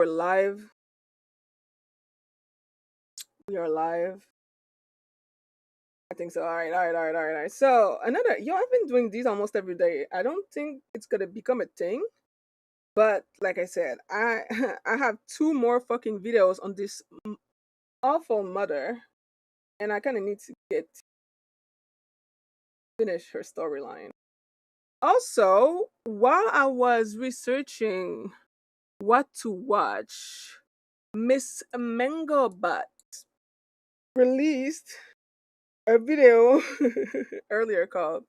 We're live. We are live. I think so. All right. So another, I've been doing these almost every day. I don't think it's gonna become a thing, but like I said, I I have two more fucking videos on this awful mother, and I kind of need to get finish her storyline. Also, while I was researching what to watch, Miss Mango Butt released a video earlier called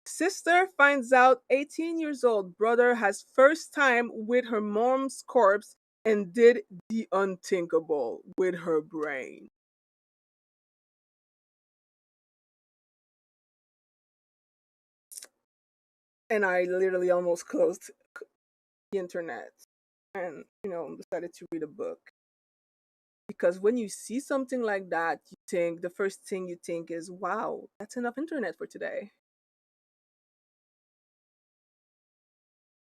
Sister Finds Out 18 Years Old Brother Has First Time with Her Mom's Corpse and Did the Unthinkable with Her Brain. And I literally almost closed the internet and, decided to read a book. Because when you see something like that, the first thing you think is, wow, that's enough internet for today.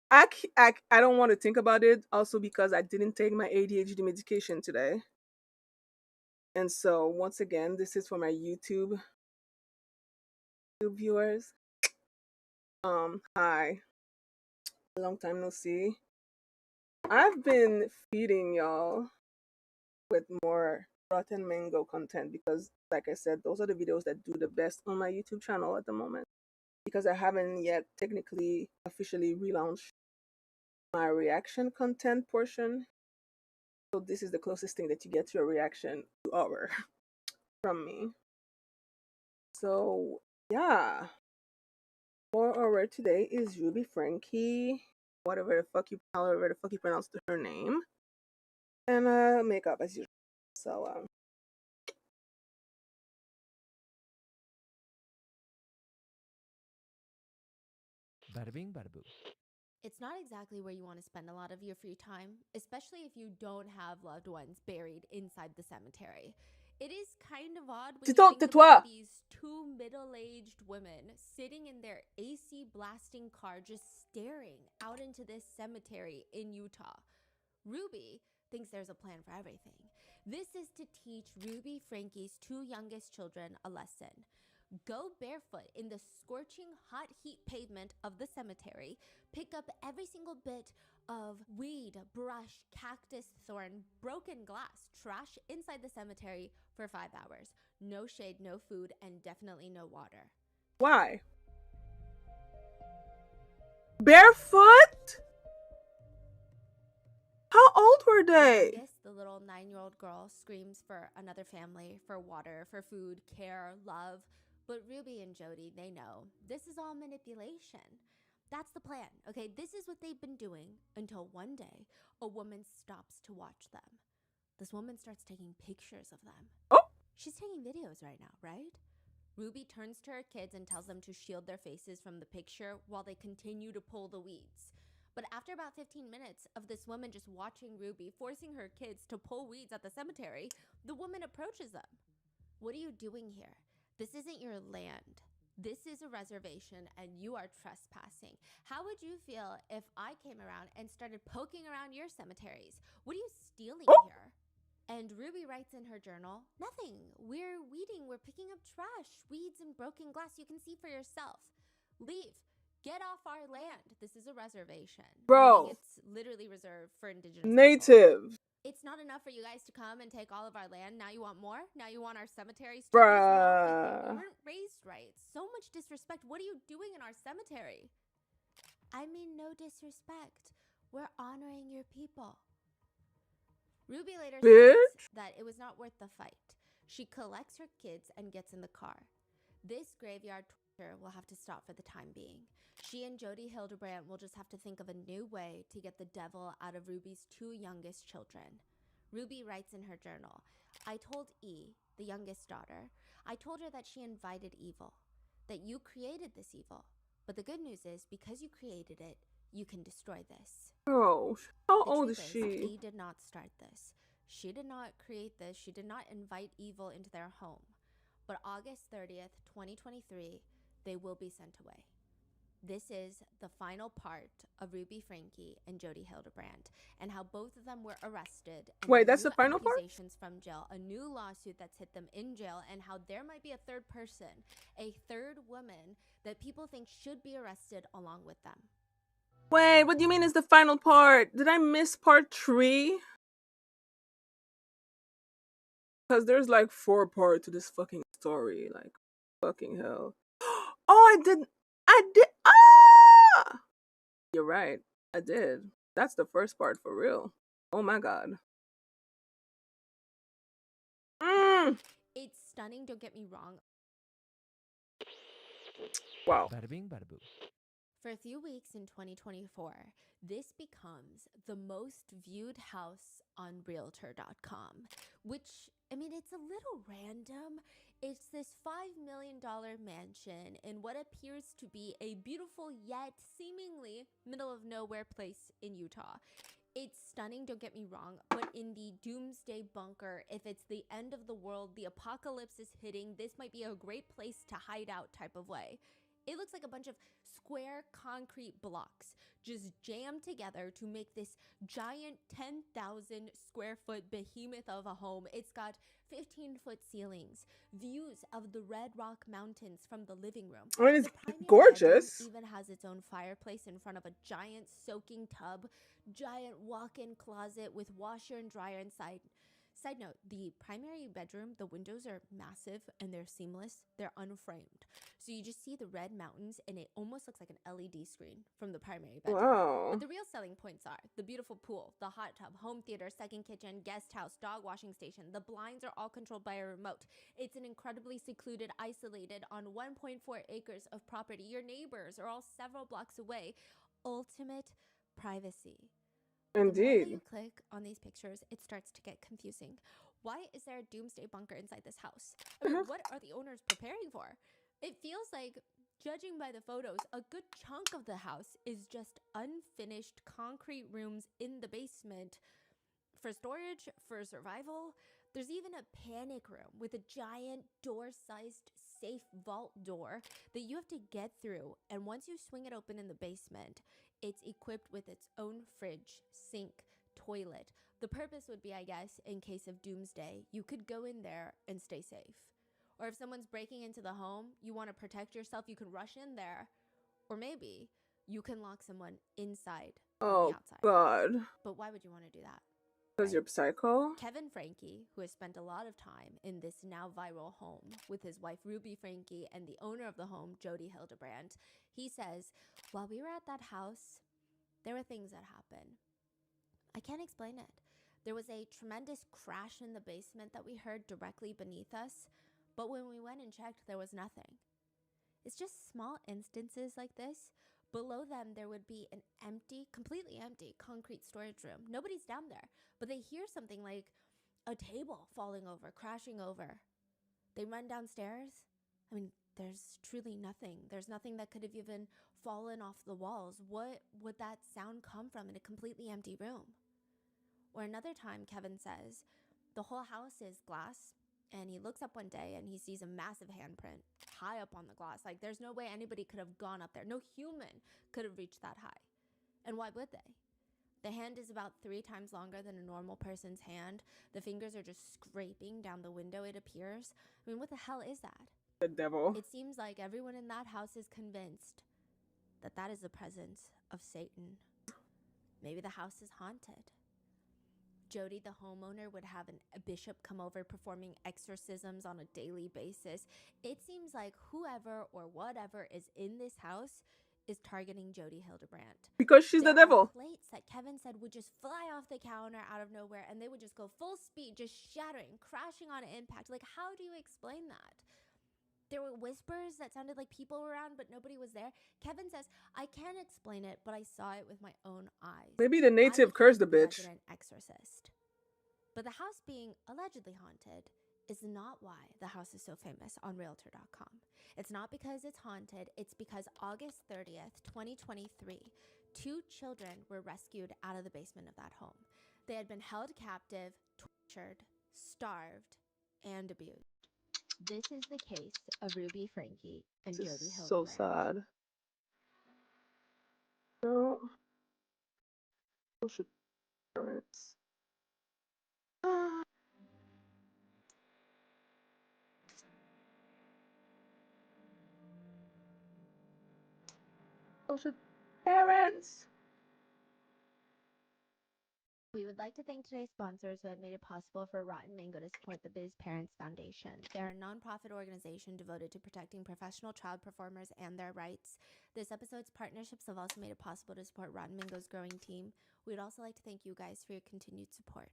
I don't want to think about it also because I didn't take my ADHD medication today. And so once again, this is for my YouTube viewers. Hi. Long time no see. I've been feeding y'all with more rotten mango content because like I said, those are the videos that do the best on my YouTube channel at the moment. Because I haven't yet technically officially relaunched my reaction content portion. So this is the closest thing that you get to a reaction to our from me. So yeah. For our word today is Ruby Frankie, however the fuck you pronounce her name, and makeup as usual. So Bada bing, bada boo. It's not exactly where you want to spend a lot of your free time, especially if you don't have loved ones buried inside the cemetery. It is kind of odd when you think tais-toi. about these two middle-aged women sitting in their AC blasting car just staring out into this cemetery in Utah. Ruby thinks there's a plan for everything. This is to teach Ruby Frankie's two youngest children a lesson. Go barefoot in the scorching hot heat pavement of the cemetery. Pick up every single bit of weed, brush, cactus, thorn, broken glass, trash inside the cemetery for 5 hours. No shade, no food, and definitely no water. Why? Barefoot? How old were The they? youngest, the little 9-year-old girl, screams for another family, for water, for food, care, love. But Ruby and Jody, they know this is all manipulation. That's the plan, okay? This is what they've been doing until one day a woman stops to watch them. This woman starts taking pictures of them. Oh, She's taking videos right now, right? Ruby turns to her kids and tells them to shield their faces from the picture while they continue to pull the weeds. But after about 15 minutes of this woman just watching Ruby, forcing her kids to pull weeds at the cemetery, the woman approaches them. What are you doing here? This isn't your land. This is a reservation and you are trespassing. How would you feel if I came around and started poking around your cemeteries? What are you stealing oh, here? And Ruby writes in her journal, nothing. We're weeding. We're picking up trash, weeds, and broken glass. You can see for yourself. Leave. Get off our land. This is a reservation, meaning bro. it's literally reserved for indigenous people. Native. It's not enough for you guys to come and take all of our land. Now you want more? Now you want our cemeteries too? What is wrong with you? We Bruh. weren't raised right. So much disrespect. What are you doing in our cemetery? I mean, no disrespect. We're honoring your people. Ruby later states Bitch. that it was not worth the fight. She collects her kids and gets in the car. This graveyard torture will have to stop for the time being. She and Jody Hildebrandt will just have to think of a new way to get the devil out of Ruby's two youngest children. Ruby writes in her journal, I told E, the youngest daughter, I told her that she invited evil, that you created this evil. But the good news is, because you created it, you can destroy this. Bro, how The old truth is is, she? E did not start this. She did not create this. She did not invite evil into their home. But August 30th, 2023, they will be sent away. This is the final part of Ruby Frankie and Jodi Hildebrandt, and how both of them were arrested, and Wait, the that's new the final part? accusations from jail, a new lawsuit that's hit them in jail, and how there might be a third person, a third woman that people think should be arrested along with them. Wait, what do you mean is the final part? Did I miss part 3? Because there's like 4 parts to this fucking story. Like, fucking hell. Oh, I did. Ah! You're right. I did. That's the first part for real. Oh my god. Mm. It's stunning, don't get me wrong. Wow. Bada bing, bada boo. For a few weeks in 2024, this becomes the most viewed house on Realtor.com, which, I mean, it's a little random. It's this $5 million mansion in what appears to be a beautiful yet seemingly middle of nowhere place in Utah. It's stunning, don't get me wrong, but in the doomsday bunker, if it's the end of the world, the apocalypse is hitting, this might be a great place to hide out type of way. It looks like a bunch of square concrete blocks just jammed together to make this giant 10,000 square foot behemoth of a home. It's got 15-foot ceilings, views of the Red Rock Mountains from the living room. I mean, The it's primary gorgeous. bedroom even has its own fireplace in front of a giant soaking tub, giant walk-in closet with washer and dryer inside. Side note, the primary bedroom, the windows are massive and they're seamless. They're unframed. So you just see the red mountains and it almost looks like an LED screen from the primary bedroom. Wow. But the real selling points are the beautiful pool, the hot tub, home theater, second kitchen, guest house, dog washing station. The blinds are all controlled by a remote. It's an incredibly secluded, isolated on 1.4 acres of property. Your neighbors are all several blocks away. Ultimate privacy. The more that Indeed. you click on these pictures, it starts to get confusing. Why is there a doomsday bunker inside this house? I mean, what are the owners preparing for? It feels like, judging by the photos, a good chunk of the house is just unfinished concrete rooms in the basement for storage, for survival. There's even a panic room with a giant door-sized safe vault door that you have to get through, and once you swing it open in the basement, it's equipped with its own fridge, sink, toilet. The purpose would be, I guess, in case of doomsday, you could go in there and stay safe. Or if someone's breaking into the home, you want to protect yourself, you can rush in there. Or maybe you can lock someone inside from the Oh outside. god. But why would you want to do that? Because you're psycho? Kevin Frankie, who has spent a lot of time in this now viral home with his wife Ruby Frankie and the owner of the home, Jodi Hildebrandt, he says, while we were at that house, there were things that happened. I can't explain it. There was a tremendous crash in the basement that we heard directly beneath us, but when we went and checked, there was nothing. It's just small instances like this. Below them, there would be an empty, completely empty concrete storage room. Nobody's down there, but they hear something like a table falling over, crashing over. They run downstairs. I mean, there's truly nothing. There's nothing that could have even fallen off the walls. What would that sound come from in a completely empty room? Or another time, Kevin says, the whole house is glass, and he looks up one day and he sees a massive handprint high up on the glass. Like, there's no way anybody could have gone up there. No human could have reached that high. And why would they? The hand is about 3 times longer than a normal person's hand. The fingers are just scraping down the window, it appears. I mean, what the hell is that? The devil. It seems like everyone in that house is convinced that that is the presence of Satan. Maybe the house is haunted. Jodi, the homeowner, would have a bishop come over performing exorcisms on a daily basis. It seems like whoever or whatever is in this house is targeting Jodi Hildebrandt. Because she's the There are devil. plates that Kevin said would just fly off the counter out of nowhere, and they would just go full speed, just shattering, crashing on impact. Like, how do you explain that? There were whispers that sounded like people were around, but nobody was there. Kevin says, I can't explain it, but I saw it with my own eyes. Maybe the I native became cursed the bitch. resident exorcist. But the house being allegedly haunted is not why the house is so famous on Realtor.com. It's not because it's haunted. It's because August 30th, 2023, 2 children were rescued out of the basement of that home. They had been held captive, tortured, starved, and abused. This is the case of Ruby Frankie and This Jodi is so Hildebrandt. sad. Social parents. Ah, social parents. We would like to thank today's sponsors who have made it possible for Rotten Mango to support the Biz Parents Foundation. They're a nonprofit organization devoted to protecting professional child performers and their rights. This episode's partnerships have also made it possible to support Rotten Mango's growing team. We'd also like to thank you guys for your continued support.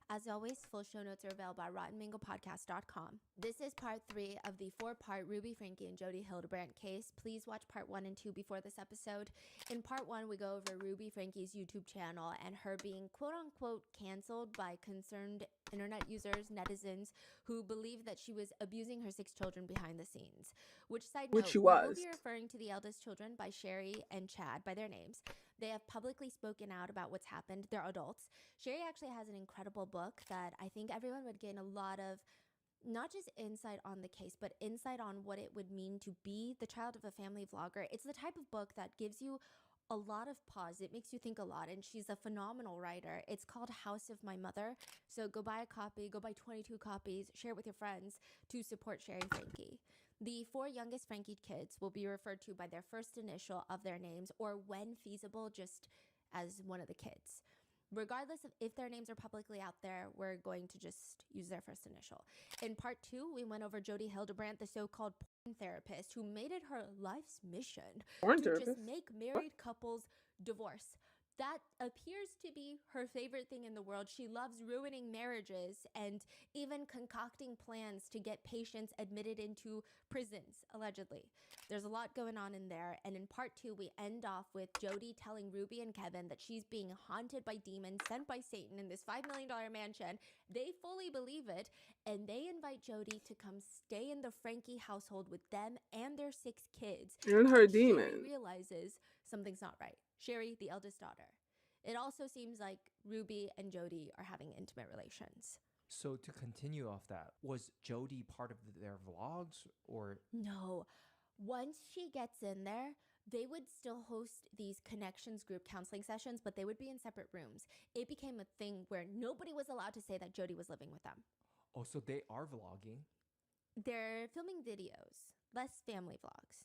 As always, full show notes are available at rottenmangopodcast.com. This is part 3 of the 4-part Ruby Franke and Jodi Hildebrandt case. Please watch part 1 and 2 before this episode. In part 1, we go over Ruby Franke's YouTube channel and her being quote-unquote canceled by concerned internet users, netizens, who believe that she was abusing her 6 children behind the scenes. Which, side Which note, she we will was. be referring to the eldest children by Sherry and Chad by their names. They have publicly spoken out about what's happened. They're adults. Sherry actually has an incredible book that I think everyone would gain a lot of not just insight on the case, but insight on what it would mean to be the child of a family vlogger. It's the type of book that gives you a lot of pause. It makes you think a lot, and she's a phenomenal writer. It's called House of My Mother. So go buy a copy, go buy 22 copies, share it with your friends to support Sherry Franke. The 4 youngest Franke kids will be referred to by their first initial of their names, or when feasible, just as one of the kids. Regardless of if their names are publicly out there, we're going to just use their first initial. In part 2, we went over Jodi Hildebrandt, the so-called porn therapist who made it her life's mission Porn to therapist. just make married couples divorce. That appears to be her favorite thing in the world. She loves ruining marriages and even concocting plans to get patients admitted into prisons, allegedly. There's a lot going on in there. And in part 2, we end off with Jodi telling Ruby and Kevin that she's being haunted by demons sent by Satan in this $5 million mansion. They fully believe it, and they invite Jodi to come stay in the Franke household with them and their 6 kids. And her And Sherry demon. realizes something's not right. Sherry, the eldest daughter. It also seems like Ruby and Jodi are having intimate relations. So to continue off that, was Jodi part of their vlogs or? No. Once she gets in there, they would still host these connections group counseling sessions, but they would be in separate rooms. It became a thing where nobody was allowed to say that Jodi was living with them. Oh, so they are vlogging. They're filming videos, less family vlogs.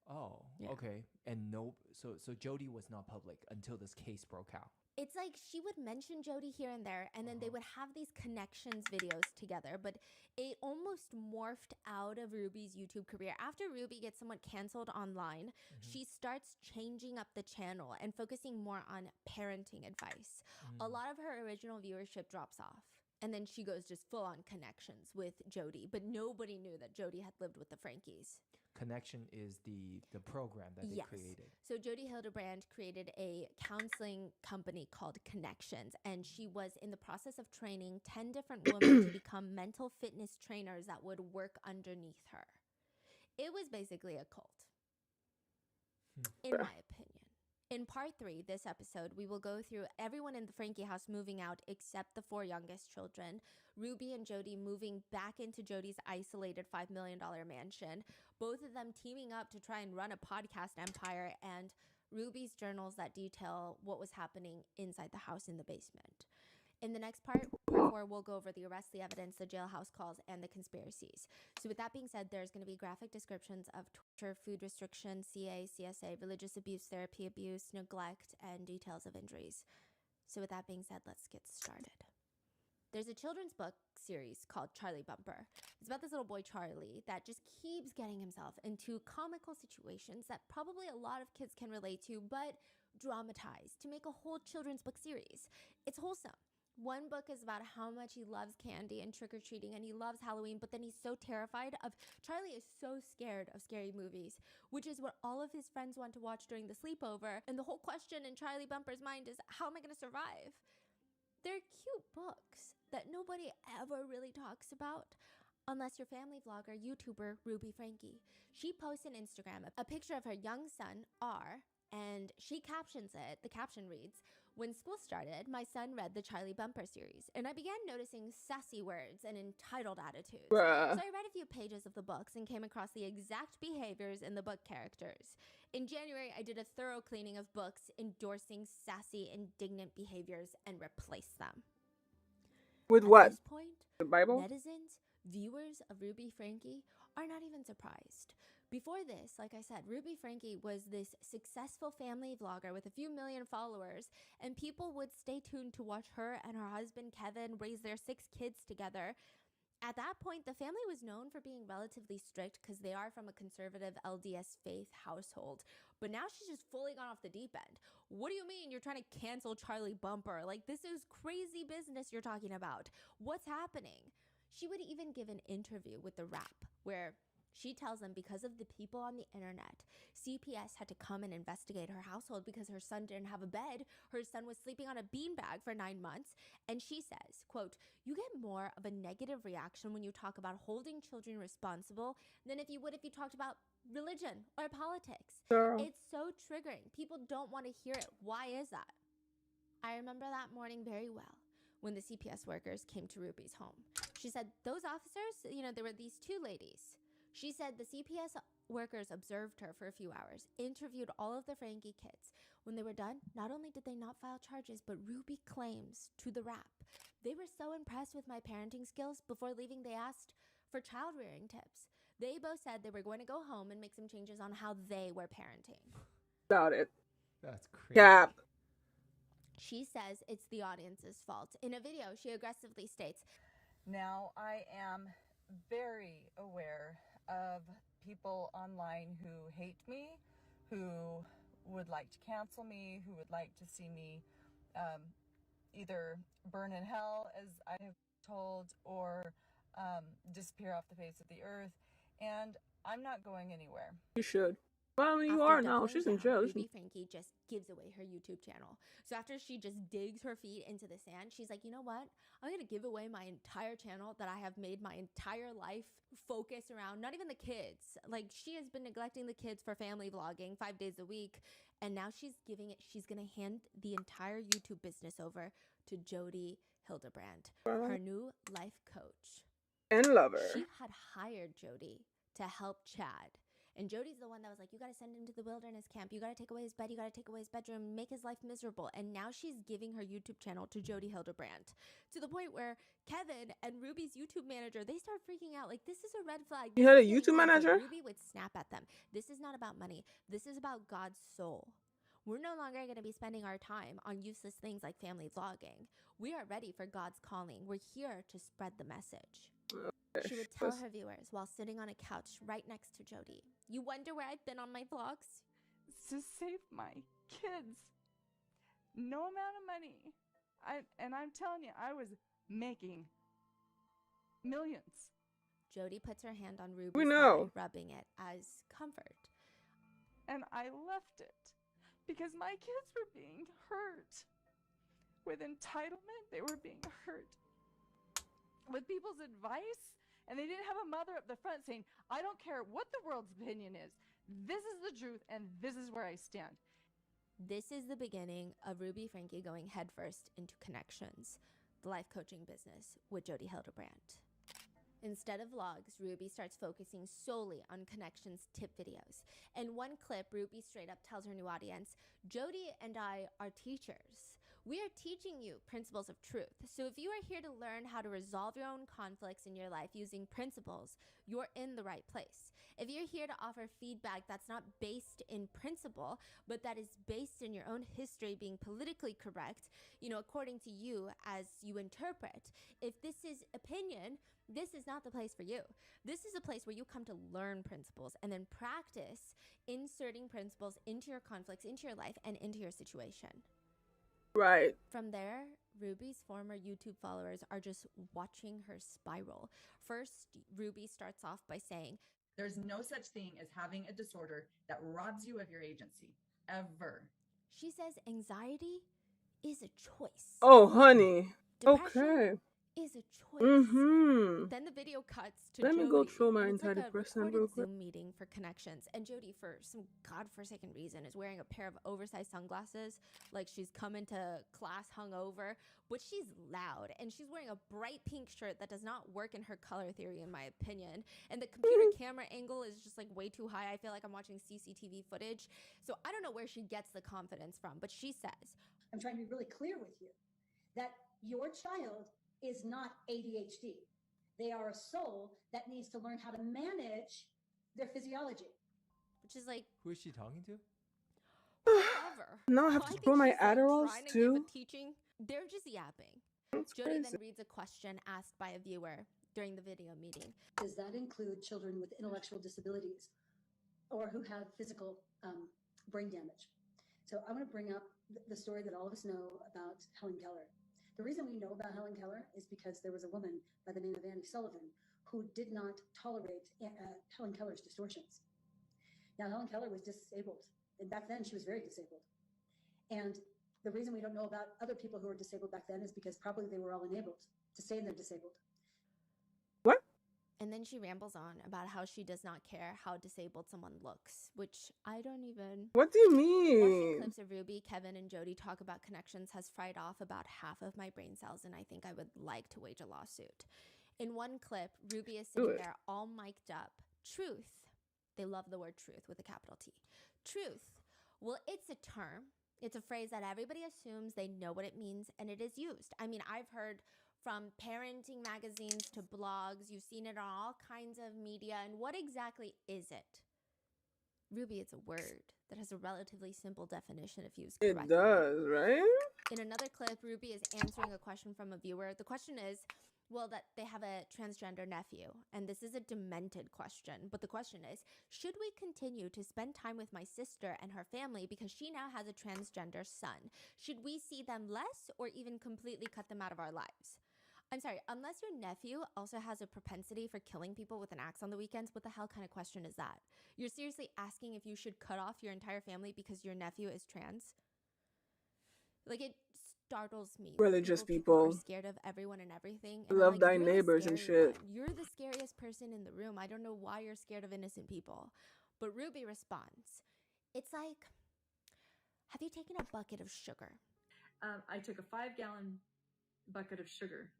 Oh, Yeah. okay. And no, so Jodi was not public until this case broke out. It's like she would mention Jodi here and there, and then they would have these connections videos together, but it almost morphed out of Ruby's YouTube career. After Ruby gets somewhat canceled online, she starts changing up the channel and focusing more on parenting advice. A lot of her original viewership drops off. And then she goes just full on connections with Jodi, but nobody knew that Jodi had lived with the Frankes. Connection is the program that they created. So Jodi Hildebrandt created a counseling company called Connections, and she was in the process of training 10 different women to become mental fitness trainers that would work underneath her. It was basically a cult, in my opinion. In part 3, this episode, we will go through everyone in the Franke house moving out except the 4 youngest children, Ruby and Jodi moving back into Jodi's isolated $5 million mansion, both of them teaming up to try and run a podcast empire, and Ruby's journals that detail what was happening inside the house in the basement. In the next part 4, we'll go over the arrest, the evidence, the jailhouse calls, and the conspiracies. So with that being said, there's going to be graphic descriptions of torture, food restriction, CA, CSA, religious abuse, therapy abuse, neglect, and details of injuries. So with that being said, let's get started. There's a children's book series called Charlie Bumper. It's about this little boy, Charlie, that just keeps getting himself into comical situations that probably a lot of kids can relate to, but dramatized to make a whole children's book series. It's wholesome. One book is about how much he loves candy and trick-or-treating, and he loves Halloween, but then he's so terrified of... Charlie is so scared of scary movies, which is what all of his friends want to watch during the sleepover. And the whole question in Charlie Bumper's mind is, how am I going to survive? They're cute books that nobody ever really talks about, unless your family vlogger, YouTuber, Ruby Franke. She posts on Instagram a picture of her young son, R, and she captions it. The caption reads, When school started, my son read the Charlie Bumper series, and I began noticing sassy words and entitled attitudes. Bruh. So I read a few pages of the books and came across the exact behaviors in the book characters. In January, I did a thorough cleaning of books endorsing sassy, indignant behaviors and replaced them. With At what? this point, The Bible? netizens, viewers of Ruby Frankie, are not even surprised. Before this, like I said, Ruby Frankie was this successful family vlogger with a few million followers, and people would stay tuned to watch her and her husband Kevin raise their 6 kids together. At that point, the family was known for being relatively strict because they are from a conservative LDS faith household. But now she's just fully gone off the deep end. What do you mean you're trying to cancel Charlie Bumper? Like, this is crazy business you're talking about. What's happening? She would even give an interview with The Wrap where she tells them because of the people on the internet, CPS had to come and investigate her household because her son didn't have a bed. Her son was sleeping on a beanbag for 9 months. And she says, quote, "You get more of a negative reaction when you talk about holding children responsible than if you would if you talked about religion or politics. Girl. It's so triggering. People don't want to hear it. Why is that?" I remember that morning very well when the CPS workers came to Ruby's home. She said, those officers, there were these 2 ladies. She said the CPS workers observed her for a few hours, interviewed all of the Frankie kids. When they were done, not only did they not file charges, but Ruby claims to The Wrap. They were so impressed with my parenting skills, before leaving they asked for child rearing tips. They both said they were going to go home and make some changes on how they were parenting. Doubt it. That's crazy. Cap. She says it's the audience's fault. In a video, she aggressively states, "Now, I am very aware of people online who hate me, who would like to cancel me, who would like to see me either burn in hell, as I have told, or disappear off the face of the earth, and I'm not going anywhere." You should. Well, I mean, you after are now. doubling She's in down, jail. Ruby Frankie just gives away her YouTube channel. So after she just digs her feet into the sand, she's like, you know what? I'm going to give away my entire channel that I have made my entire life focus around, not even the kids. Like, she has been neglecting the kids for family vlogging 5 days a week. And now she's going to hand the entire YouTube business over to Jody Hildebrand, her new life coach. And lover. She had hired Jody to help Chad. And Jody's the one that was like, you got to send him to the wilderness camp. You got to take away his bed. You got to take away his bedroom, make his life miserable. And now she's giving her YouTube channel to Jody Hildebrand, to the point where Kevin and Ruby's YouTube manager, they start freaking out. Like, this is a red flag. You had a YouTube manager? Ruby would snap at them. This is not about money. This is about God's soul. We're no longer going to be spending our time on useless things like family vlogging. We are ready for God's calling. We're here to spread the message. She would tell her viewers while sitting on a couch right next to Jody, "You wonder where I've been on my vlogs? To save my kids. No amount of money. I'm telling you, I was making millions." Jody puts her hand on Ruby's We know. thigh, rubbing it as comfort. "And I left it because my kids were being hurt. With entitlement, they were being hurt. With people's advice, and they didn't have a mother up the front saying, 'I don't care what the world's opinion is. This is the truth, and this is where I stand.'" This is the beginning of Ruby Frankie going headfirst into Connections, the life coaching business with Jody Hildebrand. Instead of vlogs, Ruby starts focusing solely on Connections tip videos. In one clip, Ruby straight up tells her new audience, "Jody and I are teachers. We are teaching you principles of truth. So if you are here to learn how to resolve your own conflicts in your life using principles, you're in the right place. If you're here to offer feedback that's not based in principle, but that is based in your own history being politically correct, according to you as you interpret, if this is opinion, this is not the place for you. This is a place where you come to learn principles and then practice inserting principles into your conflicts, into your life, and into your situation." Right. From there, Ruby's former YouTube followers are just watching her spiral. First, Ruby starts off by saying, "There's no such thing as having a disorder that robs you of your agency, ever." She says anxiety is a choice. Oh, honey. Depression Okay. is a choice. Mm-hmm. Then the video cuts to Let Jody. me go through my and it's like a antidepressant recorded real quick. Zoom meeting for Connections. And Jody, for some godforsaken reason, is wearing a pair of oversized sunglasses, like she's coming to class hungover. But she's loud, and she's wearing a bright pink shirt that does not work in her color theory, in my opinion. And the computer camera angle is just like way too high. I feel like I'm watching CCTV footage. So I don't know where she gets the confidence from, but she says, I'm trying to be really clear with you that your child is not ADHD. They are a soul that needs to learn how to manage their physiology. which is like, Who is she talking to? whoever. Now I have I to think throw my she's like Adderalls trying to too. give a teaching. They're just yapping. That's Jody crazy. then reads a question asked by a viewer during the video meeting. Does that include children with intellectual disabilities or who have physical brain damage? So I want to bring up the story that all of us know about Helen Keller. The reason we know about Helen Keller is because there was a woman by the name of Annie Sullivan who did not tolerate Helen Keller's distortions. Now, Helen Keller was disabled, and back then she was very disabled. And the reason we don't know about other people who were disabled back then is because probably they were all enabled to say they're disabled. What? And then she rambles on about how she does not care how disabled someone looks, which I don't even. What do you Watching mean? clips of Ruby, Kevin, and Jody talk about Connections has fried off about half of my brain cells, and I think I would like to wage a lawsuit. In one clip, Ruby is Do sitting it. there all mic'd up. Truth. They love the word truth with a capital T. Truth. Well, it's a term. It's a phrase that everybody assumes they know what it means, and it is used. I mean, I've heard from parenting magazines to blogs. You've seen it on all kinds of media. And what exactly is it? Ruby, it's a word that has a relatively simple definition if used correctly. It does, right? In another clip, Ruby is answering a question from a viewer. The question is, well, that they have a transgender nephew. And this is a demented question. But the question is, should we continue to spend time with my sister and her family because she now has a transgender son? Should we see them less or even completely cut them out of our lives? I'm sorry, unless your nephew also has a propensity for killing people with an axe on the weekends, what the hell kind of question is that? You're seriously asking if you should cut off your entire family because your nephew is trans? Like, it startles me. Religious Who are people. scared of everyone and everything. And I'm Love like, thy you're the neighbors and scary shit. one. You're the scariest person in the room. I don't know why you're scared of innocent people. But Ruby responds, it's like, have you taken a bucket of sugar? I took a 5-gallon bucket of sugar,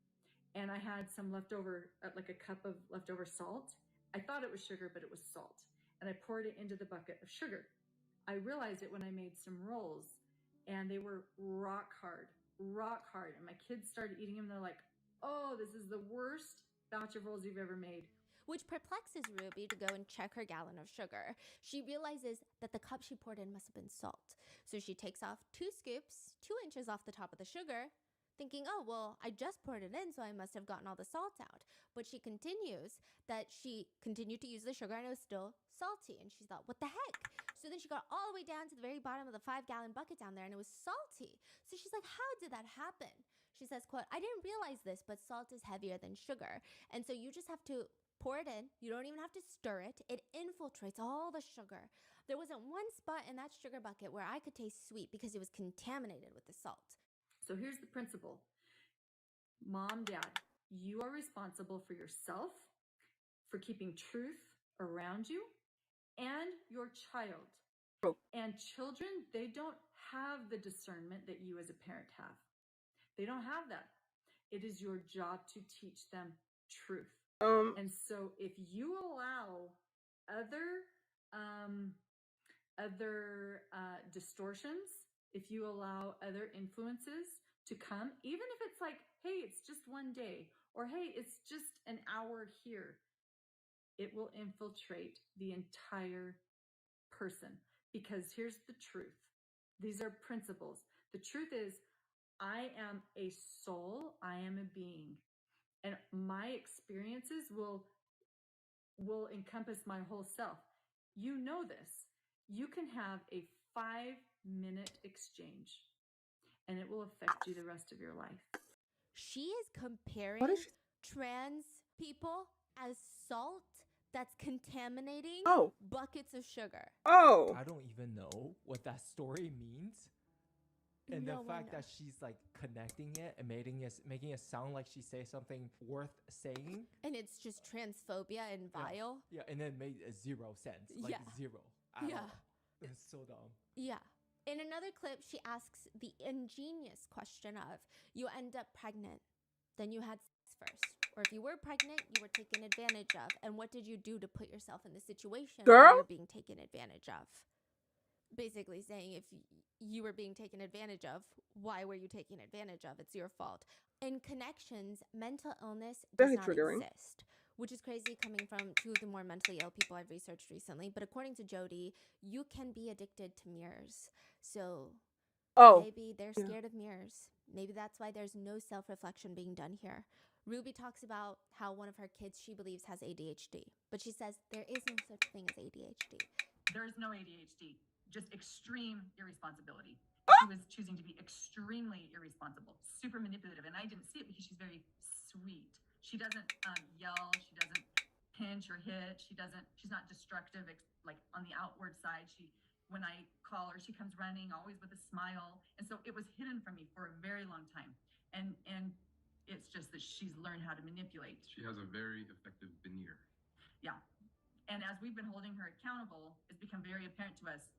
and I had some leftover, like a cup of leftover salt. I thought it was sugar, but it was salt. And I poured it into the bucket of sugar. I realized it when I made some rolls, and they were rock hard. And my kids started eating them. They're like, oh, this is the worst batch of rolls you've ever made. Which perplexes Ruby to go and check her gallon of sugar. She realizes that the cup she poured in must have been salt. So she takes off 2 scoops, 2 inches off the top of the sugar, thinking, oh, well, I just poured it in, so I must have gotten all the salt out. But she continues that she continued to use the sugar and it was still salty. And she thought, what the heck? So then she got all the way down to the very bottom of the 5-gallon bucket down there and it was salty. So she's like, how did that happen? She says, quote, I didn't realize this, but salt is heavier than sugar. And so you just have to pour it in. You don't even have to stir it. It infiltrates all the sugar. There wasn't one spot in that sugar bucket where I could taste sweet because it was contaminated with the salt. So here's the principle. Mom, Dad, you are responsible for yourself, for keeping truth around you, and your child. Oh. And children, they don't have the discernment that you as a parent have. They don't have that. It is your job to teach them truth. And so if you allow other distortions, if you allow other influences to come, even if it's like, hey, it's just one day, or hey, it's just an hour here, it will infiltrate the entire person. Because here's the truth. These are principles. The truth is, I am a soul, I am a being, and my experiences will encompass my whole self. You know this. You can have a 5-minute exchange, and it will affect you the rest of your life. She is comparing What is she? trans people as salt that's contaminating buckets of sugar. Oh. I don't even know what that story means. And No the fact wonder. that she's like connecting it and making it sound like she says something worth saying. And it's just transphobia and vile. Yeah, and then made zero sense. Like Yeah. zero at Yeah. all. It's so dumb. Yeah. In another clip, she asks the ingenious question of, you end up pregnant, then you had sex first. Or if you were pregnant, you were taken advantage of. And what did you do to put yourself in the situation where Girl? you're being taken advantage of? Basically saying if you were being taken advantage of, why were you taken advantage of? It's your fault. In connections, mental illness does Very not triggering. exist, which is crazy coming from two of the more mentally ill people I've researched recently. But according to Jody, you can be addicted to mirrors. So Oh, maybe they're yeah. scared of mirrors. Maybe that's why there's no self-reflection being done here. Ruby talks about how one of her kids she believes has ADHD, but she says there is no such thing as ADHD. There is no ADHD, just extreme irresponsibility. She was choosing to be extremely irresponsible, super manipulative, and I didn't see it because she's very sweet. She doesn't yell, she doesn't pinch or hit, she's not destructive like on the outward side. When I call her, she comes running, always with a smile, and so it was hidden from me for a very long time. And it's just that she's learned how to manipulate. She has a very effective veneer. Yeah. And as we've been holding her accountable, it's become very apparent to us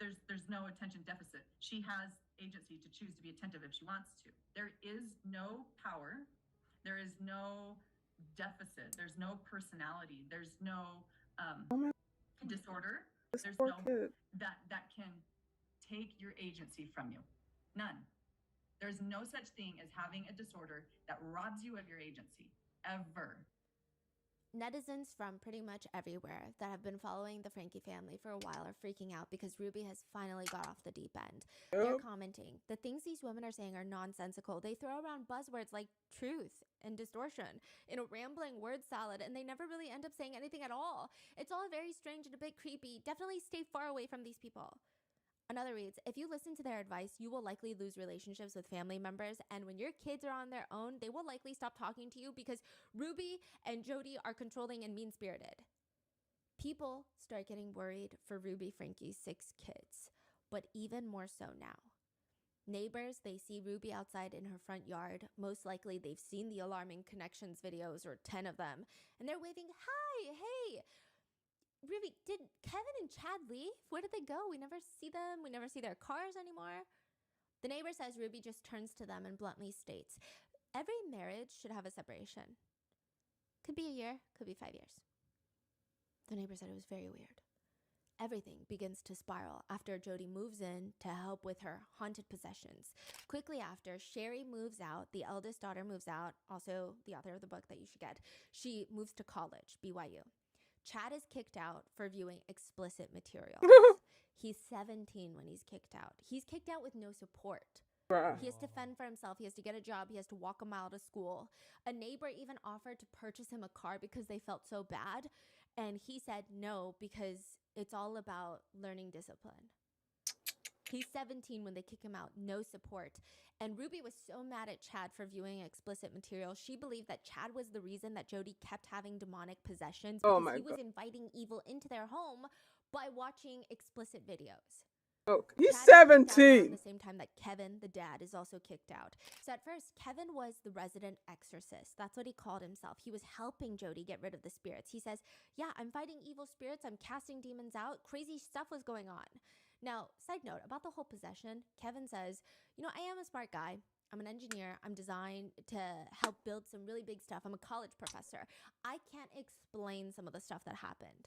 there's no attention deficit. She has agency to choose to be attentive if she wants to. There is no power. There is no deficit. There's no personality. There's no disorder. This There's poor no kid. that can take your agency from you. None. There's no such thing as having a disorder that robs you of your agency, ever. Netizens from pretty much everywhere that have been following the Frankie family for a while are freaking out because Ruby has finally got off the deep end. They're commenting, the things these women are saying are nonsensical. They throw around buzzwords like truth and distortion in a rambling word salad, and they never really end up saying anything at all. It's all very strange and a bit creepy. Definitely stay far away from these people. Another reads, if you listen to their advice, you will likely lose relationships with family members, and when your kids are on their own, they will likely stop talking to you because Ruby and Jody are controlling and mean-spirited. People start getting worried for Ruby Frankie's 6 kids, but even more so now. Neighbors, they see Ruby outside in her front yard. Most likely they've seen the alarming connections videos, or 10 of them, and they're waving, hi, hey, Ruby, did Kevin and Chad leave? Where did they go? We never see them. We never see their cars anymore. The neighbor says Ruby just turns to them and bluntly states, every marriage should have a separation. Could be a year, could be 5 years. The neighbor said it was very weird. Everything begins to spiral after Jody moves in to help with her haunted possessions. Quickly after, Sherry moves out. The eldest daughter moves out, also the author of the book that you should get. She moves to college, BYU. Chad is kicked out for viewing explicit materials. He's 17 when he's kicked out. He's kicked out with no support. Bruh. He has to fend for himself. He has to get a job. He has to walk a mile to school. A neighbor even offered to purchase him a car because they felt so bad. And he said no because it's all about learning discipline. He's 17 when they kick him out, no support. And Ruby was so mad at Chad for viewing explicit material. She believed that Chad was the reason that Jody kept having demonic possessions because he was inviting evil into their home by watching explicit videos. Oh, he's Chad is kicked out 17. around the same time that Kevin, the dad, is also kicked out. So at first, Kevin was the resident exorcist. That's what he called himself. He was helping Jody get rid of the spirits. He says, yeah, I'm fighting evil spirits. I'm casting demons out. Crazy stuff was going on. Now, side note about the whole possession, Kevin says, you know, I am a smart guy. I'm an engineer. I'm designed to help build some really big stuff. I'm a college professor. I can't explain some of the stuff that happened.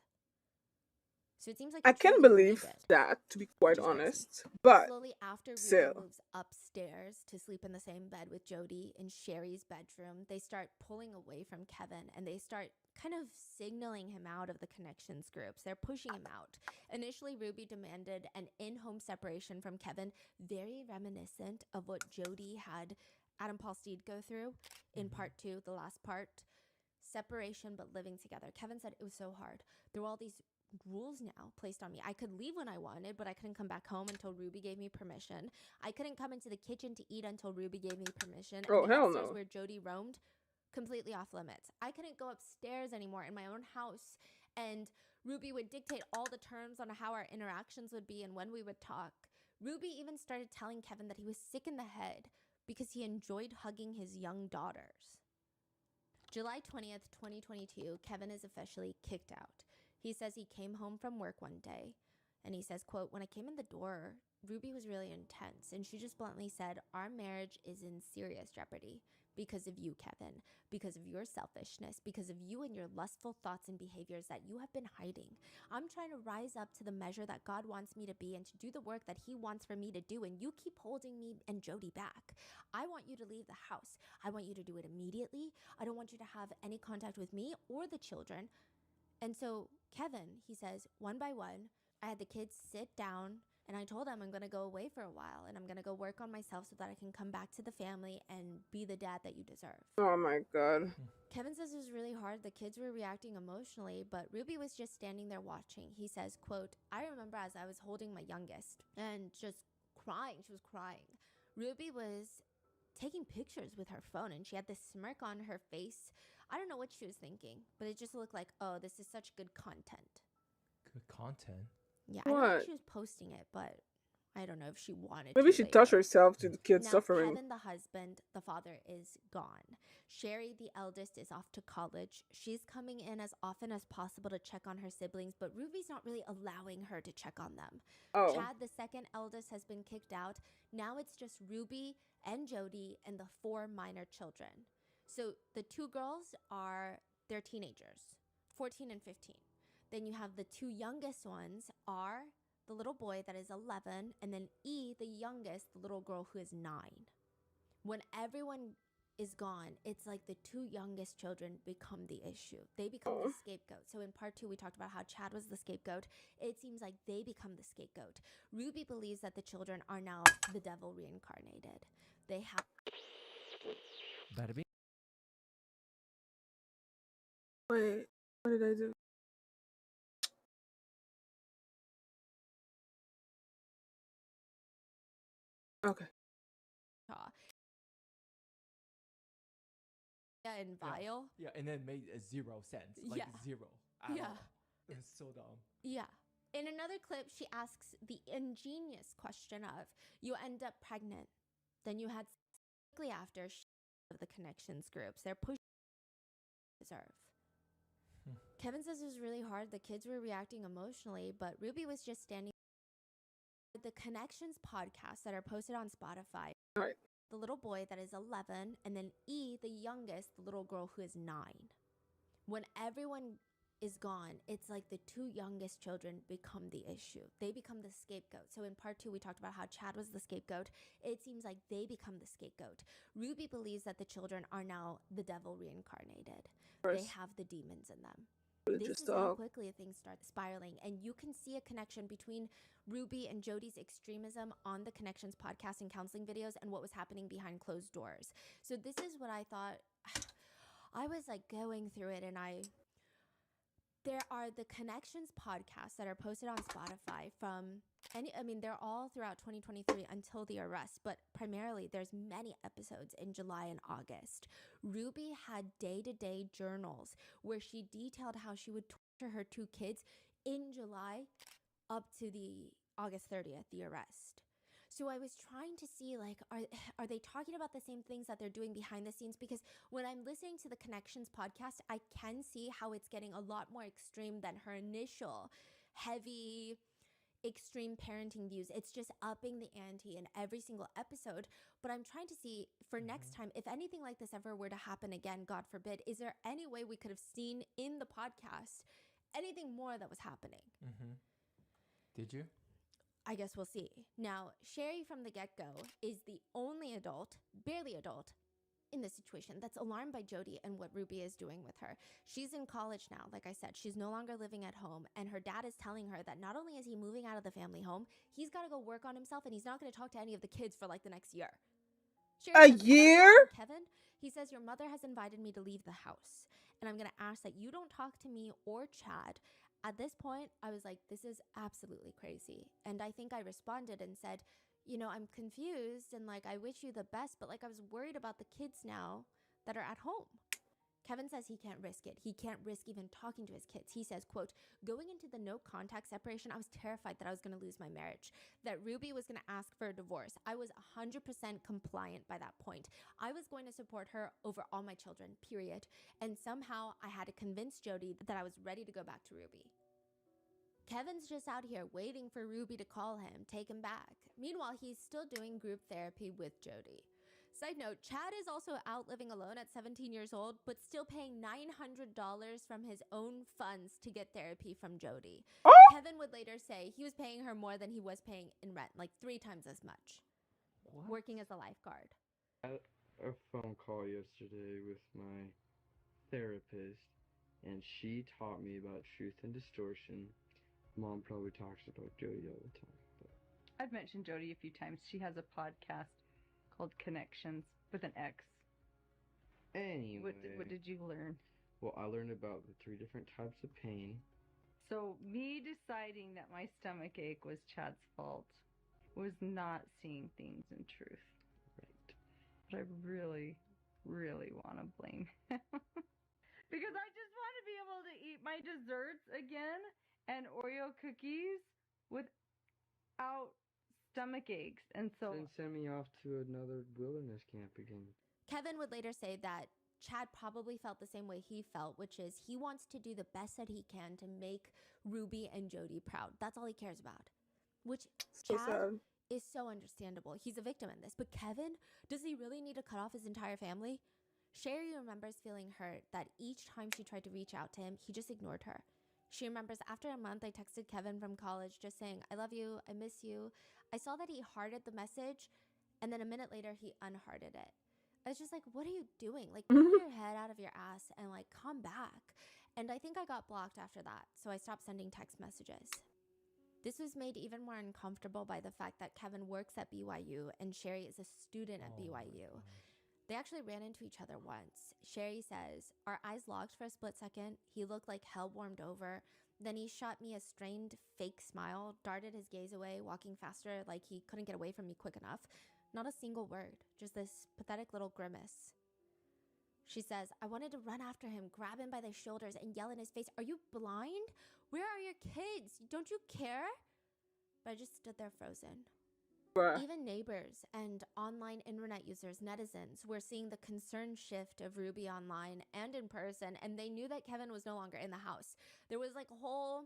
So it seems like I can believe that, to be quite honest. But slowly after Ruby still. moves upstairs to sleep in the same bed with Jody in Sherry's bedroom, they start pulling away from Kevin and they start kind of signaling him out of the connections groups. They're pushing him out. Initially, Ruby demanded an in-home separation from Kevin, very reminiscent of what Jody had Adam Paul Steed go through in part 2, the last part. Separation but living together. Kevin said it was so hard. There were all these rules now placed on me. I could leave when I wanted, but I couldn't come back home until Ruby gave me permission. I couldn't come into the kitchen to eat until Ruby gave me permission. Oh, and the hell upstairs no. where Jody roamed, completely off limits. I couldn't go upstairs anymore in my own house, and Ruby would dictate all the terms on how our interactions would be and when we would talk. Ruby even started telling Kevin that he was sick in the head because he enjoyed hugging his young daughters. July 20th, 2022, Kevin is officially kicked out. He says he came home from work one day and he says, quote, "When I came in the door, Ruby was really intense and she just bluntly said, our marriage is in serious jeopardy because of you, Kevin, because of your selfishness, because of you and your lustful thoughts and behaviors that you have been hiding. I'm trying to rise up to the measure that God wants me to be and to do the work that he wants for me to do, and you keep holding me and Jody back. I want you to leave the house. I want you to do it immediately. I don't want you to have any contact with me or the children." And so Kevin, he says, one by one, I had the kids sit down and I told them I'm going to go away for a while and I'm going to go work on myself so that I can come back to the family and be the dad that you deserve. Oh my God. Kevin says it was really hard. The kids were reacting emotionally, but Ruby was just standing there watching. He says, quote, "I remember as I was holding my youngest and just crying. She was crying. Ruby was taking pictures with her phone and she had this smirk on her face. I don't know what she was thinking, but it just looked like, oh, this is such good content." Good content. Yeah, I don't think What? she was posting it, but I don't know if she wanted Maybe to she later. touched herself to the kid's Now, suffering. Kevin, the husband, the father, is gone. Sherry, the eldest, is off to college. She's coming in as often as possible to check on her siblings, but Ruby's not really allowing her to check on them. Oh. Chad, the second eldest, has been kicked out. Now it's just Ruby and Jody and the 4 minor children. So the 2 girls they're teenagers, 14 and 15. Then you have the 2 youngest ones are the little boy that is 11, and then E, the youngest, the little girl who is 9. When everyone is gone, it's like the 2 youngest children become the issue. They become the scapegoat. So in part 2, we talked about how Chad was the scapegoat. It seems like they become the scapegoat. Ruby believes that the children are now the devil reincarnated. They have... Better be. Wait, what did I do? Okay. and vile. Yeah, and then made 0 sense. Like Yeah. 0 at Yeah. all. It's so dumb. Yeah. In another clip, she asks the ingenious question of, you end up pregnant. Then you had quickly after of the connections groups. They're pushing deserve. Kevin says it was really hard. The kids were reacting emotionally, but Ruby was just standing. The connections podcasts that are posted on Spotify. All right. The little boy that is 11, and then E, the youngest, the little girl who is 9. When everyone is gone, it's like the 2 youngest children become the issue. They become the scapegoat. So in part 2, we talked about how Chad was the scapegoat. It seems like they become the scapegoat. Ruby believes that the children are now the devil reincarnated. They have the demons in them. This is how quickly things start spiraling, and you can see a connection between Ruby and Jody's extremism on the Connections podcast and counseling videos and what was happening behind closed doors. So this is what I thought. I was like going through it, and there are the Connections podcasts that are posted on Spotify they're all throughout 2023 until the arrest, but primarily there's many episodes in July and August. Ruby had day-to-day journals where she detailed how she would torture her 2 kids in July up to the August 30th, the arrest. So I was trying to see, like, are they talking about the same things that they're doing behind the scenes? Because when I'm listening to the Connections podcast, I can see how it's getting a lot more extreme than her initial heavy, extreme parenting views. It's just upping the ante in every single episode. But I'm trying to see for next time, if anything like this ever were to happen again, God forbid, is there any way we could have seen in the podcast anything more that was happening? Did you? I guess we'll see. Now, Sherry from the get-go is the only adult, barely adult, in this situation that's alarmed by Jody and what Ruby is doing with her. She's in college now, like I said. She's no longer living at home, and her dad is telling her that not only is he moving out of the family home, he's got to go work on himself, and he's not going to talk to any of the kids for like the next year. A year? Kevin, he says, your mother has invited me to leave the house, and I'm going to ask that you don't talk to me or Chad. At this point, I was like, this is absolutely crazy. And I think I responded and said, I'm confused and like, I wish you the best, but like, I was worried about the kids now that are at home. Kevin says he can't risk it. He can't risk even talking to his kids. He says, quote, going into the no contact separation, I was terrified that I was going to lose my marriage, that Ruby was going to ask for a divorce. I was 100% compliant by that point. I was going to support her over all my children, period. And somehow I had to convince Jody that I was ready to go back to Ruby. Kevin's just out here waiting for Ruby to call him, take him back. Meanwhile, he's still doing group therapy with Jody. Side note, Chad is also out living alone at 17 years old, but still paying $900 from his own funds to get therapy from Jody. Kevin would later say he was paying her more than he was paying in rent, like 3 times as much. What? Working as a lifeguard. I had a phone call yesterday with my therapist, and she taught me about truth and distortion. Mom probably talks about Jody all the time. But I've mentioned Jody a few times. She has a podcast called Connections with an X. anyway, What did you learn? well, I learned about the 3 different types of pain. So me deciding that my stomach ache was Chad's fault was not seeing things in truth. Right. But I really, really want to blame him. Because I just want to be able to eat my desserts again and Oreo cookies without stomach aches. And so Then send me off to another wilderness camp again. Kevin would later say that Chad probably felt the same way he felt, which is he wants to do the best that he can to make Ruby and Jody proud. That's all he cares about. Which So Chad sad. is so understandable. He's a victim in this. But Kevin, does he really need to cut off his entire family? Sherry remembers feeling hurt that each time she tried to reach out to him, he just ignored her. She remembers after a month, I texted Kevin from college just saying, I love you, I miss you. I saw that he hearted the message, and then a minute later, he unhearted it. I was just like, what are you doing? Like, pull your head out of your ass and, like, come back. And I think I got blocked after that, so I stopped sending text messages. This was made even more uncomfortable by the fact that Kevin works at BYU and Sherry is a student at BYU. They actually ran into each other once. Sherry says, our eyes locked for a split second. He looked like hell warmed over. Then he shot me a strained, fake smile, darted his gaze away, walking faster like he couldn't get away from me quick enough. Not a single word, just this pathetic little grimace. She says, I wanted to run after him, grab him by the shoulders, and yell in his face, are you blind? Where are your kids? Don't you care? But I just stood there frozen. Bruh. Even neighbors and online internet users, netizens, were seeing the concerned shift of Ruby online and in person, and they knew that Kevin was no longer in the house. There was like a whole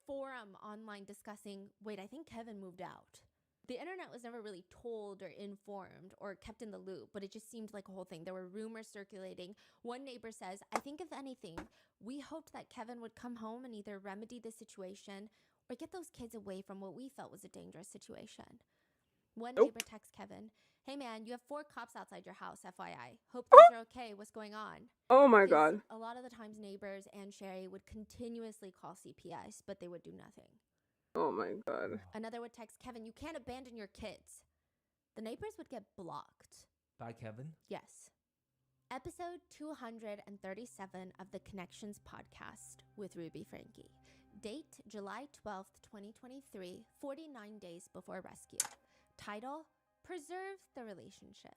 forum online discussing, wait, I think Kevin moved out. The internet was never really told or informed or kept in the loop, but it just seemed like a whole thing. There were rumors circulating. One neighbor says, I think if anything, we hoped that Kevin would come home and either remedy the situation or get those kids away from what we felt was a dangerous situation. One neighbor texts Kevin, hey man, you have 4 cops outside your house, FYI. Hope things are okay. What's going on? Oh my 'Cause God. a lot of the times neighbors and Sherry would continuously call CPS, but they would do nothing. Oh my God. Another would text Kevin, you can't abandon your kids. The neighbors would get blocked. By Kevin? Yes. Episode 237 of the Connections podcast with Ruby Frankie. Date July 12th, 2023, 49 days before rescue. Title, Preserve the Relationship.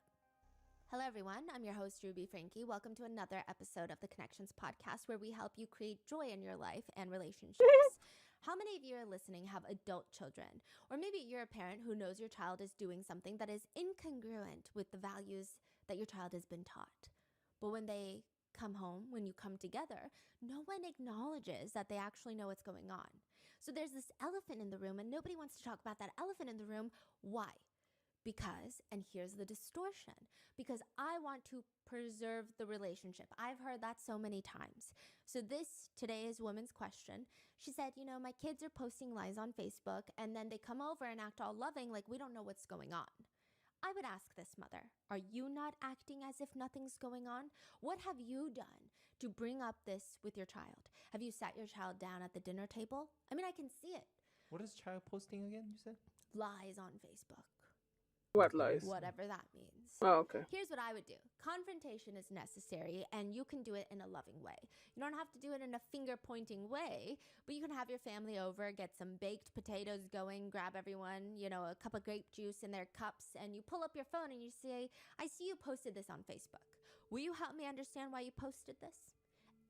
Hello everyone, I'm your host Ruby Frankie. Welcome to another episode of the Connections podcast where we help you create joy in your life and relationships. How many of you are listening have adult children? Or maybe you're a parent who knows your child is doing something that is incongruent with the values that your child has been taught. But when they come home, when you come together, no one acknowledges that they actually know what's going on. So there's this elephant in the room and nobody wants to talk about that elephant in the room. Why? Because, and here's the distortion, because I want to preserve the relationship. I've heard that so many times. So today's woman's question, she said, my kids are posting lies on Facebook and then they come over and act all loving like we don't know what's going on. I would ask this mother, are you not acting as if nothing's going on? What have you done to bring up this with your child? Have you sat your child down at the dinner table? I mean, I can see it. What is child posting again, you said? Lies on Facebook. What lies? Whatever that means. Oh, okay. Here's what I would do. Confrontation is necessary and you can do it in a loving way. You don't have to do it in a finger-pointing way, but you can have your family over, get some baked potatoes going, grab everyone, a cup of grape juice in their cups, and you pull up your phone and you say, I see you posted this on Facebook. Will you help me understand why you posted this?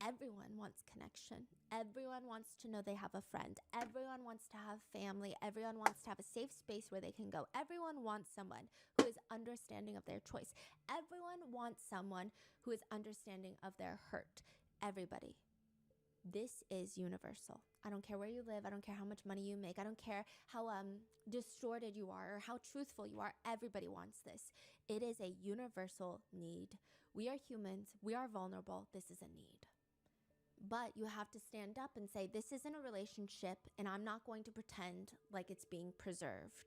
Everyone wants connection. Everyone wants to know they have a friend. Everyone wants to have family. Everyone wants to have a safe space where they can go. Everyone wants someone who is understanding of their choice. Everyone wants someone who is understanding of their hurt. Everybody. This is universal. I don't care where you live. I don't care how much money you make. I don't care how distorted you are or how truthful you are. Everybody wants this. It is a universal need. We are humans. We are vulnerable. This is a need. But you have to stand up and say, this isn't a relationship, and I'm not going to pretend like it's being preserved.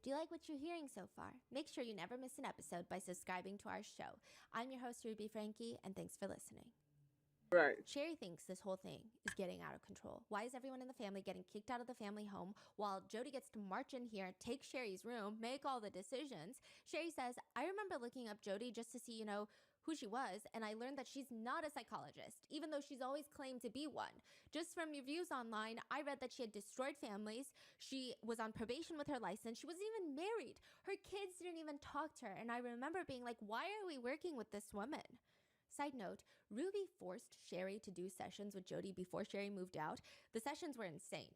Do you like what you're hearing so far? Make sure you never miss an episode by subscribing to our show. I'm your host, Ruby Frankie, and thanks for listening. Right. Sherry thinks this whole thing is getting out of control. Why is everyone in the family getting kicked out of the family home while Jody gets to march in here, take Sherry's room, make all the decisions? Sherry says, I remember looking up Jody just to see, who she was, and I learned that she's not a psychologist, even though she's always claimed to be one. Just from reviews online, I read that she had destroyed families, she was on probation with her license, she wasn't even married, her kids didn't even talk to her, and I remember being like, why are we working with this woman? Side note, Ruby forced Sherry to do sessions with Jody before Sherry moved out. The sessions were insane.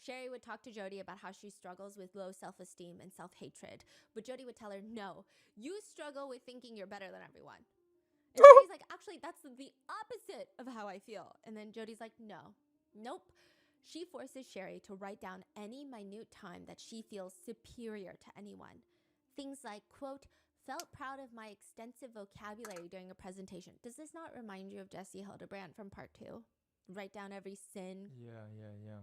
Sherry would talk to Jody about how she struggles with low self-esteem and self-hatred, but Jody would tell her, no, you struggle with thinking you're better than everyone. And Sherry's like, actually, that's the opposite of how I feel. And then Jody's like, nope. She forces Sherry to write down any minute time that she feels superior to anyone. Things like, quote, felt proud of my extensive vocabulary during a presentation. Does this not remind you of Jessie Hildebrand from part 2? Write down every sin. Yeah.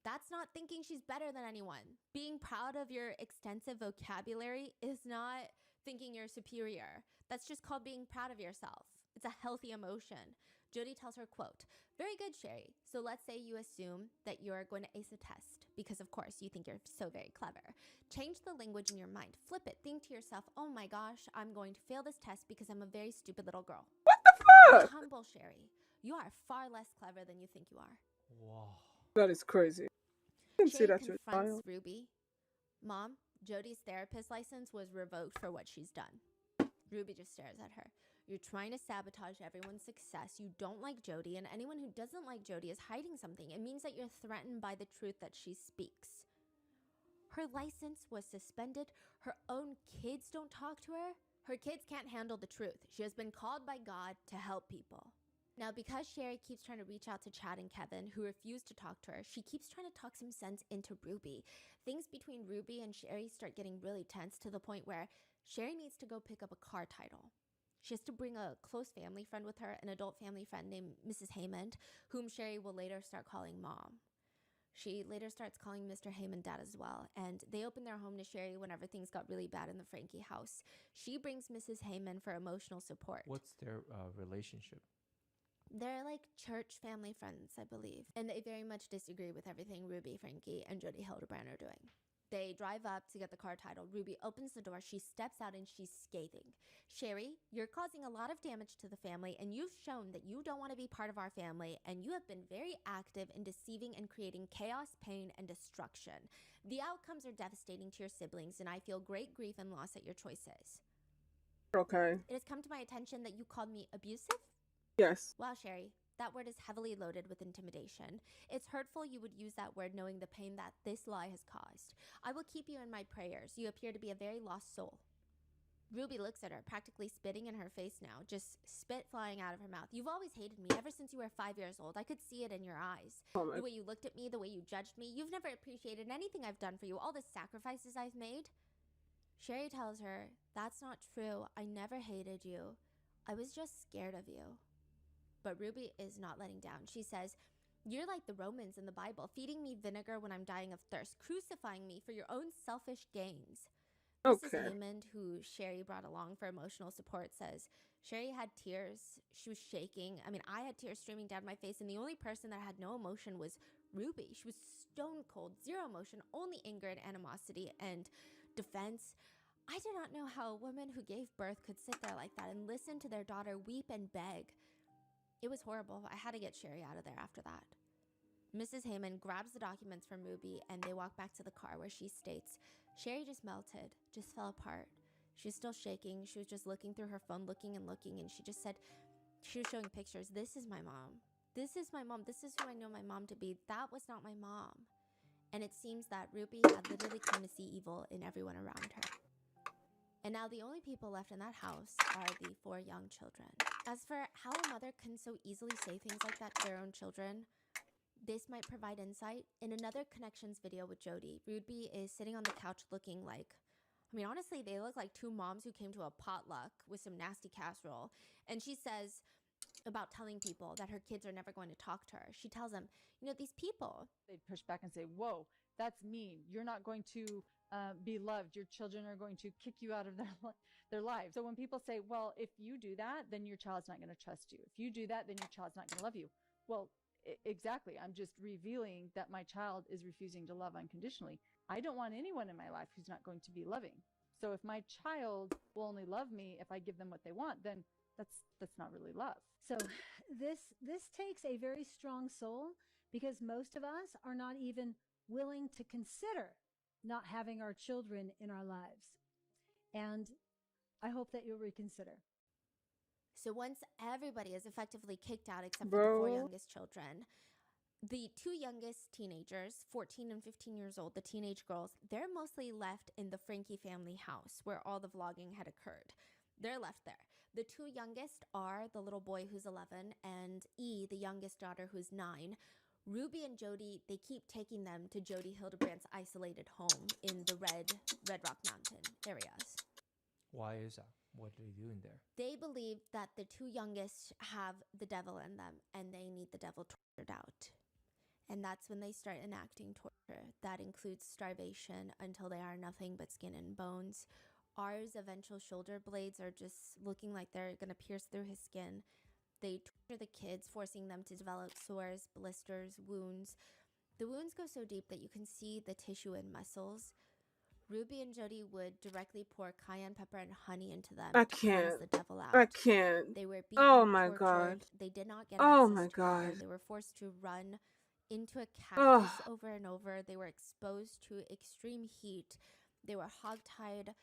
That's not thinking she's better than anyone. Being proud of your extensive vocabulary is not thinking you're superior. That's just called being proud of yourself. It's a healthy emotion. Jody tells her, quote, very good, Sherry. So let's say you assume that you're going to ace a test because, of course, you think you're so very clever. Change the language in your mind. Flip it. Think to yourself, oh my gosh, I'm going to fail this test because I'm a very stupid little girl. What the fuck? Be humble, Sherry. You are far less clever than you think you are. Wow. That is crazy. I can see Sherry that your confronts child. Ruby. Mom, Jody's therapist license was revoked for what she's done. Ruby just stares at her. You're trying to sabotage everyone's success. You don't like Jody, and anyone who doesn't like Jody is hiding something. It means that you're threatened by the truth that she speaks. Her license was suspended. Her own kids don't talk to her. Her kids can't handle the truth. She has been called by God to help people. Now, because Sherry keeps trying to reach out to Chad and Kevin, who refuse to talk to her, she keeps trying to talk some sense into Ruby. Things between Ruby and Sherry start getting really tense to the point where Sherry needs to go pick up a car title. She has to bring a close family friend with her, an adult family friend named Mrs. Haymond, whom Sherry will later start calling Mom. She later starts calling Mr. Haymond Dad as well, and they open their home to Sherry whenever things got really bad in the Frankie house. She brings Mrs. Haymond for emotional support. What's their relationship? They're like church family friends, I believe, and they very much disagree with everything Ruby, Frankie, and Jody Hildebrand are doing. They drive up to get the car title. Ruby opens the door. She steps out and she's scathing. Sherry, you're causing a lot of damage to the family, and you've shown that you don't want to be part of our family, and you have been very active in deceiving and creating chaos, pain, and destruction. The outcomes are devastating to your siblings, and I feel great grief and loss at your choices. Okay. It has come to my attention that you called me abusive. Yes. Wow, Sherry, that word is heavily loaded with intimidation. It's hurtful you would use that word knowing the pain that this lie has caused. I will keep you in my prayers. You appear to be a very lost soul. Ruby looks at her, practically spitting in her face now, just spit flying out of her mouth. You've always hated me ever since you were 5 years old. I could see it in your eyes. Oh The way you looked at me, the way you judged me. You've never appreciated anything I've done for you, all the sacrifices I've made. Sherry tells her, that's not true. I never hated you. I was just scared of you. But Ruby is not letting down. She says, you're like the Romans in the Bible, feeding me vinegar when I'm dying of thirst, crucifying me for your own selfish gains. Okay. Mrs. Haymond, who Sherry brought along for emotional support, says, Sherry had tears. She was shaking. I had tears streaming down my face, and the only person that had no emotion was Ruby. She was stone cold, zero emotion, only anger and animosity and defense. I do not know how a woman who gave birth could sit there like that and listen to their daughter weep and beg. It was horrible. I had to get Sherry out of there after that. Mrs. Haymond grabs the documents from Ruby and they walk back to the car where she states, Sherry just melted, just fell apart. She was still shaking. She was just looking through her phone, looking and looking. And she just said, she was showing pictures. This is my mom. This is my mom. This is who I know my mom to be. That was not my mom. And it seems that Ruby had literally come to see evil in everyone around her. And now the only people left in that house are the 4 young children. As for how a mother can so easily say things like that to their own children, this might provide insight. In another Connections video with Jody, Ruby is sitting on the couch looking like, I mean, honestly, they look like 2 moms who came to a potluck with some nasty casserole. And she says about telling people that her kids are never going to talk to her. She tells them, you know, these people. They'd push back and say, whoa, that's mean. You're not going to be loved. Your children are going to kick you out of their lives. So when people say, well, if you do that, then your child's not going to trust you. If you do that, then your child's not going to love you. Well, exactly. I'm just revealing that my child is refusing to love unconditionally. I don't want anyone in my life who's not going to be loving. So if my child will only love me if I give them what they want, then that's not really love. So this takes a very strong soul, because most of us are not even willing to consider not having our children in our lives. And I hope that you'll reconsider. So once everybody is effectively kicked out except for Bro. the 4 youngest children, the 2 youngest teenagers, 14 and 15 years old, the teenage girls, they're mostly left in the Frankie family house where all the vlogging had occurred. They're left there. The 2 youngest are the little boy who's 11 and E, the youngest daughter who's 9. Ruby and Jody, they keep taking them to Jody Hildebrandt's isolated home in the Red Rock Mountain areas. Why is that? What are they doing there? They believe that the 2 youngest have the devil in them and they need the devil tortured out. And that's when they start enacting torture. That includes starvation until they are nothing but skin and bones. R's eventual shoulder blades are just looking like they're going to pierce through his skin. They torture the kids, forcing them to develop sores, blisters, wounds. The wounds go so deep that you can see the tissue and muscles. Ruby and Jody would directly pour cayenne pepper and honey into them I to cleanse can't. the devil out. I can't. They were beaten, Oh my tortured. God. They did not get Oh access my to water. God. They were forced to run into a Ugh. cactus over and over. They were exposed to extreme heat. They were hogtied.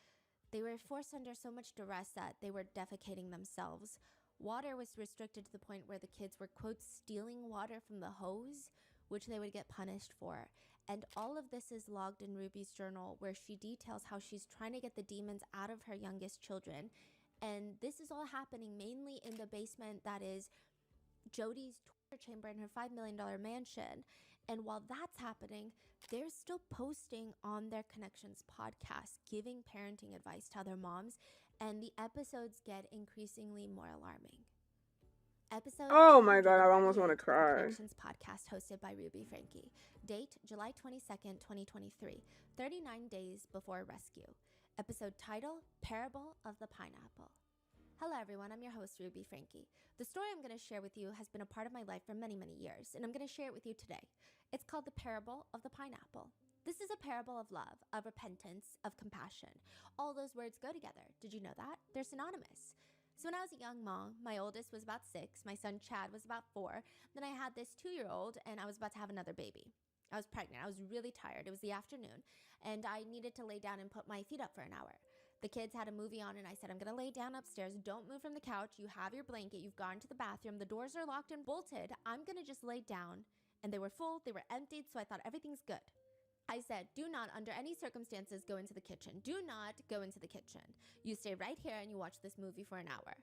They were forced under so much duress that they were defecating themselves. Water was restricted to the point where the kids were, quote, stealing water from the hose, which they would get punished for. And all of this is logged in Ruby's journal, where she details how she's trying to get the demons out of her youngest children. And this is all happening mainly in the basement that is Jody's torture chamber in her $5 million mansion. And while that's happening, they're still posting on their Connections podcast, giving parenting advice to other moms, and the episodes get increasingly more alarming. Episode Oh my God, I 238 almost want to of the cry. Connections podcast hosted by Ruby Frankie. Date, July 22nd, 2023, 39 days before rescue. Episode title, Parable of the Pineapple. Hello everyone, I'm your host Ruby Frankie. The story I'm going to share with you has been a part of my life for many, many years, and I'm going to share it with you today. It's called the Parable of the Pineapple. This is a parable of love, of repentance, of compassion. All those words go together. Did you know that? They're synonymous. So when I was a young mom, my oldest was about 6, my son Chad was about 4, then I had this 2-year-old and I was about to have another baby. I was pregnant. I was really tired. It was the afternoon and I needed to lay down and put my feet up for an hour. The kids had a movie on and I said, I'm going to lay down upstairs. Don't move from the couch. You have your blanket. You've gone to the bathroom. The doors are locked and bolted. I'm going to just lay down. And they were full. They were emptied. So I thought everything's good. I said, do not, under any circumstances, go into the kitchen. Do not go into the kitchen. You stay right here and you watch this movie for an hour.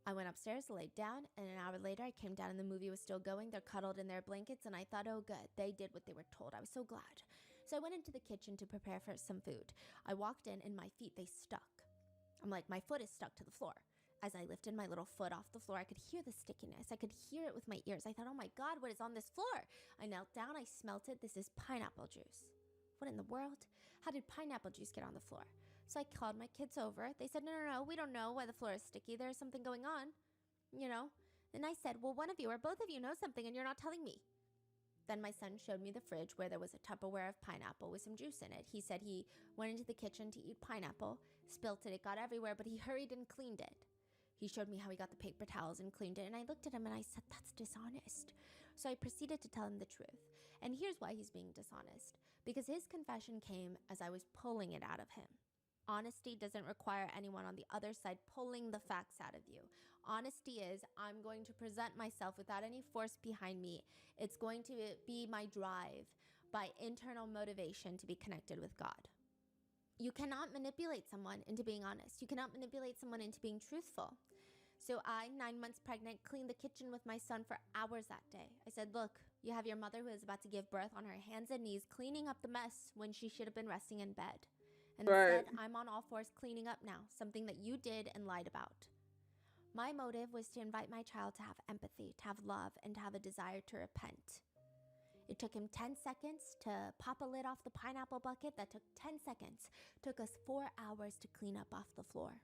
I went upstairs, laid down, and an hour later I came down and the movie was still going. They're cuddled in their blankets and I thought, oh good, they did what they were told. I was so glad. So I went into the kitchen to prepare for some food. I walked in and my feet, they stuck. I'm like, my foot is stuck to the floor. As I lifted my little foot off the floor, I could hear the stickiness. I could hear it with my ears. I thought, oh my God, what is on this floor? I knelt down, I smelt it. This is pineapple juice. What in the world? How did pineapple juice get on the floor? So I called my kids over. They said, no, we don't know why the floor is sticky. There's something going on, you know? And I said, well, one of you or both of you know something and you're not telling me. Then my son showed me the fridge where there was a Tupperware of pineapple with some juice in it. He said he went into the kitchen to eat pineapple, spilt it, it got everywhere, but he hurried and cleaned it. He showed me how he got the paper towels and cleaned it, and I looked at him and I said, that's dishonest. So I proceeded to tell him the truth. And here's why he's being dishonest. Because his confession came as I was pulling it out of him. Honesty doesn't require anyone on the other side pulling the facts out of you. Honesty is, I'm going to present myself without any force behind me. It's going to be my drive by internal motivation to be connected with God. You cannot manipulate someone into being honest. You cannot manipulate someone into being truthful. So I, 9 months pregnant, cleaned the kitchen with my son for hours that day. I said, look, you have your mother who is about to give birth on her hands and knees cleaning up the mess when she should have been resting in bed. And Right. instead, I'm on all fours cleaning up now, something that you did and lied about. My motive was to invite my child to have empathy, to have love, and to have a desire to repent. It took him 10 seconds to pop a lid off the pineapple bucket. That took 10 seconds. Took us 4 hours to clean up off the floor.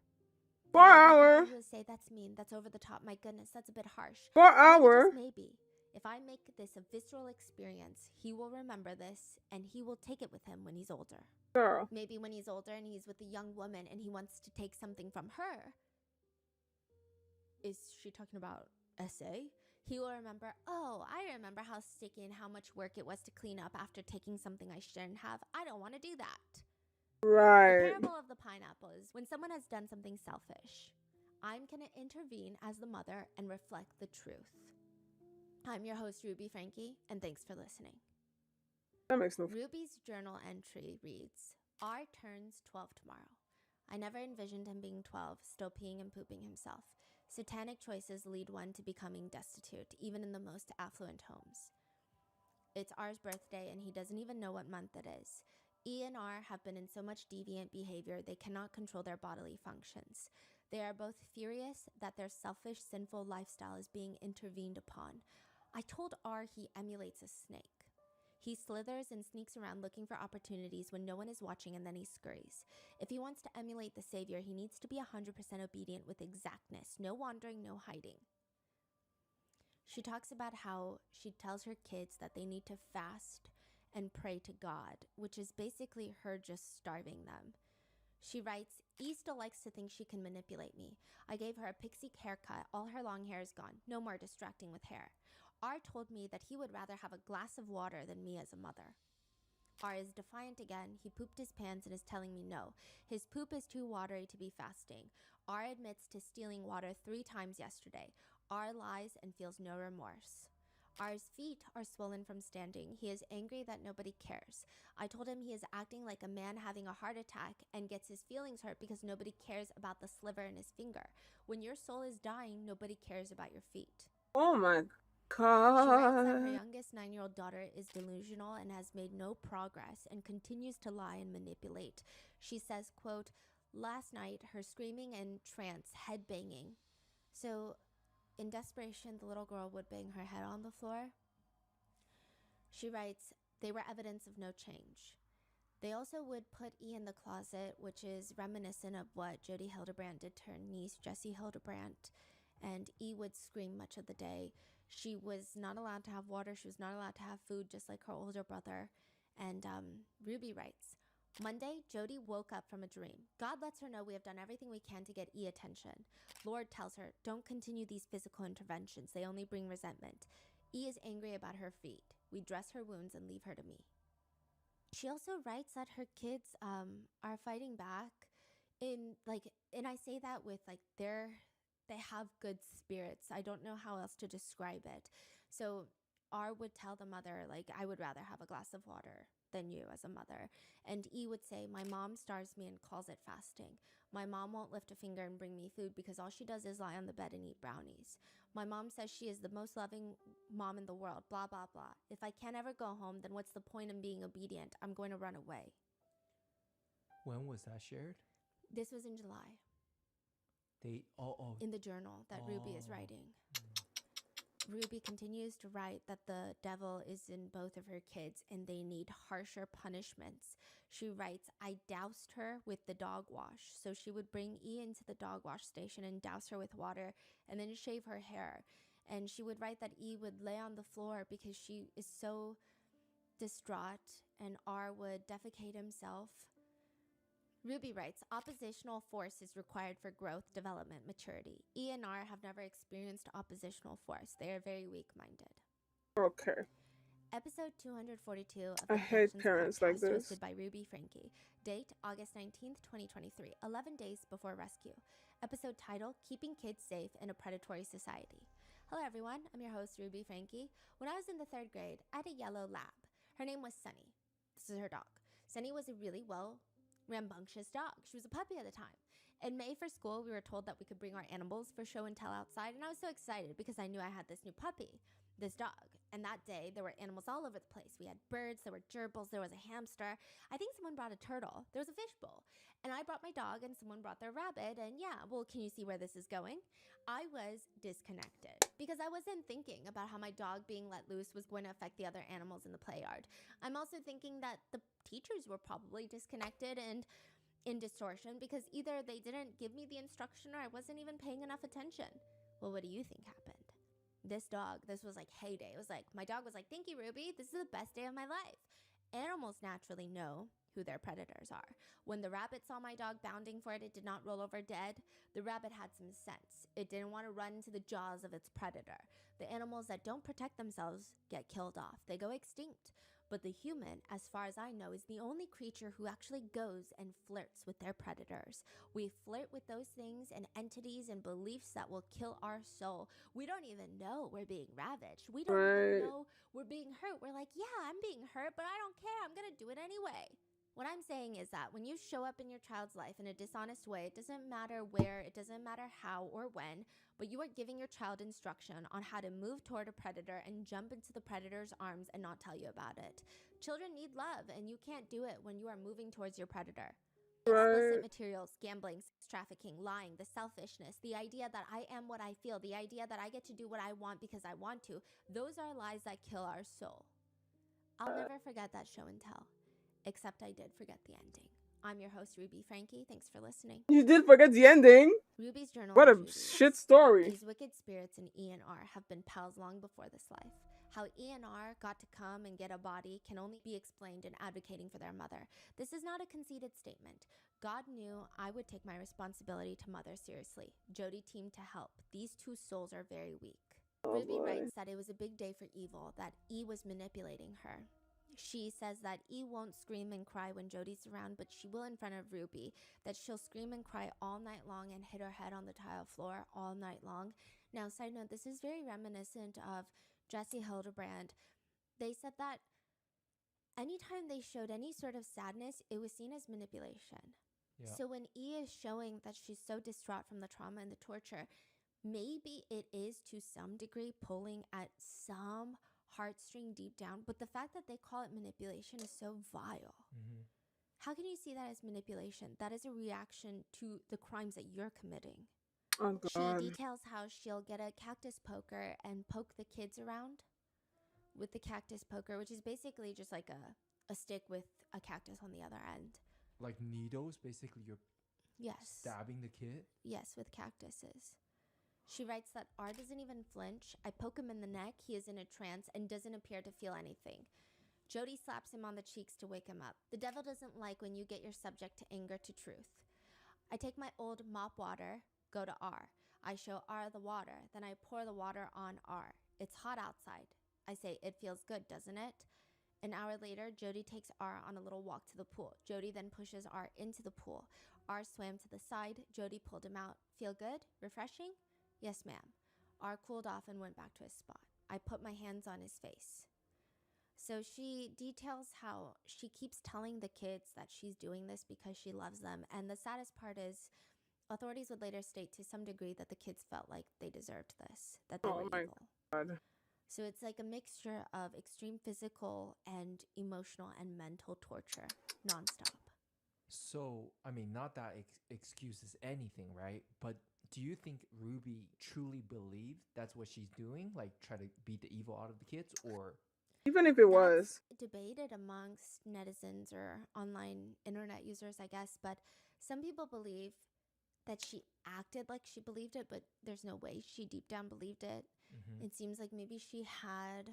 4 hours. People who say that's mean, that's over the top, my goodness, that's a bit harsh. 4 hours. Maybe. If I make this a visceral experience, he will remember this and he will take it with him when he's older. Girl. Maybe when he's older and he's with a young woman and he wants to take something from her. Is she talking about SA? He will remember, oh, I remember how sticky and how much work it was to clean up after taking something I shouldn't have. I don't want to do that. Right. The parable of the pineapple is when someone has done something selfish, I'm going to intervene as the mother and reflect the truth. I'm your host, Ruby Frankie, and thanks for listening. That makes no Ruby's journal entry reads, R turns 12 tomorrow. I never envisioned him being 12, still peeing and pooping himself. Satanic choices lead one to becoming destitute, even in the most affluent homes. It's R's birthday, and he doesn't even know what month it is. E and R have been in so much deviant behavior they cannot control their bodily functions. They are both furious that their selfish, sinful lifestyle is being intervened upon. I told R he emulates a snake. He slithers and sneaks around looking for opportunities when no one is watching, and then he scurries. If he wants to emulate the Savior, he needs to be 100% obedient with exactness. No wandering, no hiding. She talks about how she tells her kids that they need to fast and pray to God, which is basically her just starving them. She writes, E still likes to think she can manipulate me. I gave her a pixie haircut. All her long hair is gone. No more distracting with hair. R told me that he would rather have a glass of water than me as a mother. R is defiant again. He pooped his pants and is telling me no. His poop is too watery to be fasting. R admits to stealing water 3 times yesterday. R lies and feels no remorse. R's feet are swollen from standing. He is angry that nobody cares. I told him he is acting like a man having a heart attack and gets his feelings hurt because nobody cares about the sliver in his finger. When your soul is dying, nobody cares about your feet. Oh my She writes that her God. youngest 9-year-old daughter is delusional and has made no progress and continues to lie and manipulate. She says, quote, last night, her screaming and trance, head banging. So, in desperation, the little girl would bang her head on the floor. She writes, they were evidence of no change. They also would put E in the closet, which is reminiscent of what Jody Hildebrandt did to her niece, Jessie Hildebrandt, and E would scream much of the day. She was not allowed to have water. She was not allowed to have food, just like her older brother. And Ruby writes, Monday, Jody woke up from a dream. God lets her know we have done everything we can to get E attention. Lord tells her, don't continue these physical interventions. They only bring resentment. E is angry about her feet. We dress her wounds and leave her to me. She also writes that her kids are fighting back and I say that with they have good spirits. I don't know how else to describe it. So R would tell the mother, I would rather have a glass of water than you as a mother. And E would say, my mom starves me and calls it fasting. My mom won't lift a finger and bring me food because all she does is lie on the bed and eat brownies. My mom says she is the most loving mom in the world, blah, blah, blah. If I can't ever go home, then what's the point in being obedient? I'm going to run away. When was that shared? This was in July. In the journal that Ruby is writing. Ruby continues to write that the devil is in both of her kids and they need harsher punishments. She writes, I doused her with the dog wash. So she would bring E into the dog wash station and douse her with water and then shave her hair. And she would write that E would lay on the floor because she is so distraught, and R would defecate himself. Ruby writes, oppositional force is required for growth, development, maturity. E and R have never experienced oppositional force. They are very weak-minded. Okay. Episode 242 of I the hate Connections parents like podcast, this. hosted by Ruby Frankie. Date, August 19th, 2023, 11 days before rescue. Episode title, Keeping Kids Safe in a Predatory Society. Hello everyone, I'm your host Ruby Frankie. When I was in the 3rd grade, I had a yellow lab. Her name was Sunny. This is her dog. Sunny was a really rambunctious dog. She was a puppy at the time. In May for school, we were told that we could bring our animals for show and tell outside, and I was so excited because I knew I had this new puppy, this dog. And that day, there were animals all over the place. We had birds, there were gerbils, there was a hamster. I think someone brought a turtle. There was a fishbowl. And I brought my dog, and someone brought their rabbit. And yeah, well, can you see where this is going? I was disconnected because I wasn't thinking about how my dog being let loose was going to affect the other animals in the play yard. I'm also thinking that the teachers were probably disconnected and in distortion because either they didn't give me the instruction or I wasn't even paying enough attention. Well, what do you think happened? This was like heyday. It was like, my dog was like, thank you, Ruby. This is the best day of my life. Animals naturally know who their predators are. When the rabbit saw my dog bounding for it, it did not roll over dead. The rabbit had some sense. It didn't want to run into the jaws of its predator. The animals that don't protect themselves get killed off. They go extinct. But the human, as far as I know, is the only creature who actually goes and flirts with their predators. We flirt with those things and entities and beliefs that will kill our soul. We don't even know we're being ravaged. We don't even know we're being hurt. We're like, yeah, I'm being hurt, but I don't care. I'm going to do it anyway. What I'm saying is that when you show up in your child's life in a dishonest way, it doesn't matter where, it doesn't matter how or when, but you are giving your child instruction on how to move toward a predator and jump into the predator's arms and not tell you about it. Children need love, and you can't do it when you are moving towards your predator. Explicit materials, gambling, sex trafficking, lying, the selfishness, the idea that I am what I feel, the idea that I get to do what I want because I want to, those are lies that kill our soul. I'll never forget that show and tell. Except I did forget the ending. I'm your host, Ruby Frankie. Thanks for listening. You did forget the ending? Ruby's journal. What a shit story. These wicked spirits in E and R have been pals long before this life. How E and R got to come and get a body can only be explained in advocating for their mother. This is not a conceited statement. God knew I would take my responsibility to mother seriously. Jody teamed to help. These two souls are very weak. Ruby writes that it was a big day for evil, that E was manipulating her. She says that E won't scream and cry when Jody's around, but she will in front of Ruby, that she'll scream and cry all night long and hit her head on the tile floor all night long. Now, side note, this is very reminiscent of Jesse Hildebrand. They said that anytime they showed any sort of sadness, it was seen as manipulation. Yeah. So when E is showing that she's so distraught from the trauma and the torture, maybe it is to some degree pulling at some heartstring deep down, but the fact that they call it manipulation is so vile. Mm-hmm. How can you see that as manipulation? That is a reaction to the crimes that you're committing. Oh, God. She details how she'll get a cactus poker and poke the kids around with the cactus poker, which is basically just like a stick with a cactus on the other end. Like needles, basically you're stabbing the kid? Yes, with cactuses. She writes that R doesn't even flinch. I poke him in the neck. He is in a trance and doesn't appear to feel anything. Jody slaps him on the cheeks to wake him up. The devil doesn't like when you get your subject to anger to truth. I take my old mop water, go to R. I show R the water. Then I pour the water on R. It's hot outside. I say, it feels good, doesn't it? An hour later, Jody takes R on a little walk to the pool. Jody then pushes R into the pool. R swam to the side. Jody pulled him out. Feel good? Refreshing? Yes, ma'am. R cooled off and went back to his spot. I put my hands on his face. So she details how she keeps telling the kids that she's doing this because she loves them. And the saddest part is authorities would later state to some degree that the kids felt like they deserved this, that they were evil. God. So it's like a mixture of extreme physical and emotional and mental torture, nonstop. So, I mean, not that excuses anything, right? But do you think Ruby truly believed that's what she's doing? Like, try to beat the evil out of the kids? Or even if it was debated amongst netizens or online internet users, I guess. But some people believe that she acted like she believed it, but there's no way she deep down believed it. Mm-hmm. It seems like maybe she had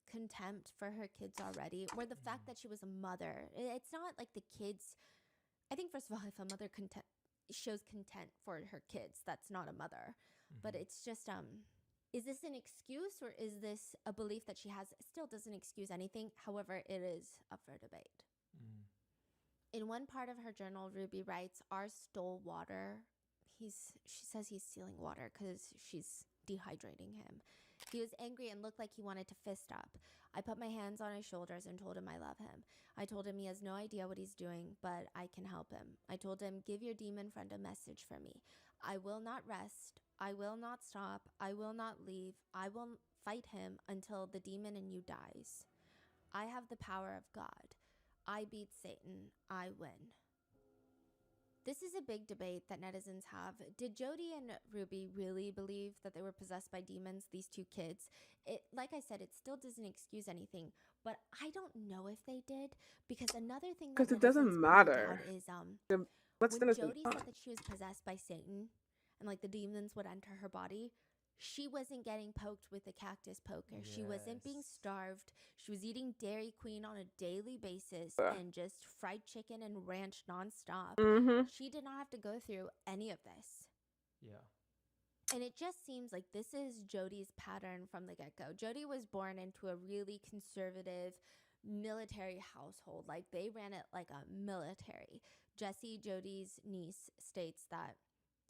contempt for her kids already, or the fact that she was a mother. It's not like the kids. I think, first of all, if a mother shows content for her kids, that's not a mother. Mm-hmm. But it's just Is this an excuse or is this a belief that she has? Still doesn't excuse anything. However, it is up for debate. Mm. In one part of her journal, Ruby writes, "R stole water. She says he's stealing water because she's dehydrating him. He was angry and looked like he wanted to fist up. I put my hands on his shoulders and told him I love him. I told him he has no idea what he's doing, but I can help him. I told him, give your demon friend a message for me. I will not rest. I will not stop. I will not leave. I will fight him until the demon in you dies. I have the power of God. I beat Satan. I win." This is a big debate that netizens have. Did Jody and Ruby really believe that they were possessed by demons, these two kids? Like I said, it still doesn't excuse anything, but I don't know if they did, because another thing that Because it doesn't netizens point matter. out is What's when done is Jody done. said that she was possessed by Satan and like the demons would enter her body, she wasn't getting poked with a cactus poker. She wasn't being Yes. starved. She was eating Dairy Queen on a daily basis and just fried chicken and ranch nonstop. Mm-hmm. She did not have to go through any of this. Yeah. And it just seems like this is Jody's pattern from the get-go. Jody was born into a really conservative military household. Like, they ran it like a military. Jessie, Jody's niece, states that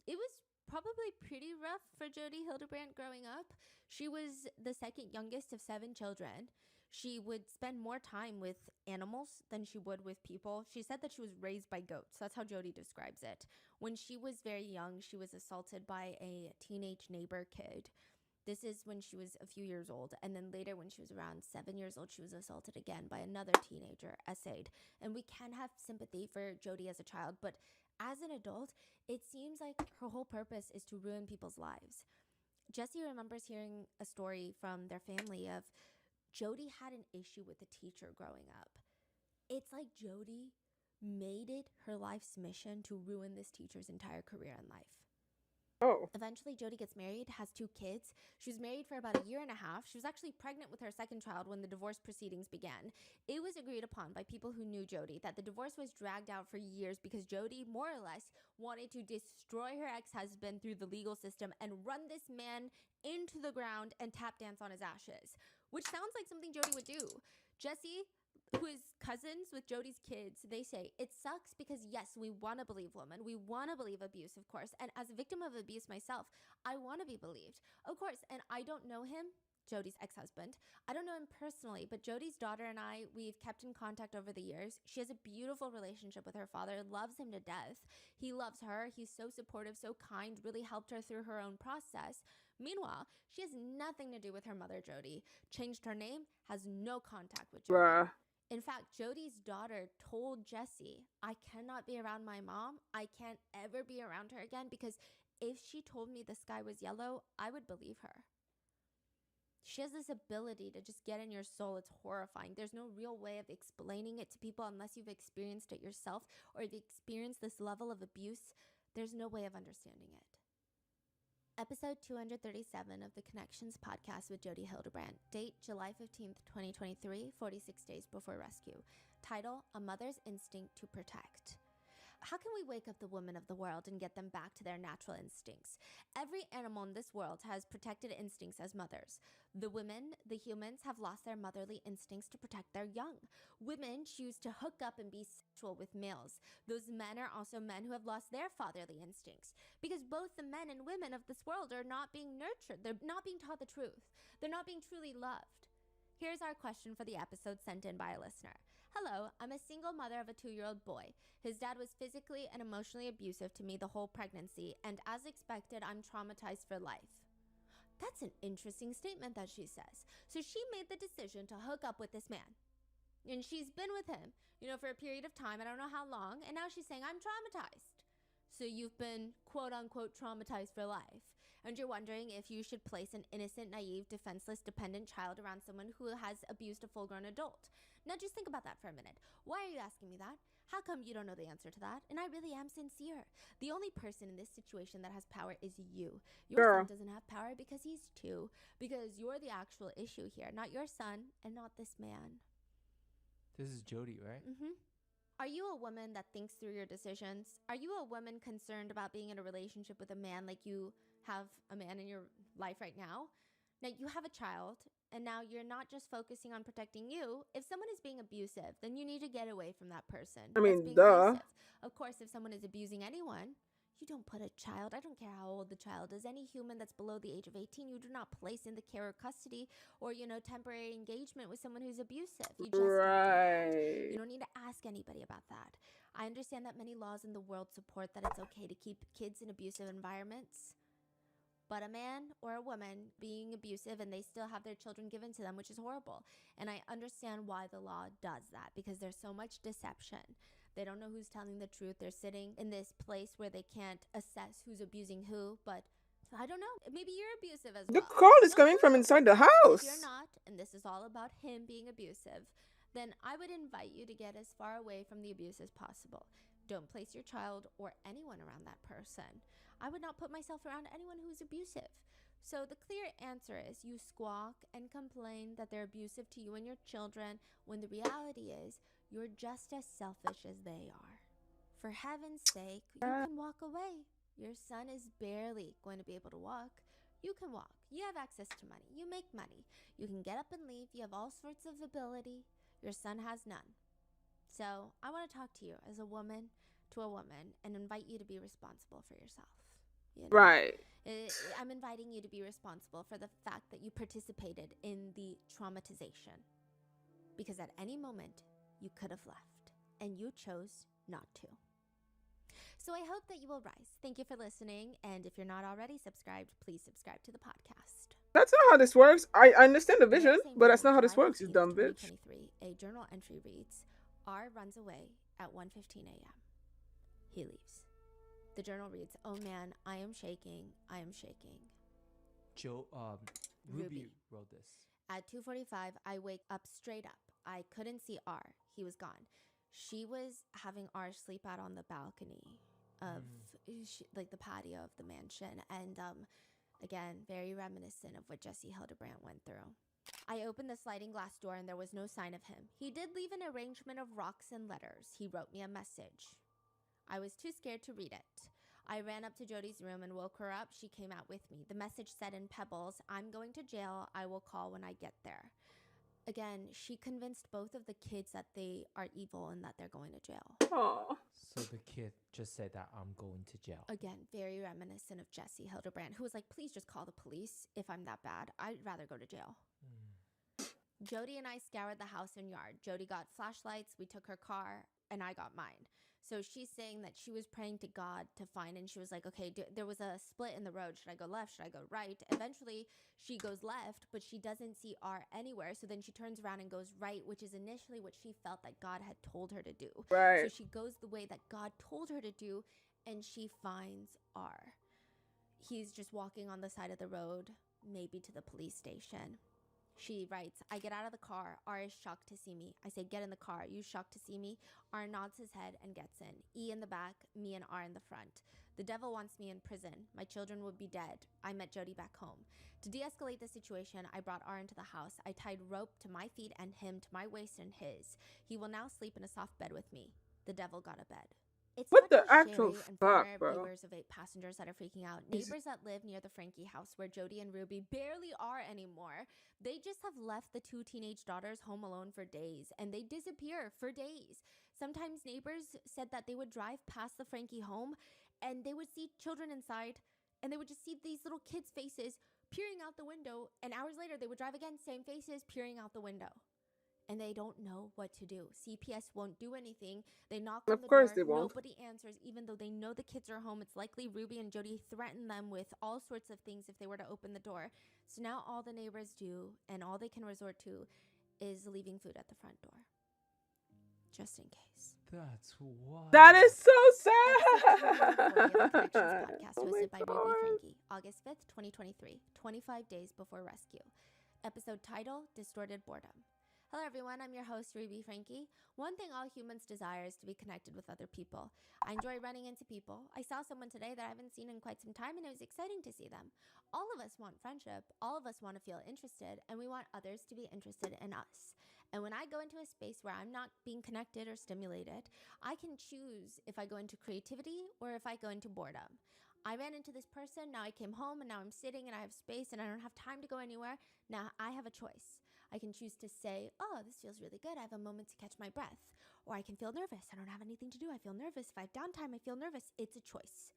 it was probably pretty rough for Jody Hildebrandt growing up. She was the second youngest of 7 children. She would spend more time with animals than she would with people. She said that she was raised by goats. That's how Jody describes it. When she was very young, she was assaulted by a teenage neighbor kid. This is when she was a few years old. And then later, when she was around 7 years old, she was assaulted again by another teenager, essayed. And we can have sympathy for Jody as a child, but as an adult, it seems like her whole purpose is to ruin people's lives. Jessie remembers hearing a story from their family of Jody had an issue with a teacher growing up. It's like Jody made it her life's mission to ruin this teacher's entire career in life. Oh. Eventually, Jody gets married, has 2 kids. She was married for about a year and a half. She was actually pregnant with her second child when the divorce proceedings began. It was agreed upon by people who knew Jody that the divorce was dragged out for years because Jody, more or less, wanted to destroy her ex-husband through the legal system and run this man into the ground and tap dance on his ashes, which sounds like something Jody would do. Jessie, who is cousins with Jody's kids, they say, it sucks because yes, we want to believe women. We want to believe abuse, of course. And as a victim of abuse myself, I want to be believed. Of course, and I don't know him, Jody's ex-husband. I don't know him personally, but Jody's daughter and I, we've kept in contact over the years. She has a beautiful relationship with her father, loves him to death. He loves her. He's so supportive, so kind, really helped her through her own process. Meanwhile, she has nothing to do with her mother, Jody. Changed her name, has no contact with Jody. Bruh. In fact, Jody's daughter told Jessie, I cannot be around my mom. I can't ever be around her again because if she told me the sky was yellow, I would believe her. She has this ability to just get in your soul. It's horrifying. There's no real way of explaining it to people unless you've experienced it yourself or you've experienced this level of abuse. There's no way of understanding it. Episode 237 of the Connections podcast with Jody Hildebrandt. Date July 15th, 2023, 46 days before rescue. Title, A Mother's Instinct to Protect. How can we wake up the women of the world and get them back to their natural instincts? Every animal in this world has protected instincts as mothers. The women, the humans, have lost their motherly instincts to protect their young. Women choose to hook up and be sexual with males. Those men are also men who have lost their fatherly instincts because both the men and women of this world are not being nurtured. They're not being taught the truth. They're not being truly loved. Here's our question for the episode sent in by a listener. Hello, I'm a single mother of a 2-year-old boy. His dad was physically and emotionally abusive to me the whole pregnancy, and as expected, I'm traumatized for life. That's an interesting statement that she says. So she made the decision to hook up with this man. And she's been with him, for a period of time, I don't know how long, and now she's saying, I'm traumatized. So you've been quote unquote traumatized for life. And you're wondering if you should place an innocent, naive, defenseless, dependent child around someone who has abused a full-grown adult. Now just think about that for a minute. Why are you asking me that? How come you don't know the answer to that? And I really am sincere. The only person in this situation that has power is you. Your Girl. son doesn't have power because he's 2. Because you're the actual issue here, not your son and not this man. This is Jody, right? Mm-hmm. Are you a woman that thinks through your decisions? Are you a woman concerned about being in a relationship with a man like you have a man in your life right now? Now you have a child, and now you're not just focusing on protecting you. If someone is being abusive, then you need to get away from that person I that's mean, being duh. abusive. Of course, if someone is abusing anyone, you don't put a child, I don't care how old the child is, any human that's below the age of 18, you do not place in the care or custody or, temporary engagement with someone who's abusive. You just don't do that. You don't need to ask anybody about that. I understand that many laws in the world support that it's okay to keep kids in abusive environments. But a man or a woman being abusive and they still have their children given to them, which is horrible. And I understand why the law does that, because there's so much deception. They don't know who's telling the truth. They're sitting in this place where they can't assess who's abusing who, but I don't know. Maybe you're abusive as The well. call is No coming from clue. inside the If house. you're not, and this is all about him being abusive, then I would invite you to get as far away from the abuse as possible. Don't place your child or anyone around that person. I would not put myself around anyone who's abusive. So the clear answer is you squawk and complain that they're abusive to you and your children, when the reality is you're just as selfish as they are. For heaven's sake, you can walk away. Your son is barely going to be able to walk. You can walk. You have access to money. You make money. You can get up and leave. You have all sorts of ability. Your son has none. So I want to talk to you as a woman to a woman and invite you to be responsible for yourself. Right. I'm inviting you to be responsible for the fact that you participated in the traumatization. Because at any moment, you could have left, and you chose not to. So I hope that you will rise. Thank you for listening, and if you're not already subscribed, please subscribe to the podcast. That's not how this works. I understand the vision, but that's not how this works, you dumb bitch. 2023, a journal entry reads, R runs away at 1:15 a.m. He leaves. The journal reads, oh man, I am shaking. I am shaking. Ruby wrote this. At 2:45, I wake up straight up. I couldn't see R. He was gone. She was having R sleep out on the balcony of the patio of the mansion. And again, very reminiscent of what Jesse Hildebrandt went through. I opened the sliding glass door and there was no sign of him. He did leave an arrangement of rocks and letters. He wrote me a message. I was too scared to read it. I ran up to Jody's room and woke her up. She came out with me. The message said in pebbles, I'm going to jail. I will call when I get there. Again, she convinced both of the kids that they are evil and that they're going to jail. Aww. So the kid just said that I'm going to jail. Again, very reminiscent of Jesse Hildebrandt, who was like, please just call the police if I'm that bad. I'd rather go to jail. Jody and I scoured the house and yard. Jody got flashlights, we took her car, and I got mine. So she's saying that she was praying to God to find, and she was like, okay, there was a split in the road. Should I go left? Should I go right? Eventually, she goes left, but she doesn't see R anywhere. So then she turns around and goes right, which is initially what she felt that God had told her to do. Right. So she goes the way that God told her to do, and she finds R. He's just walking on the side of the road, maybe to the police station. She writes, I get out of the car. R is shocked to see me. I say, get in the car. You shocked to see me? R nods his head and gets in. E in the back, me and R in the front. The devil wants me in prison. My children would be dead. I met Jody back home. To de-escalate the situation, I brought R into the house. I tied rope to my feet and him to my waist and his. He will now sleep in a soft bed with me. The devil got a bed. It's What not the just actual Sherry and fuck, former bro? viewers of 8 passengers that are freaking out. Neighbors that live near the Frankie house where Jody and Ruby barely are anymore. They just have left the 2 teenage daughters home alone for days, and they disappear for days. Sometimes neighbors said that they would drive past the Frankie home, and they would see children inside, and they would just see these little kids' faces peering out the window, and hours later they would drive again, same faces peering out the window. And they don't know what to do. CPS won't do anything. They knock on the door. Of course they won't. Nobody answers, even though they know the kids are home. It's likely Ruby and Jody threaten them with all sorts of things if they were to open the door. So now all the neighbors do, and all they can resort to, is leaving food at the front door. Just in case. That's wild. That is so Episode 240 of the sad. Connections podcast, Oh my hosted by Ruby God. Frankie, August 5th, 2023, 25 days before rescue. Episode title, Distorted Boredom. Hello everyone, I'm your host, Ruby Frankie. One thing all humans desire is to be connected with other people. I enjoy running into people. I saw someone today that I haven't seen in quite some time, and it was exciting to see them. All of us want friendship, all of us want to feel interested, and we want others to be interested in us. And when I go into a space where I'm not being connected or stimulated, I can choose if I go into creativity or if I go into boredom. I ran into this person, now I came home, and now I'm sitting and I have space and I don't have time to go anywhere. Now I have a choice. I can choose to say, oh, this feels really good. I have a moment to catch my breath. Or I can feel nervous. I don't have anything to do. I feel nervous. If I have downtime, I feel nervous. It's a choice.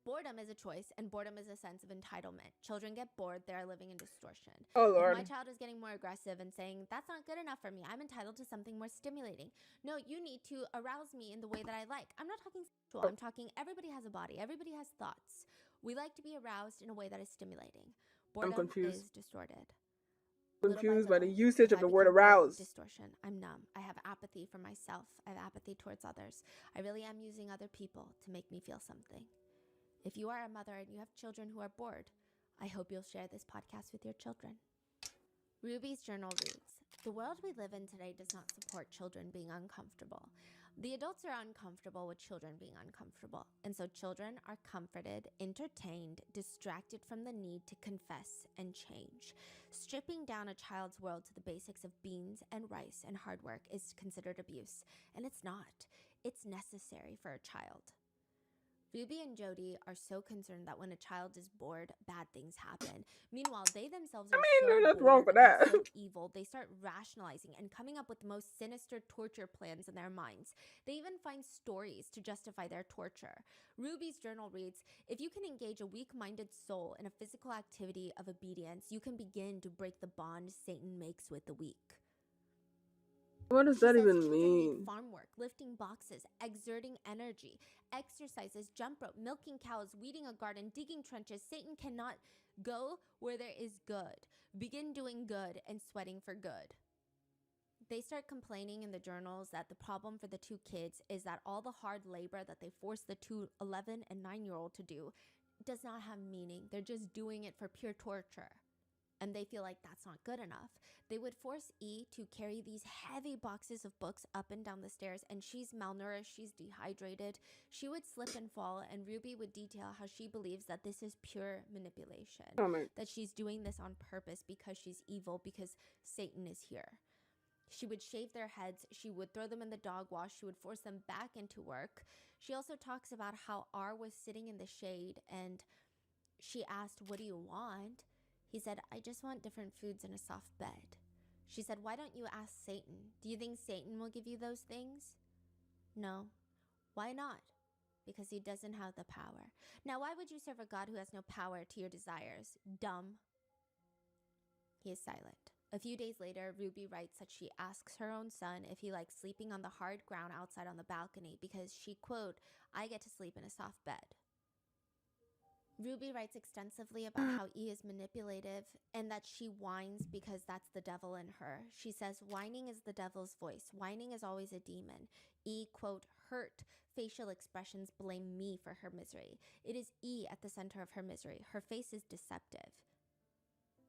Boredom is a choice, and boredom is a sense of entitlement. Children get bored, they are living in distortion. Oh, If Lord. my child is getting more aggressive and saying, that's not good enough for me, I'm entitled to something more stimulating. No, you need to arouse me in the way that I like. I'm not talking sexual, I'm talking everybody has a body, everybody has thoughts. We like to be aroused in a way that is stimulating. I'm Boredom confused. is distorted. Confused by the Little, usage if of I the word become bored, arouse. distortion. I'm numb. I have apathy for myself. I have apathy towards others. I really am using other people to make me feel something. If you are a mother and you have children who are bored, I hope you'll share this podcast with your children. Ruby's journal reads, the world we live in today does not support children being uncomfortable. The adults are uncomfortable with children being uncomfortable, and so children are comforted, entertained, distracted from the need to confess and change. Stripping down a child's world to the basics of beans and rice and hard work is considered abuse, and it's not. It's necessary for a child. Ruby and Jody are so concerned that when a child is bored, bad things happen. Meanwhile, they themselves are there's so nothing wrong bored with that. and so evil, they start rationalizing and coming up with the most sinister torture plans in their minds. They even find stories to justify their torture. Ruby's journal reads, if you can engage a weak-minded soul in a physical activity of obedience, you can begin to break the bond Satan makes with the weak. What does She that says even children mean? need farm work, lifting boxes, exerting energy, exercises, jump rope, milking cows, weeding a garden, digging trenches. Satan cannot go where there is good. Begin doing good and sweating for good. They start complaining in the journals that the problem for the two kids is that all the hard labor that they force the two 11 and 9-year-old to do does not have meaning. They're just doing it for pure torture. And they feel like that's not good enough. They would force E to carry these heavy boxes of books up and down the stairs, and she's malnourished, she's dehydrated. She would slip and fall, and Ruby would detail how she believes that this is pure manipulation, Oh my. that she's doing this on purpose because she's evil, because Satan is here. She would shave their heads, she would throw them in the dog wash, she would force them back into work. She also talks about how R was sitting in the shade, and she asked, what do you want? He said, I just want different foods and a soft bed. She said, why don't you ask Satan? Do you think Satan will give you those things? No. Why not? Because he doesn't have the power. Now, why would you serve a God who has no power to your desires? Dumb. He is silent. A few days later, Ruby writes that she asks her own son if he likes sleeping on the hard ground outside on the balcony because she, quote, I get to sleep in a soft bed. Ruby writes extensively about how E is manipulative and that she whines because that's the devil in her. She says, whining is the devil's voice. Whining is always a demon. E, quote, hurt facial expressions blame me for her misery. It is E at the center of her misery. Her face is deceptive.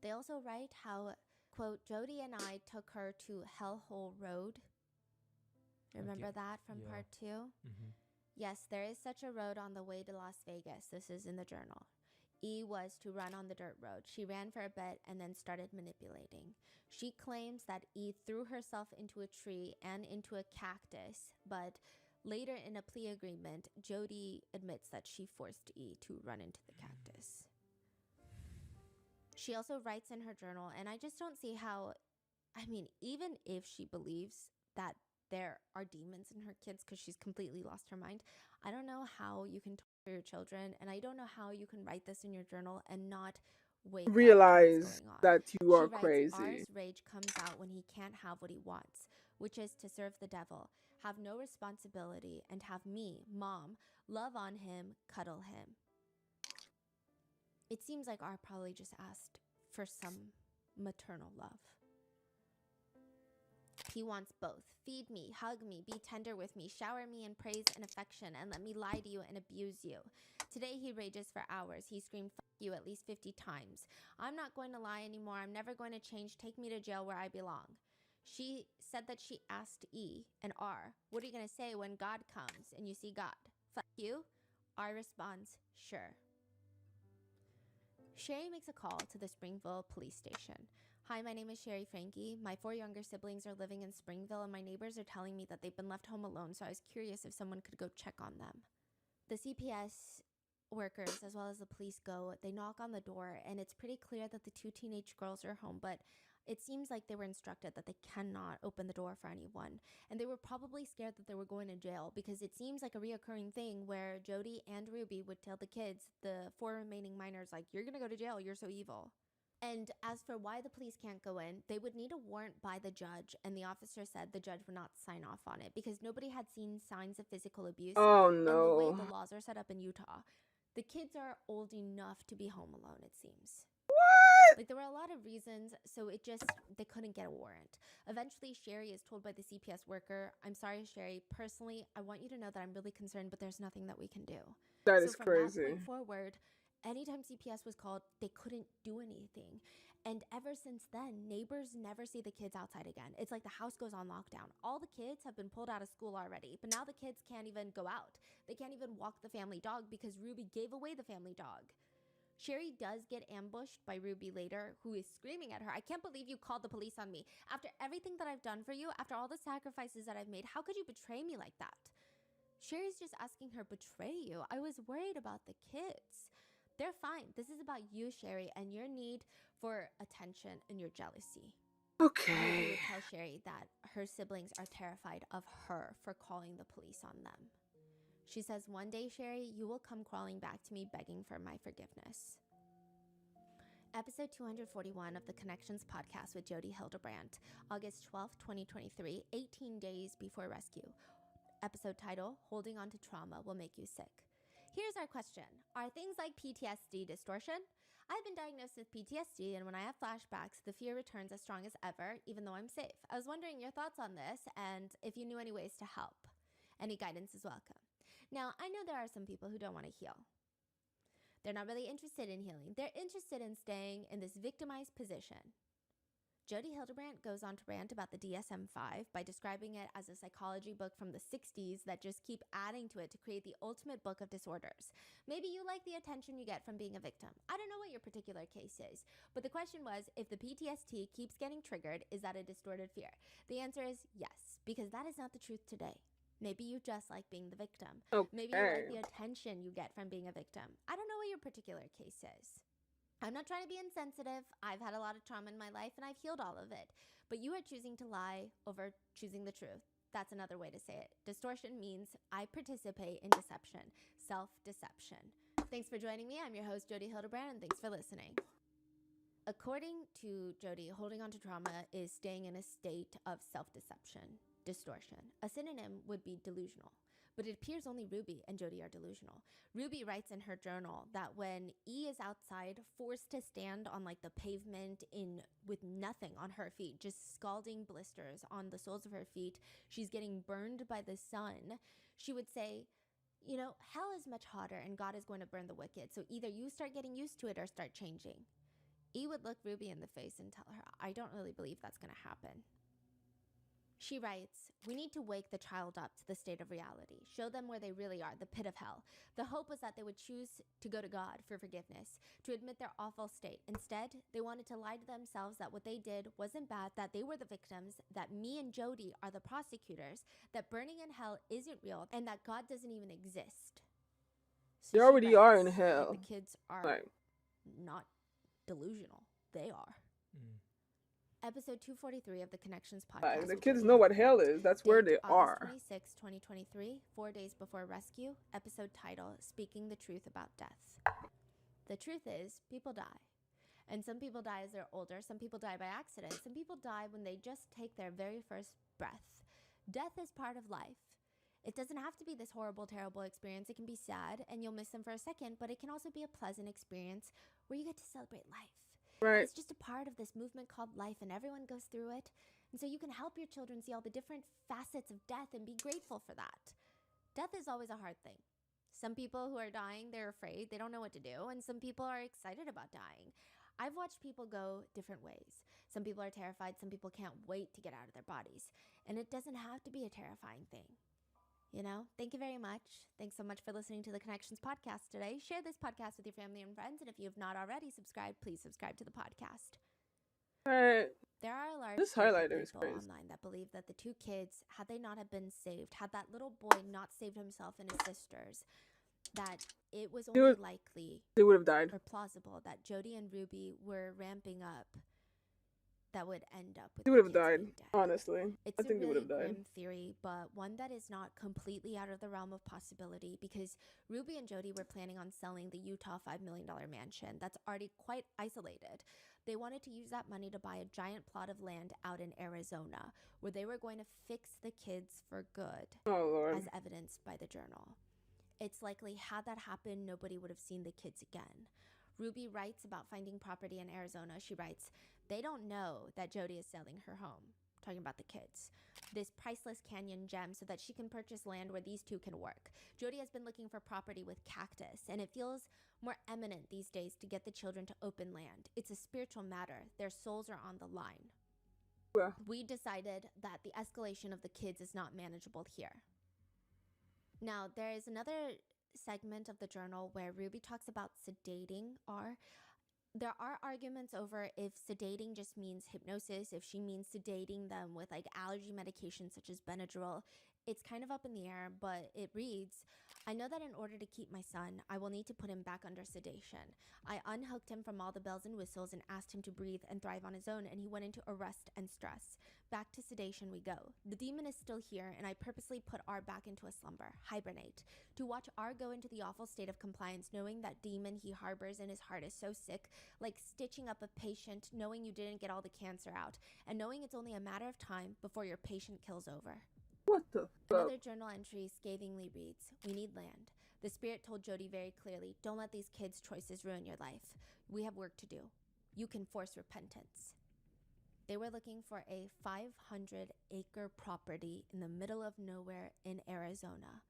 They also write how, quote, Jody and I took her to Hellhole Road. Remember that from part 2? Mm-hmm. Yes, there is such a road on the way to Las Vegas. This is in the journal. E was to run on the dirt road. She ran for a bit and then started manipulating. She claims that E threw herself into a tree and into a cactus, but later in a plea agreement, Jody admits that she forced E to run into the cactus. She also writes in her journal, and I just don't see how, I mean, even if she believes that there are demons in her kids because she's completely lost her mind, I don't know how you can torture your children, and I don't know how you can write this in your journal and not wake up to Realize what's going on. that you are She writes, crazy. R's rage comes out when he can't have what he wants, which is to serve the devil, have no responsibility, and have me, mom, love on him, cuddle him. It seems like R probably just asked for some maternal love. He wants both. Feed me, hug me, be tender with me, shower me in praise and affection, and let me lie to you and abuse you. Today he rages for hours. He screamed, fuck you, at least 50 times. I'm not going to lie anymore. I'm never going to change. Take me to jail where I belong. She said that she asked E and R, what are you going to say when God comes and you see God? Fuck you? R responds, sure. Sherry makes a call to the Springville police station. Hi, my name is Sherry Frankie. My 4 younger siblings are living in Springville, and my neighbors are telling me that they've been left home alone, so I was curious if someone could go check on them. The CPS workers as well as the police go, they knock on the door, and it's pretty clear that the two teenage girls are home, but it seems like they were instructed that they cannot open the door for anyone. And they were probably scared that they were going to jail, because it seems like a reoccurring thing where Jody and Ruby would tell the kids, the 4 remaining minors, like, you're going to go to jail, you're so evil. And as for why the police can't go in, they would need a warrant by the judge, and the officer said the judge would not sign off on it because nobody had seen signs of physical abuse. Oh And the way no. the laws are set up in Utah, the kids are old enough to be home alone, it seems. What? Like, there were a lot of reasons, so they couldn't get a warrant. Eventually, Sherry is told by the CPS worker, I'm sorry, Sherry, personally, I want you to know that I'm really concerned, but there's nothing that we can do. That is from crazy. that point forward, anytime CPS was called, they couldn't do anything. And ever since then, neighbors never see the kids outside again. It's like the house goes on lockdown. All the kids have been pulled out of school already, but now the kids can't even go out. They can't even walk the family dog because Ruby gave away the family dog. Sherry does get ambushed by Ruby later, who is screaming at her, I can't believe you called the police on me. After everything that I've done for you, after all the sacrifices that I've made, how could you betray me like that? Sherry's just asking her, betray you? I was worried about the kids. They're fine. This is about you, Sherry, and your need for attention and your jealousy. Ruby Okay. would tell Sherry that her siblings are terrified of her for calling the police on them. She says, one day, Sherry, you will come crawling back to me begging for my forgiveness. Episode 241 of the Connections podcast with Jody Hildebrandt, August 12th, 2023, 18 days before rescue. Episode title, Holding On to Trauma Will Make You Sick. Here's our question. Are things like PTSD distortion? I've been diagnosed with PTSD, and when I have flashbacks, the fear returns as strong as ever, even though I'm safe. I was wondering your thoughts on this, and if you knew any ways to help. Any guidance is welcome. Now, I know there are some people who don't want to heal. They're not really interested in healing. They're interested in staying in this victimized position. Jody Hildebrandt goes on to rant about the DSM-5 by describing it as a psychology book from the 60s that just keep adding to it to create the ultimate book of disorders. Maybe you like the attention you get from being a victim. I don't know what your particular case is, but the question was, if the PTSD keeps getting triggered, is that a distorted fear? The answer is yes, because that is not the truth today. Maybe you just like being the victim. Okay. Maybe you like the attention you get from being a victim. I don't know what your particular case is. I'm not trying to be insensitive. I've had a lot of trauma in my life and I've healed all of it. But you are choosing to lie over choosing the truth. That's another way to say it. Distortion means I participate in deception, self-deception. Thanks for joining me. I'm your host, Jody Hildebrandt, and thanks for listening. According to Jody, holding on to trauma is staying in a state of self-deception, distortion. A synonym would be delusional. But it appears only Ruby and Jody are delusional. Ruby writes in her journal that when E is outside, forced to stand on like the pavement with nothing on her feet, just scalding blisters on the soles of her feet, she's getting burned by the sun, she would say, you know, hell is much hotter and God is going to burn the wicked. So either you start getting used to it or start changing. E would look Ruby in the face and tell her, I don't really believe that's going to happen. She writes, we need to wake the child up to the state of reality, show them where they really are, the pit of hell. The hope was that they would choose to go to God for forgiveness, to admit their awful state. Instead, they wanted to lie to themselves that what they did wasn't bad, that they were the victims, that me and Jody are the prosecutors, that burning in hell isn't real, and that God doesn't even exist. So They already are in like, hell. the kids are Right. not delusional. They are. Episode 243 of the Connections podcast. Like, the with kids Jody know what Hildebrandt. hell is. That's where Date, they August are. 26, 2023, 4 days before rescue. Episode title, Speaking the Truth About Death. The truth is, people die. And some people die as they're older. Some people die by accident. Some people die when they just take their very first breath. Death is part of life. It doesn't have to be this horrible, terrible experience. It can be sad and you'll miss them for a second, but it can also be a pleasant experience where you get to celebrate life. Right. It's just a part of this movement called life, and everyone goes through it. And so you can help your children see all the different facets of death and be grateful for that. Death is always a hard thing. Some people who are dying, they're afraid, they don't know what to do, and some people are excited about dying. I've watched people go different ways. Some people are terrified, some people can't wait to get out of their bodies. And it doesn't have to be a terrifying thing. You know, thank you very much. Thanks so much for listening to the Connections podcast today. Share this podcast with your family and friends. And if you have not already subscribed, please subscribe to the podcast. Right. There are a large This group of highlighter is people crazy. online that believe that the two kids, had they not have been saved, had that little boy not saved himself and his sisters, that it was They only would- likely They would have died. or plausible that Jody and Ruby were ramping up that would end up with They the would have kids died. being dead. Honestly, It's I think a they would really have died. grim theory, but one that is not completely out of the realm of possibility because Ruby and Jody were planning on selling the Utah $5 million mansion that's already quite isolated. They wanted to use that money to buy a giant plot of land out in Arizona where they were going to fix the kids for good, Oh Lord. as evidenced by the journal. It's likely, had that happened, nobody would have seen the kids again. Ruby writes about finding property in Arizona. She writes, "They don't know that Jody is selling her home," talking about the kids, "this priceless canyon gem so that she can purchase land where these two can work. Jody has been looking for property with cactus, and it feels more eminent these days to get the children to open land. It's a spiritual matter. Their souls are on the line. Well, We decided that the escalation of the kids is not manageable here." Now, there is another segment of the journal where Ruby talks about sedating R. There are arguments over if sedating just means hypnosis, if she means sedating them with like allergy medications such as Benadryl. It's kind of up in the air, but it reads, "I know that in order to keep my son, I will need to put him back under sedation. I unhooked him from all the bells and whistles and asked him to breathe and thrive on his own, and he went into arrest and stress. Back to sedation we go. The demon is still here, and I purposely put R back into a slumber, hibernate. To watch R go into the awful state of compliance, knowing that demon he harbors in his heart is so sick, like stitching up a patient, knowing you didn't get all the cancer out, and knowing it's only a matter of time before your patient kills over." what the fuck? Another journal entry scathingly reads, "We need land. The spirit told Jody very clearly, don't let these kids' choices ruin your life. We have work to do. You can force repentance." They were looking for a 500-acre property in the middle of nowhere in Arizona.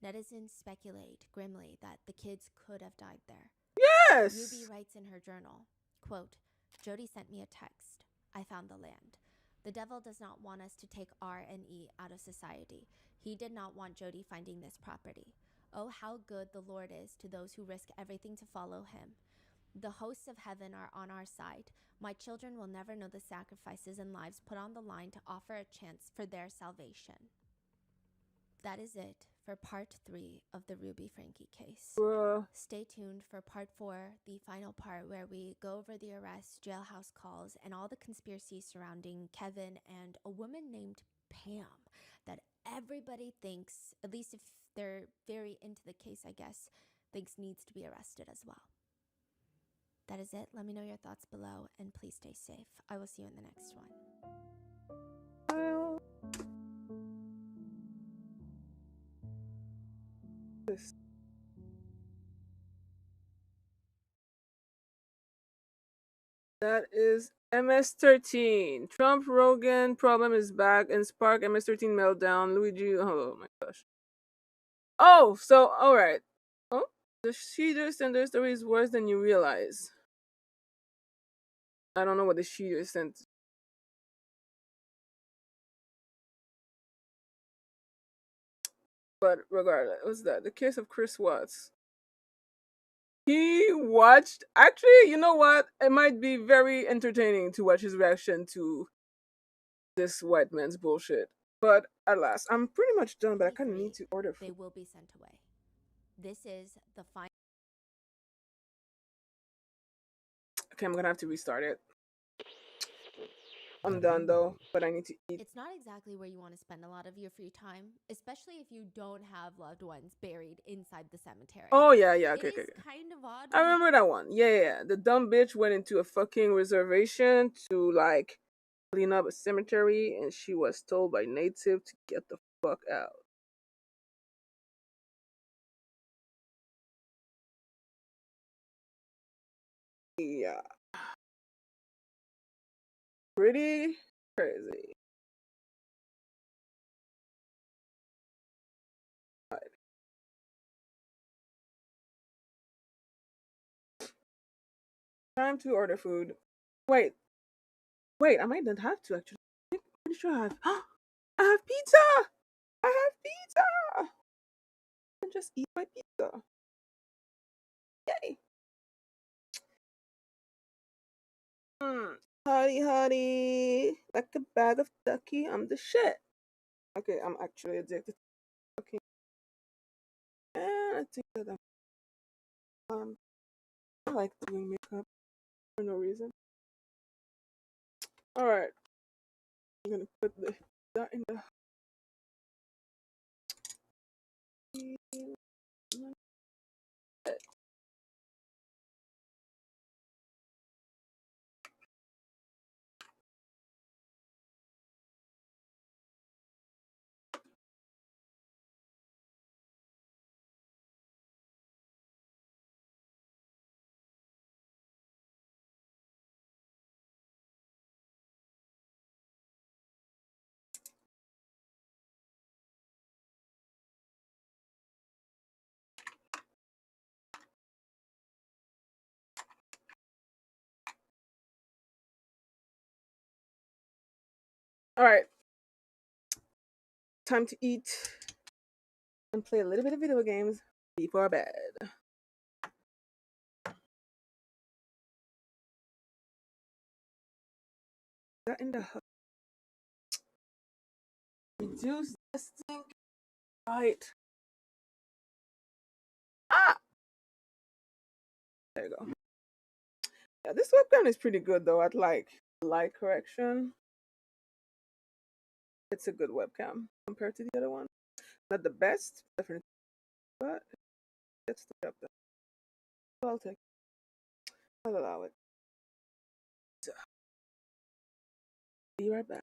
Netizens speculate grimly that the kids could have died there. Yes. Ruby writes in her journal, quote, "Jody sent me a text. I found the land. The devil does not want us to take R and E out of society. He did not want Jody finding this property. Oh, how good the Lord is to those who risk everything to follow him. The hosts of heaven are on our side. My children will never know the sacrifices and lives put on the line to offer a chance for their salvation." That is it for part 3 of the Ruby Frankie case. Bruh. Stay tuned for part 4, the final part where we go over the arrests, jailhouse calls, and all the conspiracies surrounding Kevin and a woman named Pam that everybody thinks, at least if they're very into the case, I guess, thinks needs to be arrested as well. That is it. Let me know your thoughts below, and please stay safe. I will see you in the next one. That is MS-13. Trump Rogan problem is back and spark MS-13 meltdown. Luigi, oh my gosh. Oh, so alright. Oh, the Sheeters and their story is worse than you realize. I don't know what the Sheeters sent. But regardless, what's that? The case of Chris Watts. He watched. Actually, you know what? It might be very entertaining to watch his reaction to this white man's bullshit. But alas, I'm pretty much done, but I kind of need to order They food. will be sent away. This is the final. Okay, I'm gonna have to restart it. I'm done though, but I need to eat. It's not exactly where you want to spend a lot of your free time, especially if you don't have loved ones buried inside the cemetery. Oh yeah, okay, It okay, is okay. kind of odd. I remember that one. Yeah. The dumb bitch went into a fucking reservation to like clean up a cemetery, and she was told by native to get the fuck out. Yeah. Pretty crazy. Time to order food. Wait, I might not have to actually. I'm pretty sure I have. I have pizza. I have pizza. I can just eat my pizza. Yay. Hottie, like a bag of ducky. I'm the shit. Okay, I'm actually addicted. Okay. And I think that I like doing makeup for no reason. All right, I'm gonna put that in the. All right, time to eat and play a little bit of video games before bed. That in the reduce this thing. Right. Ah, there you go. Yeah, this webcam is pretty good though at like light correction. It's a good webcam compared to the other one. Not the best, definitely, but it's the job done. So I'll take. I'll allow it. So, be right back.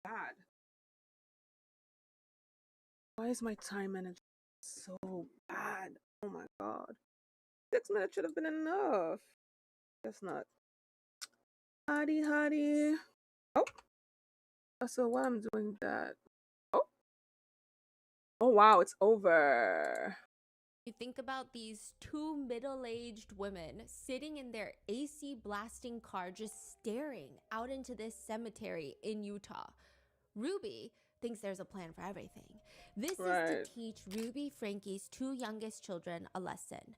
God. Why is my time management so bad? Oh my god. 6 minutes should have been enough. Guess not. Hottie, hottie. Oh. So while I'm doing that. Oh. Oh wow, it's over. You think about these two middle-aged women sitting in their AC blasting car just staring out into this cemetery in Utah. Ruby thinks there's a plan for everything. This is to teach Ruby Frankie's two youngest children a lesson.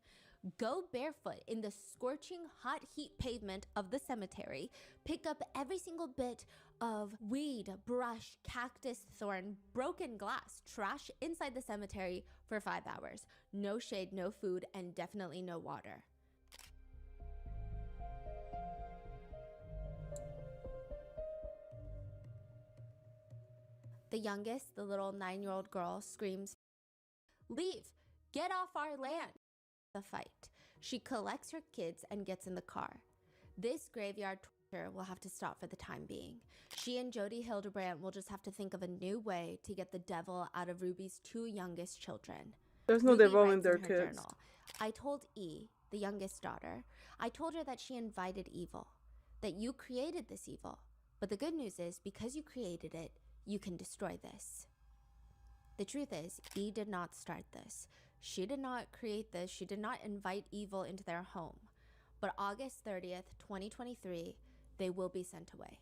Go barefoot in the scorching hot heat pavement of the cemetery. Pick up every single bit of weed, brush, cactus, thorn, broken glass, trash inside the cemetery for 5 hours. No shade, no food, and definitely no water. The youngest, the little 9-year-old girl, screams, "Leave! Get off our land!" The fight. She collects her kids and gets in the car. This graveyard torture will have to stop for the time being. She and Jody Hildebrandt will just have to think of a new way to get the devil out of Ruby's two youngest children. There's no Ruby devil in writes their her kids. journal, "I told E, the youngest daughter, I told her that she invited evil, that you created this evil. But the good news is, because you created it, you can destroy this." The truth is, E did not start this. She did not create this. She did not invite evil into their home. But August 30th, 2023, they will be sent away.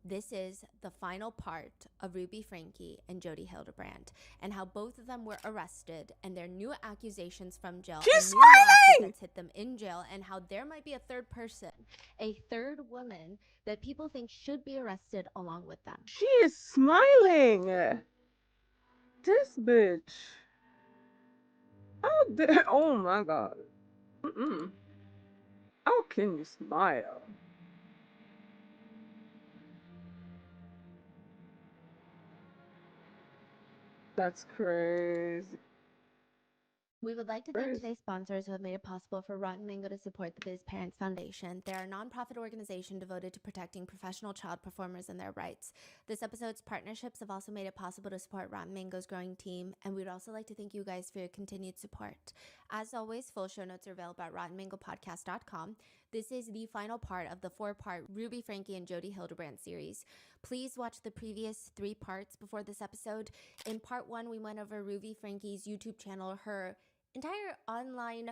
This is the final part of Ruby Frankie and Jody Hildebrandt, and how both of them were arrested and their new accusations from jail. She's and new lawsuit smiling! that's hit them in jail, and how there might be a third person, a third woman that people think should be arrested along with them. She is smiling. This bitch. How dare? Oh my god. Mm-mm. How can you smile? That's crazy. We would like to thank today's sponsors who have made it possible for Rotten Mango to support the Biz Parents Foundation. They're a nonprofit organization devoted to protecting professional child performers and their rights. This episode's partnerships have also made it possible to support Rotten Mango's growing team, and we'd also like to thank you guys for your continued support. As always, full show notes are available at RottenMangoPodcast.com. This is the final part of the 4-part Ruby Frankie and Jody Hildebrandt series. Please watch the previous 3 parts before this episode. In part 1, we went over Ruby Frankie's YouTube channel, her entire online,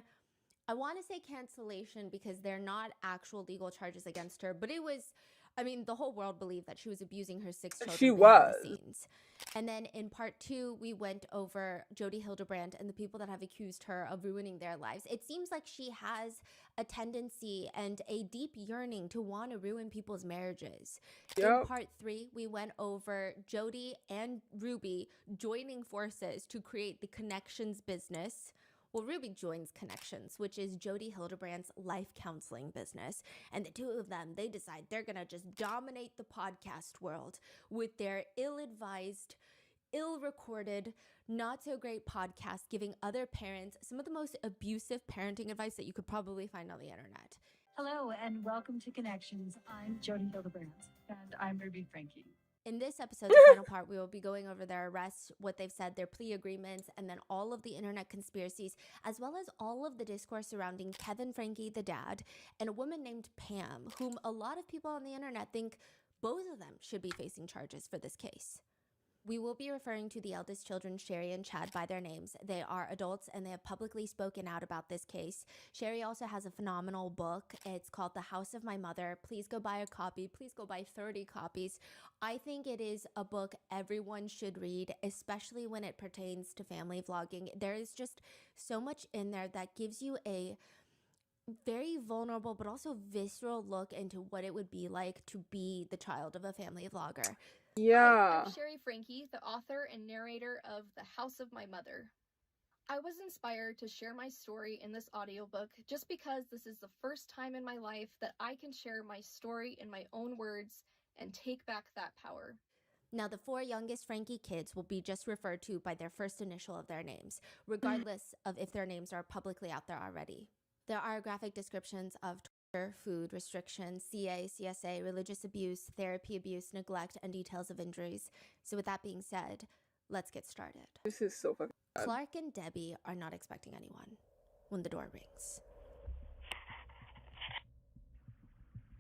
I want to say cancellation because they're not actual legal charges against her, but it was, I mean, the whole world believed that she was abusing her 6 children behind the scenes. And then in part 2, we went over Jody Hildebrandt and the people that have accused her of ruining their lives. It seems like she has a tendency and a deep yearning to want to ruin people's marriages. In part 3, we went over Jody and Ruby joining forces to create the Connections business. Well, Ruby joins Connections, which is Jody Hildebrandt's life counseling business. And the two of them, they decide they're going to just dominate the podcast world with their ill-advised, ill-recorded, not-so-great podcast, giving other parents some of the most abusive parenting advice that you could probably find on the internet. Hello, and welcome to Connections. I'm Jody Hildebrandt. And I'm Ruby Frankie. In this episode, the final part, we will be going over their arrests, what they've said, their plea agreements, and then all of the internet conspiracies, as well as all of the discourse surrounding Kevin Frankie, the dad, and a woman named Pam, whom a lot of people on the internet think both of them should be facing charges for this case. We will be referring to the eldest children, Sherry and Chad, by their names. They are adults and they have publicly spoken out about this case. Sherry also has a phenomenal book. It's called The House of My Mother. Please go buy a copy. Please go buy 30 copies. I think it is a book everyone should read, especially when it pertains to family vlogging. There is just so much in there that gives you a very vulnerable but also visceral look into what it would be like to be the child of a family vlogger. Hi, I'm Sherry Frankie, the author and narrator of The House of My Mother. I was inspired to share my story in this audiobook just because this is the first time in my life that I can share my story in my own words and take back that power. Now, the 4 youngest Frankie kids will be just referred to by their first initial of their names, regardless of if their names are publicly out there already. There are graphic descriptions of torture, food restrictions, CA, CSA, religious abuse, therapy abuse, neglect, and details of injuries. So with that being said, let's get started. This is so fucking bad. Clark and Debbie are not expecting anyone when the door rings.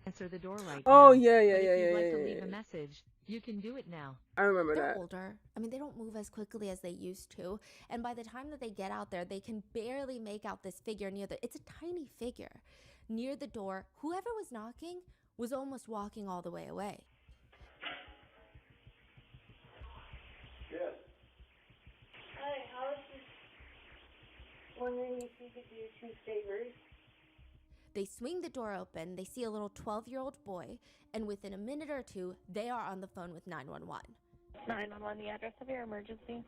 Answer the door right Oh, now. yeah. But if you'd like to leave a message, you can do it now. I remember They're that. older. I mean, they don't move as quickly as they used to. And by the time that they get out there, they can barely make out this figure it's a tiny figure. Near the door, whoever was knocking was almost walking all the way away. Yes. Hi, I was just wondering if you could do 2 favors. They swing the door open, they see a little 12-year-old boy, and within a minute or two, they are on the phone with 911. 911, the address of your emergency.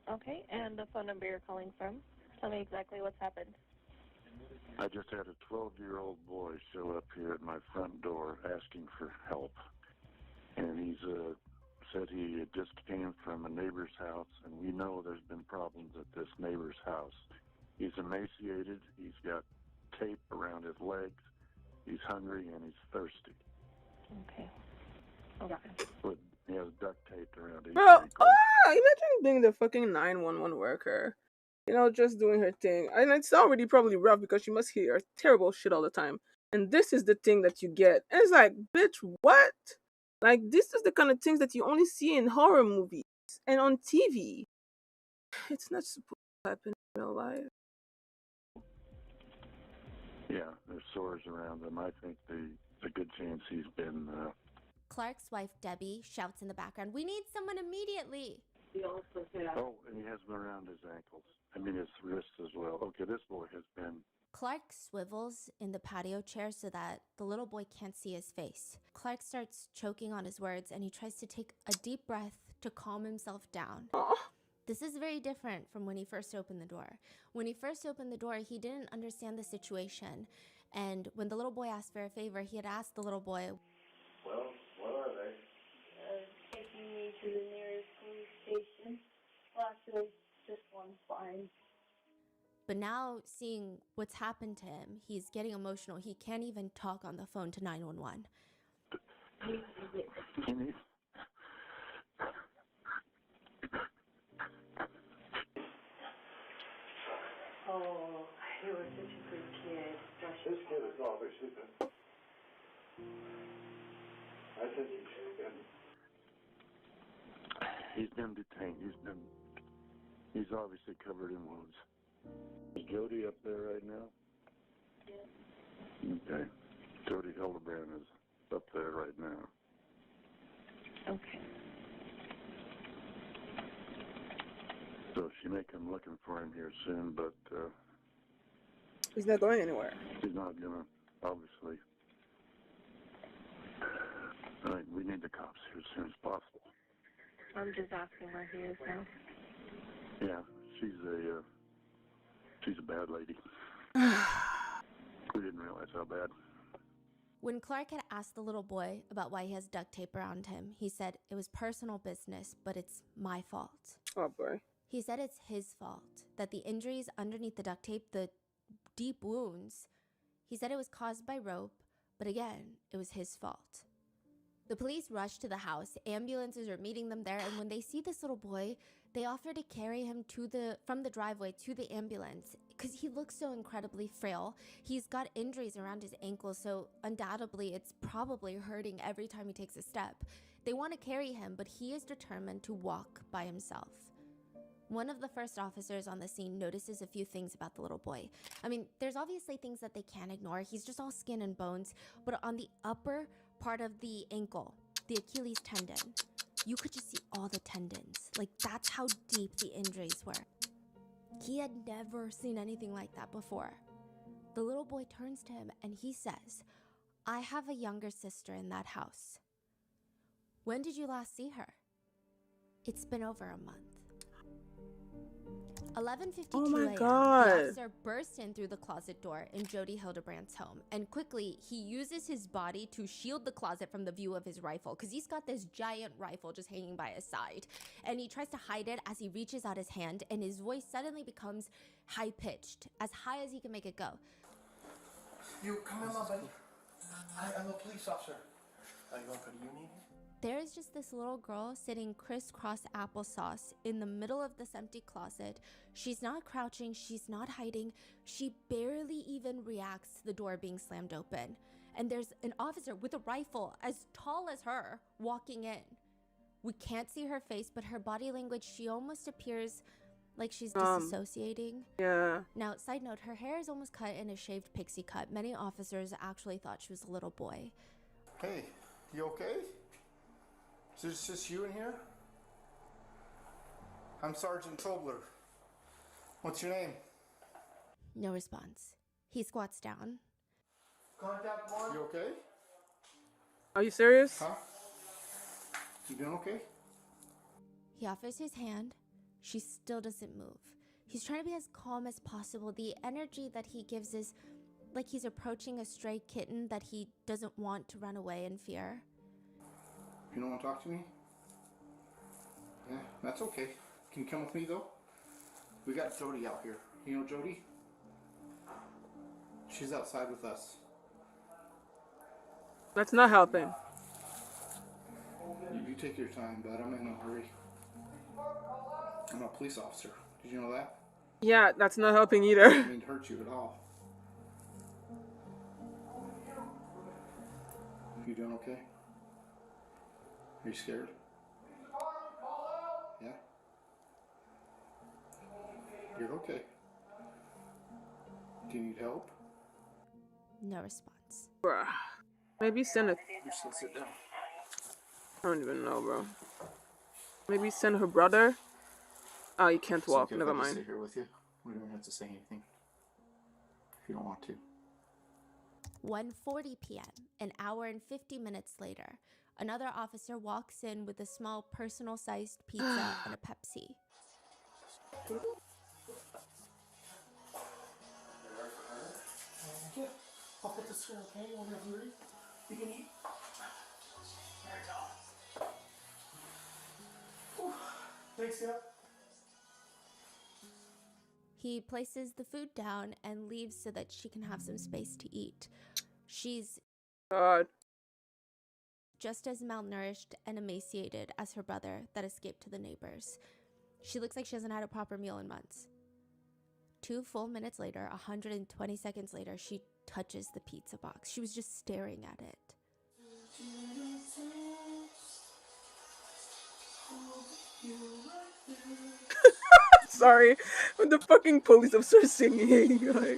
Okay, and the phone number you're calling from. Tell me exactly what's happened. I just had a 12-year-old boy show up here at my front door asking for help. And he's said he just came from a neighbor's house, and we know there's been problems at this neighbor's house. He's emaciated, he's got tape around his legs, he's hungry, and he's thirsty. Okay. But he has duct tape around his Bro, ankle. imagine being the fucking 911 worker. Just doing her thing. And it's already probably rough because she must hear terrible shit all the time. And this is the thing that you get. And it's like, bitch, what? Like, this is the kind of things that you only see in horror movies and on TV. It's not supposed to happen in real life. Yeah, there's sores around him. I think there's a good chance he's been... Clark's wife, Debbie, shouts in the background, "We need someone immediately!" Oh, and he has them around his ankles. I mean, his wrists as well. Okay, this boy has been... Clark swivels in the patio chair so that the little boy can't see his face. Clark starts choking on his words, and he tries to take a deep breath to calm himself down. Oh. This is very different from when he first opened the door. When he first opened the door, he didn't understand the situation. And when the little boy asked for a favor, he had asked the little boy, Well, what are they? Taking me to the nearest police station. Well, actually, just one's fine. But now, seeing what's happened to him, he's getting emotional. He can't even talk on the phone to 911. Oh, you were such a good kid. This kid is obviously been... I think He's been detained. He's obviously covered in wounds. Is Jody up there right now? Yeah. Okay. Jody Hildebrand is up there right now. Okay. So she may come looking for him here soon, but He's not going anywhere. she's not gonna, obviously. We need the cops here as soon as possible. I'm just asking where he is now. Yeah, she's a bad lady. We didn't realize how bad. When Clark had asked the little boy about why he has duct tape around him, he said it was personal business, but it's my fault. Oh, boy. He said it's his fault, that the injuries underneath the duct tape, the deep wounds, he said it was caused by rope, but again, it was his fault. The police rushed to the house, ambulances are meeting them there, and when they see this little boy, they offer to carry him from the driveway to the ambulance because he looks so incredibly frail. He's got injuries around his ankles, so undoubtedly it's probably hurting every time he takes a step. They want to carry him, but he is determined to walk by himself. One of the first officers on the scene notices a few things about the little boy. I mean, there's obviously things that they can't ignore. He's just all skin and bones, but on the upper part of the ankle, the Achilles tendon, you could just see all the tendons. Like, that's how deep the injuries were. He had never seen anything like that before. The little boy turns to him and he says, "I have a younger sister in that house. When did you last see her?" It's been over a month. A 11:52 Oh my a.m., God. the officer bursts in through the closet door in Jody Hildebrand's home, and quickly he uses his body to shield the closet from the view of his rifle, because he's got this giant rifle just hanging by his side, and he tries to hide it as he reaches out his hand, and his voice suddenly becomes high-pitched, as high as he can make it go. You come in, my buddy. I'm a police officer. Are you going for the union? There is just this little girl sitting crisscross applesauce in the middle of this empty closet. She's not crouching, she's not hiding. She barely even reacts to the door being slammed open. And there's an officer with a rifle as tall as her walking in. We can't see her face, but her body language, she almost appears like she's disassociating. Yeah. Now, side note, her hair is almost cut in a shaved pixie cut. Many officers actually thought she was a little boy. Hey, you okay? Is this just you in here? I'm Sergeant Tobler. What's your name? No response. He squats down. Contact one. You okay? Are you serious? Huh? You doing okay? He offers his hand. She still doesn't move. He's trying to be as calm as possible. The energy that he gives is like he's approaching a stray kitten that he doesn't want to run away in fear. You don't want to talk to me? Yeah, that's okay. Can you come with me though? We got Jody out here. You know Jody? She's outside with us. That's not helping. You take your time, bud. I'm in a hurry. I'm a police officer. Did you know that? Yeah, that's not helping either. I didn't mean to hurt you at all. You doing okay? Are you scared? Yeah? You're okay. Do you need help? No response. Bruh. Maybe send a... You should sit down. I don't even know, bro. Maybe send her brother? Oh, you can't walk. Okay, Never if I just mind. sit here with you. We don't have to say anything. If you don't want to. 1:40 p.m., an hour and 50 minutes later, another officer walks in with a small personal-sized pizza and a Pepsi. Yeah, I'll put this here, okay? You want to hurry? You can eat. There we go. Whew. Thanks, yeah. He places the food down and leaves so that she can have some space to eat. She's just as malnourished and emaciated as her brother that escaped to the neighbors. She looks like she hasn't had a proper meal in months. 2 full minutes later, 120 seconds later, she touches the pizza box. She was just staring at it. Sorry, when the fucking police officer singing, like,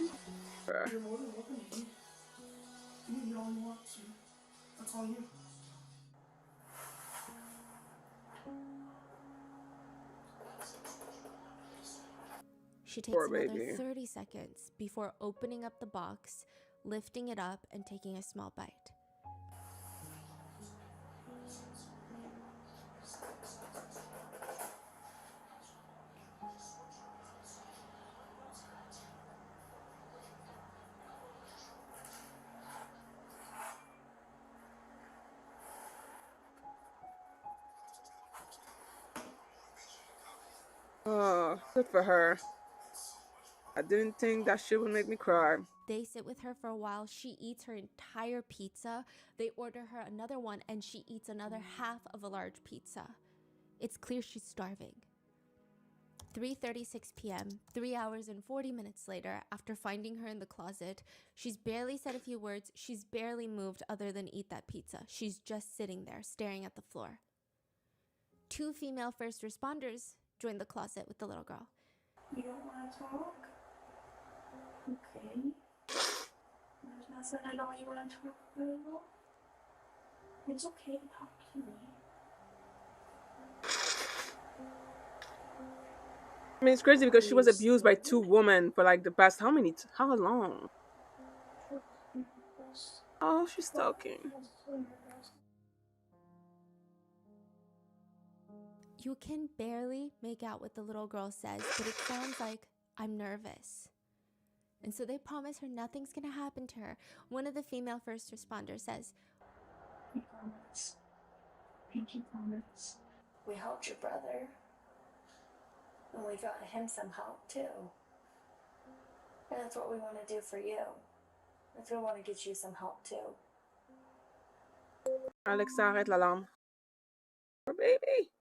bruh. You're more than welcome to eat. You can eat all you want to. That's all you. She takes Poor another baby. 30 seconds before opening up the box, lifting it up, and taking a small bite. Oh, good for her. I didn't think that shit would make me cry. They sit with her for a while. She eats her entire pizza. They order her another one, and she eats another half of a large pizza. It's clear she's starving. 3:36 p.m., 3 hours and 40 minutes later, after finding her in the closet, she's barely said a few words. She's barely moved other than eat that pizza. She's just sitting there, staring at the floor. 2 female first responders join the closet with the little girl. You don't want to talk? Okay. There's nothing I know you want to talk about. It's okay to talk to me. I mean, it's crazy because she was abused by 2 women for like the past how long? Oh, she's talking. You can barely make out what the little girl says, but it sounds like, "I'm nervous." And so they promise her nothing's gonna happen to her. One of the female first responders says, We promise. Pinky promise. We helped your brother. And we got him some help too. And that's what we want to do for you. That's we want to get you some help too. Alexa, arrête l'alarme. Oh, baby.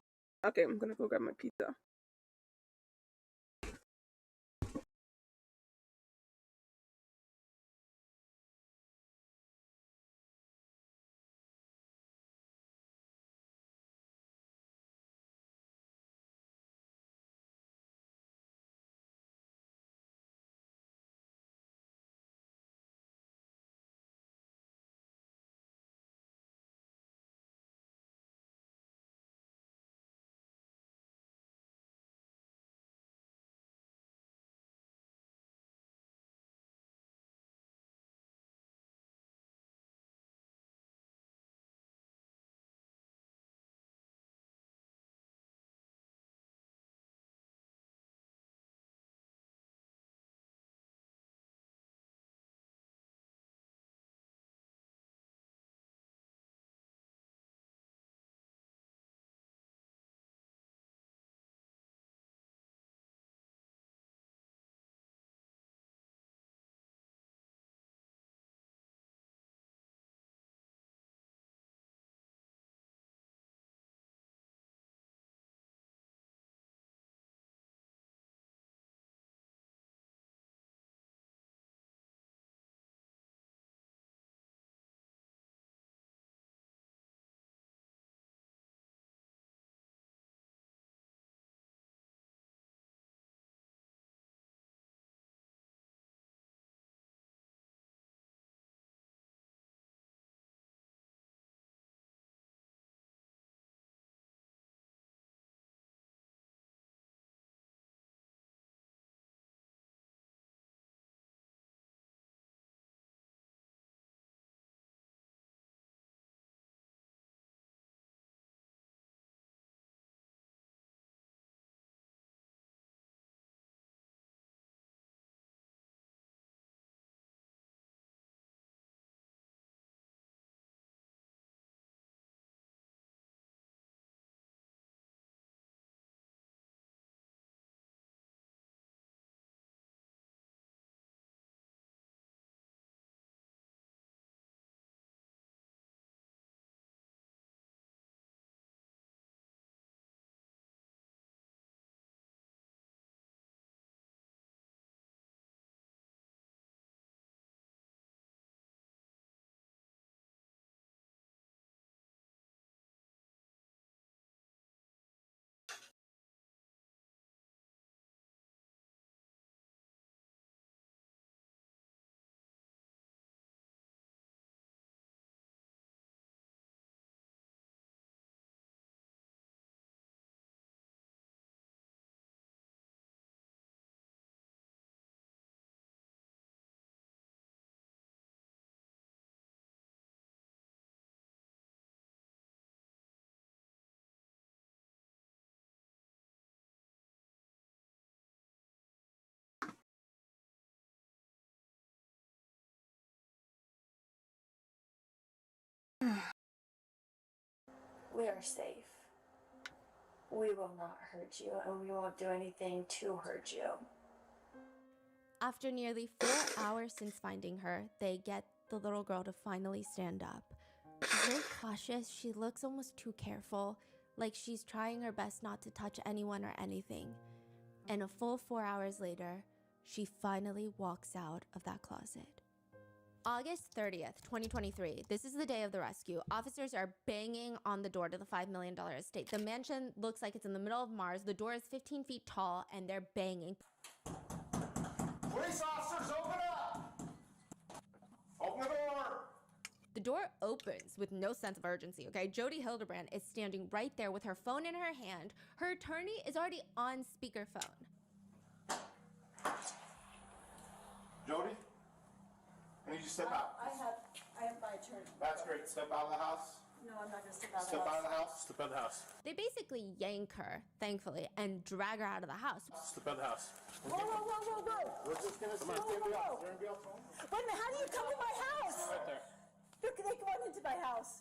Okay, I'm gonna go grab my pizza. We are safe. We will not hurt you, and we won't do anything to hurt you. After nearly 4 hours since finding her, they get the little girl to finally stand up. She's very cautious. She looks almost too careful, like she's trying her best not to touch anyone or anything. And a full 4 hours later, she finally walks out of that closet. August 30th, 2023. This is the day of the rescue. Officers are banging on the door to the $5 million estate. The mansion looks like it's in the middle of Mars. The door is 15 feet tall, and they're banging. Police officers, open up! Open the door! The door opens with no sense of urgency, okay? Jody Hildebrand is standing right there with her phone in her hand. Her attorney is already on speakerphone. Jody? I need you to step out. I have my attorney. That's great. Step out of the house. No, I'm not going to step out of the Step house. out of the house. Step out of the house. They basically yank her, thankfully, and drag her out of the house. Step out of the house. Whoa, whoa, whoa, whoa, whoa. We're just gonna Come on. Whoa, Whoa, whoa. Is there anybody else home? Wait a minute, how do you come to my house? Right there. They come into my house.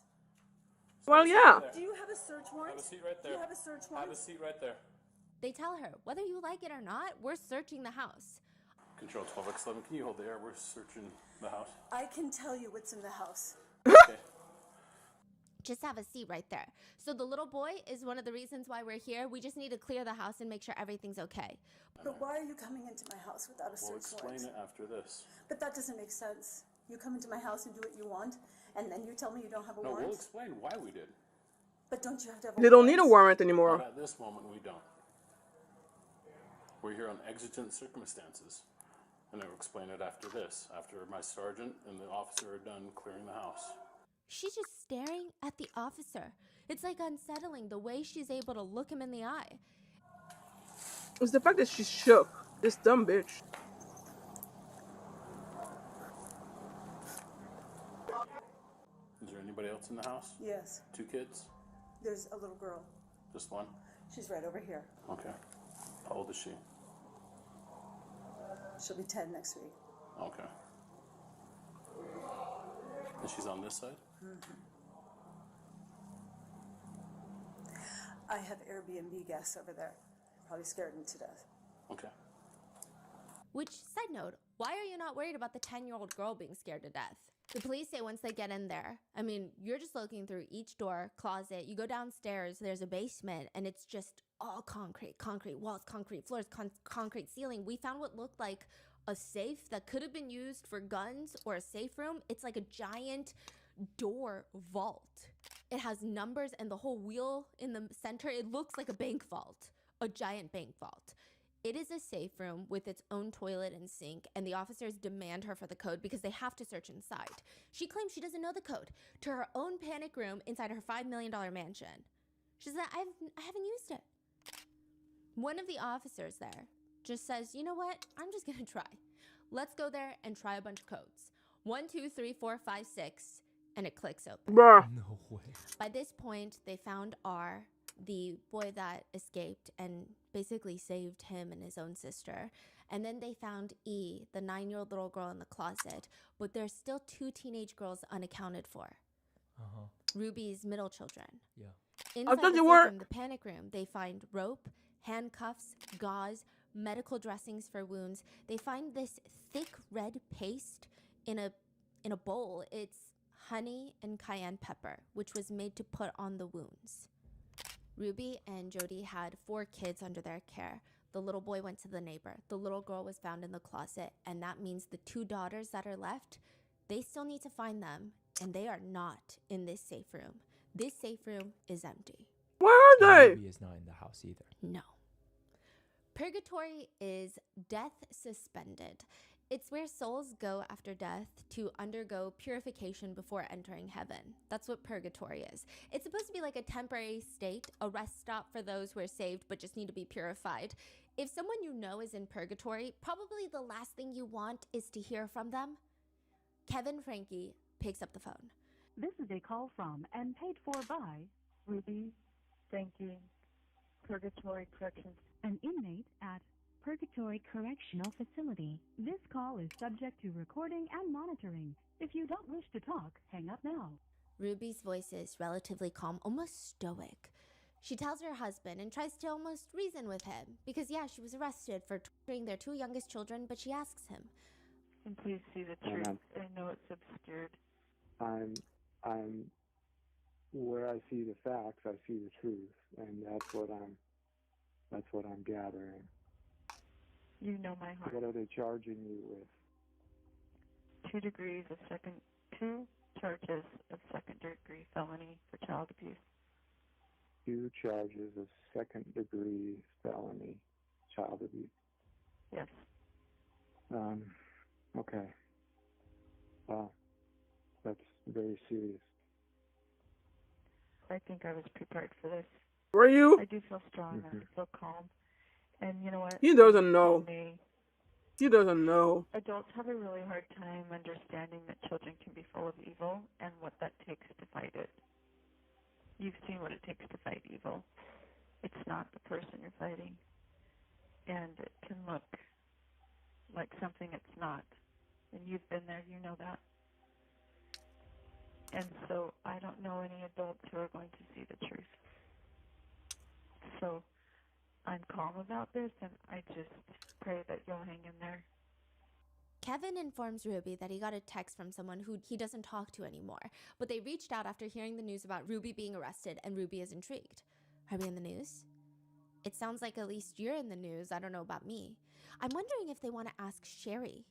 Well, yeah. Do you have a search warrant? Have a seat right there. Do you have a search warrant? Have a seat right there. They tell her, whether you like it or not, we're searching the house. Control 12x11, can you hold the air? We're searching the house. I can tell you what's in the house. Okay. Just have a seat right there. So the little boy is one of the reasons why we're here. We just need to clear the house and make sure everything's okay. But why are you coming into my house without a We'll search warrant? explain it after this. But that doesn't make sense. You come into my house and do what you want, and then you tell me you don't have a No, warrant? we'll explain why we did. But don't you have to have a They don't need a warrant anymore. But at this moment, we don't. We're here on exigent circumstances. And I'll explain it after this, after my sergeant and the officer are done clearing the house. She's just staring at the officer. It's like unsettling the way she's able to look him in the eye. It's the fact that she's shook. This dumb bitch. Is there anybody else in the house? Yes. 2 kids? There's a little girl. Just one? She's right over here. Okay. How old is she? She'll be 10 next week. Okay. And she's on this side? I have Airbnb guests over there. Probably scared them to death. Okay. Which, side note, why are you not worried about the 10-year-old girl being scared to death? The police say once they get in there, I mean, you're just looking through each door, closet, you go downstairs, there's a basement, and it's just all concrete walls, concrete floors, concrete ceiling. We found what looked like a safe that could have been used for guns or a safe room. It's like a giant door vault. It has numbers and the whole wheel in the center. It looks like a bank vault, a giant bank vault. It is a safe room with its own toilet and sink, and the officers demand her for the code because they have to search inside. She claims she doesn't know the code to her own panic room inside her $5 million mansion. She says, I haven't used it. One of the officers there just says, you know what? I'm just gonna try. Let's go there and try a bunch of codes. 1, 2, 3, 4, 5, 6, and it clicks open. Bruh. No way. By this point, they found R, the boy that escaped and basically saved him and his own sister. And then they found E, the 9-year-old little girl in the closet, but there's still 2 teenage girls unaccounted for. Ruby's middle children. Yeah. Inside thought the you safe were- room, the panic room, they find rope, handcuffs, gauze, medical dressings for wounds. They find this thick red paste in a bowl. It's honey and cayenne pepper, which was made to put on the wounds. Ruby and Jody had 4 kids under their care. The little boy went to the neighbor. The little girl was found in the closet, and that means the 2 daughters that are left, they still need to find them, and they are not in this safe room. This safe room is empty. Where are they? Ruby is not in the house either. No. Purgatory is death suspended. It's where souls go after death to undergo purification before entering heaven. That's what purgatory is. It's supposed to be like a temporary state, a rest stop for those who are saved but just need to be purified. If someone you know is in purgatory, probably the last thing you want is to hear from them. Kevin Frankie picks up the phone. This is a call from and paid for by Ruby, Frankie, Purgatory Corrections. an inmate at Purgatory Correctional Facility. This call is subject to recording and monitoring. If you don't wish to talk, hang up now. Ruby's voice is relatively calm, almost stoic. She tells her husband and tries to almost reason with him because, yeah, she was arrested for torturing their 2 youngest children, but she asks him, And please see the truth. I know it's obscured. I'm where I see the facts, I see the truth, and that's what I'm gathering. You know my heart. What are they charging you with? 2 charges of second-degree felony for child abuse. 2 charges of second-degree felony child abuse. Yes. Okay. Wow. That's very serious. I think I was prepared for this. Were you? I do feel strong. I feel calm. And you know what? He doesn't know. Me, He doesn't know. adults have a really hard time understanding that children can be full of evil and what that takes to fight it. you've seen what it takes to fight evil. It's not the person you're fighting. And it can look like something it's not. And you've been there, you know that. And so I don't know any adults who are going to see the truth. So I'm calm about this, and I just pray that you'll hang in there. Kevin informs Ruby that he got a text from someone who he doesn't talk to anymore, but they reached out after hearing the news about Ruby being arrested, and Ruby is intrigued. Are we in the news? It sounds like at least you're in the news. I don't know about me. I'm wondering if they want to ask Sherry.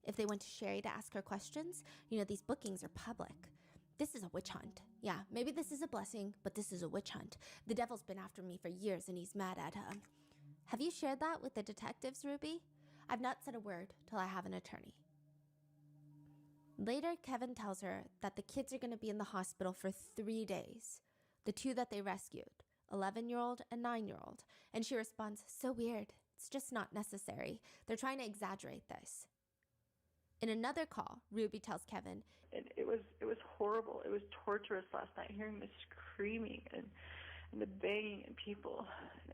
If they went to Sherry to ask her questions. You know, these bookings are public. This is a witch hunt. Yeah, maybe this is a blessing, but this is a witch hunt. The devil's been after me for years, and he's mad at her. Have you shared that with the detectives, Ruby? I've not said a word till I have an attorney. Later, Kevin tells her that the kids are going to be in the hospital for 3 days. The two that they rescued, 11-year-old and 9-year-old. And she responds, so weird. It's just not necessary. They're trying to exaggerate this. In another call, Ruby tells Kevin, It was horrible. It was torturous last night, hearing the screaming and the banging and people.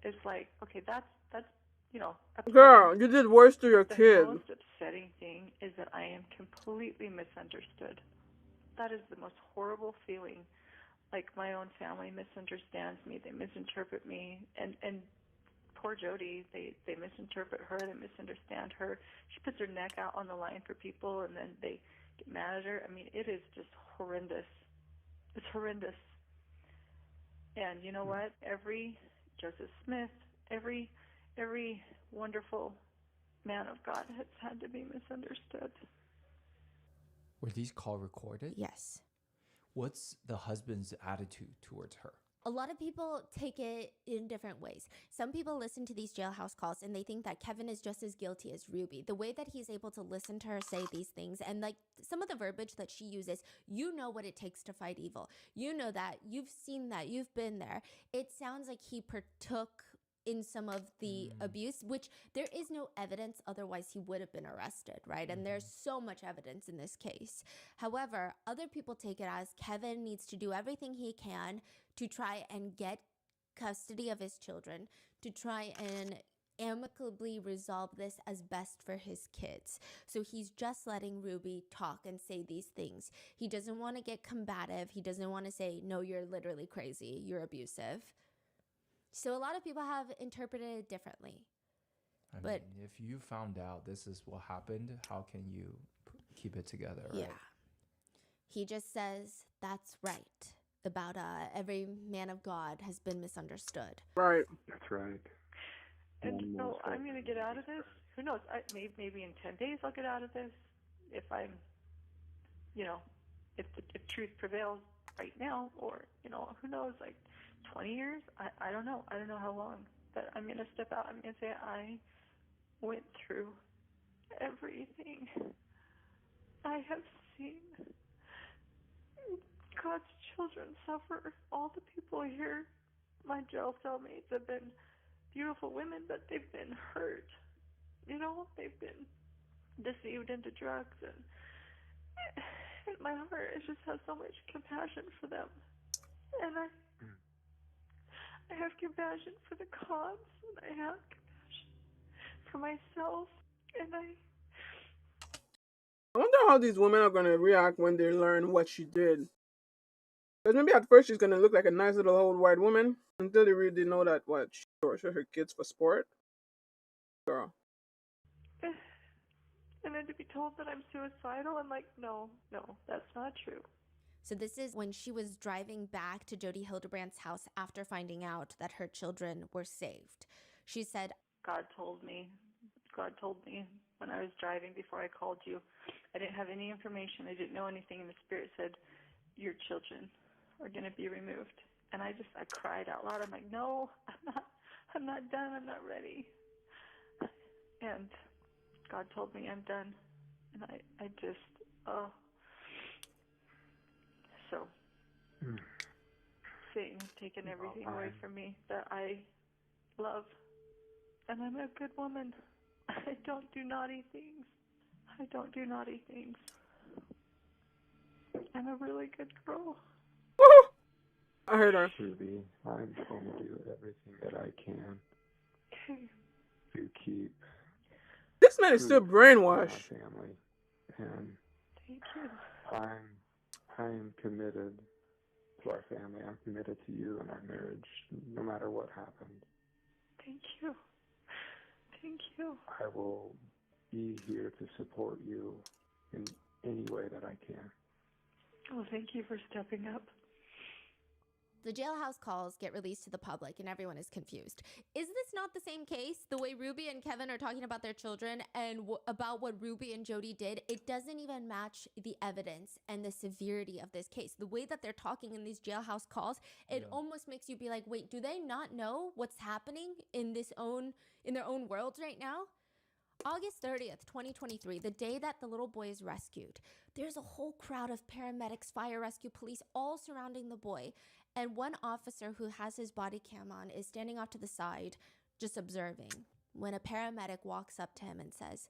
It's like, okay, that's upsetting. Girl, you did worse to your kid. The most upsetting thing is that I am completely misunderstood. That is the most horrible feeling. Like my own family misunderstands me. They misinterpret me. And poor Jody, they misinterpret her. They misunderstand her. She puts her neck out on the line for people, and then they get mad at her. I mean, it is just horrendous. It's horrendous. And you know what? Every Joseph Smith, every wonderful man of God has had to be misunderstood. Were these calls recorded? Yes. What's the husband's attitude towards her? A lot of people take it in different ways. Some people listen to these jailhouse calls and they think that Kevin is just as guilty as Ruby. The way that he's able to listen to her say these things, and like some of the verbiage that she uses, you know what it takes to fight evil. You know that. You've seen that. You've been there. It sounds like he partook in some of the abuse, which there is no evidence, otherwise he would have been arrested, right? And there's so much evidence in this case. However, other people take it as Kevin needs to do everything he can to try and get custody of his children, to try and amicably resolve this as best for his kids. So he's just letting Ruby talk and say these things. He doesn't want to get combative. He doesn't want to say, no, you're literally crazy. You're abusive. So a lot of people have interpreted it differently. I mean, if you found out this is what happened, how can you keep it together, right? Yeah. He just says, that's right. About every man of God has been misunderstood. Right. That's right. And so I'm going to get out of this. Who knows? Maybe in 10 days I'll get out of this. If I'm, if truth prevails right now, or, who knows, like 20 years? I don't know. I don't know how long. But I'm going to step out. I'm going to say I went through everything. I have seen God's children suffer. All the people here, my jail cellmates, have been beautiful women, but they've been hurt. They've been deceived into drugs, and my heart just has so much compassion for them. And I have compassion for the cause, and I have compassion for myself, and I wonder how these women are going to react when they learn what she did. Because maybe at first she's going to look like a nice little old white woman until they really know that she tortured her kids for sport. Girl. And then to be told that I'm suicidal, I'm like, no, that's not true. So this is when she was driving back to Jody Hildebrandt's house after finding out that her children were saved. She said, God told me when I was driving before I called you. I didn't have any information. I didn't know anything. And the Spirit said, your children are going to be removed. And I cried out loud. I'm like, no, I'm not done. I'm not ready. And God told me I'm done. And I just, so Satan has taken everything away from me that I love. And I'm a good woman. I don't do naughty things. I'm a really good girl. I heard her. Ruby, I'm going to do everything that I can to keep This man is still truth in brainwashed. our family. And Thank you. I am committed to our family. I'm committed to you and our marriage, no matter what happens. Thank you. Thank you. I will be here to support you in any way that I can. Oh, thank you for stepping up. The jailhouse calls get released to the public and everyone is confused. Is this not the same case? The way Ruby and Kevin are talking about their children and about what Ruby and Jody did, it doesn't even match the evidence and the severity of this case. The way that they're talking in these jailhouse calls, it almost makes you be like, wait, do they not know what's happening in their own worlds right now? August 30th, 2023, the day that the little boy is rescued, there's a whole crowd of paramedics, fire rescue police, all surrounding the boy. And one officer who has his body cam on is standing off to the side, just observing, when a paramedic walks up to him and says,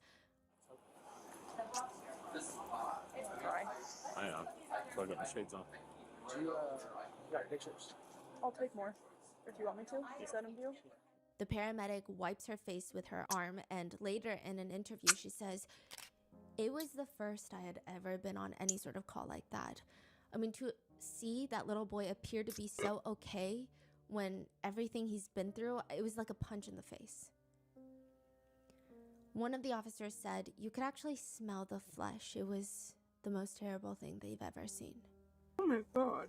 I am. So I got my shades on. You got pictures? I'll take more if you want me to. You send them to you? The paramedic wipes her face with her arm, and later in an interview, she says, it was the first I had ever been on any sort of call like that. I mean, to see that little boy appear to be so okay when everything he's been through, it was like a punch in the face. One of the officers said, you could actually smell the flesh. It was the most terrible thing they've ever seen. Oh my God.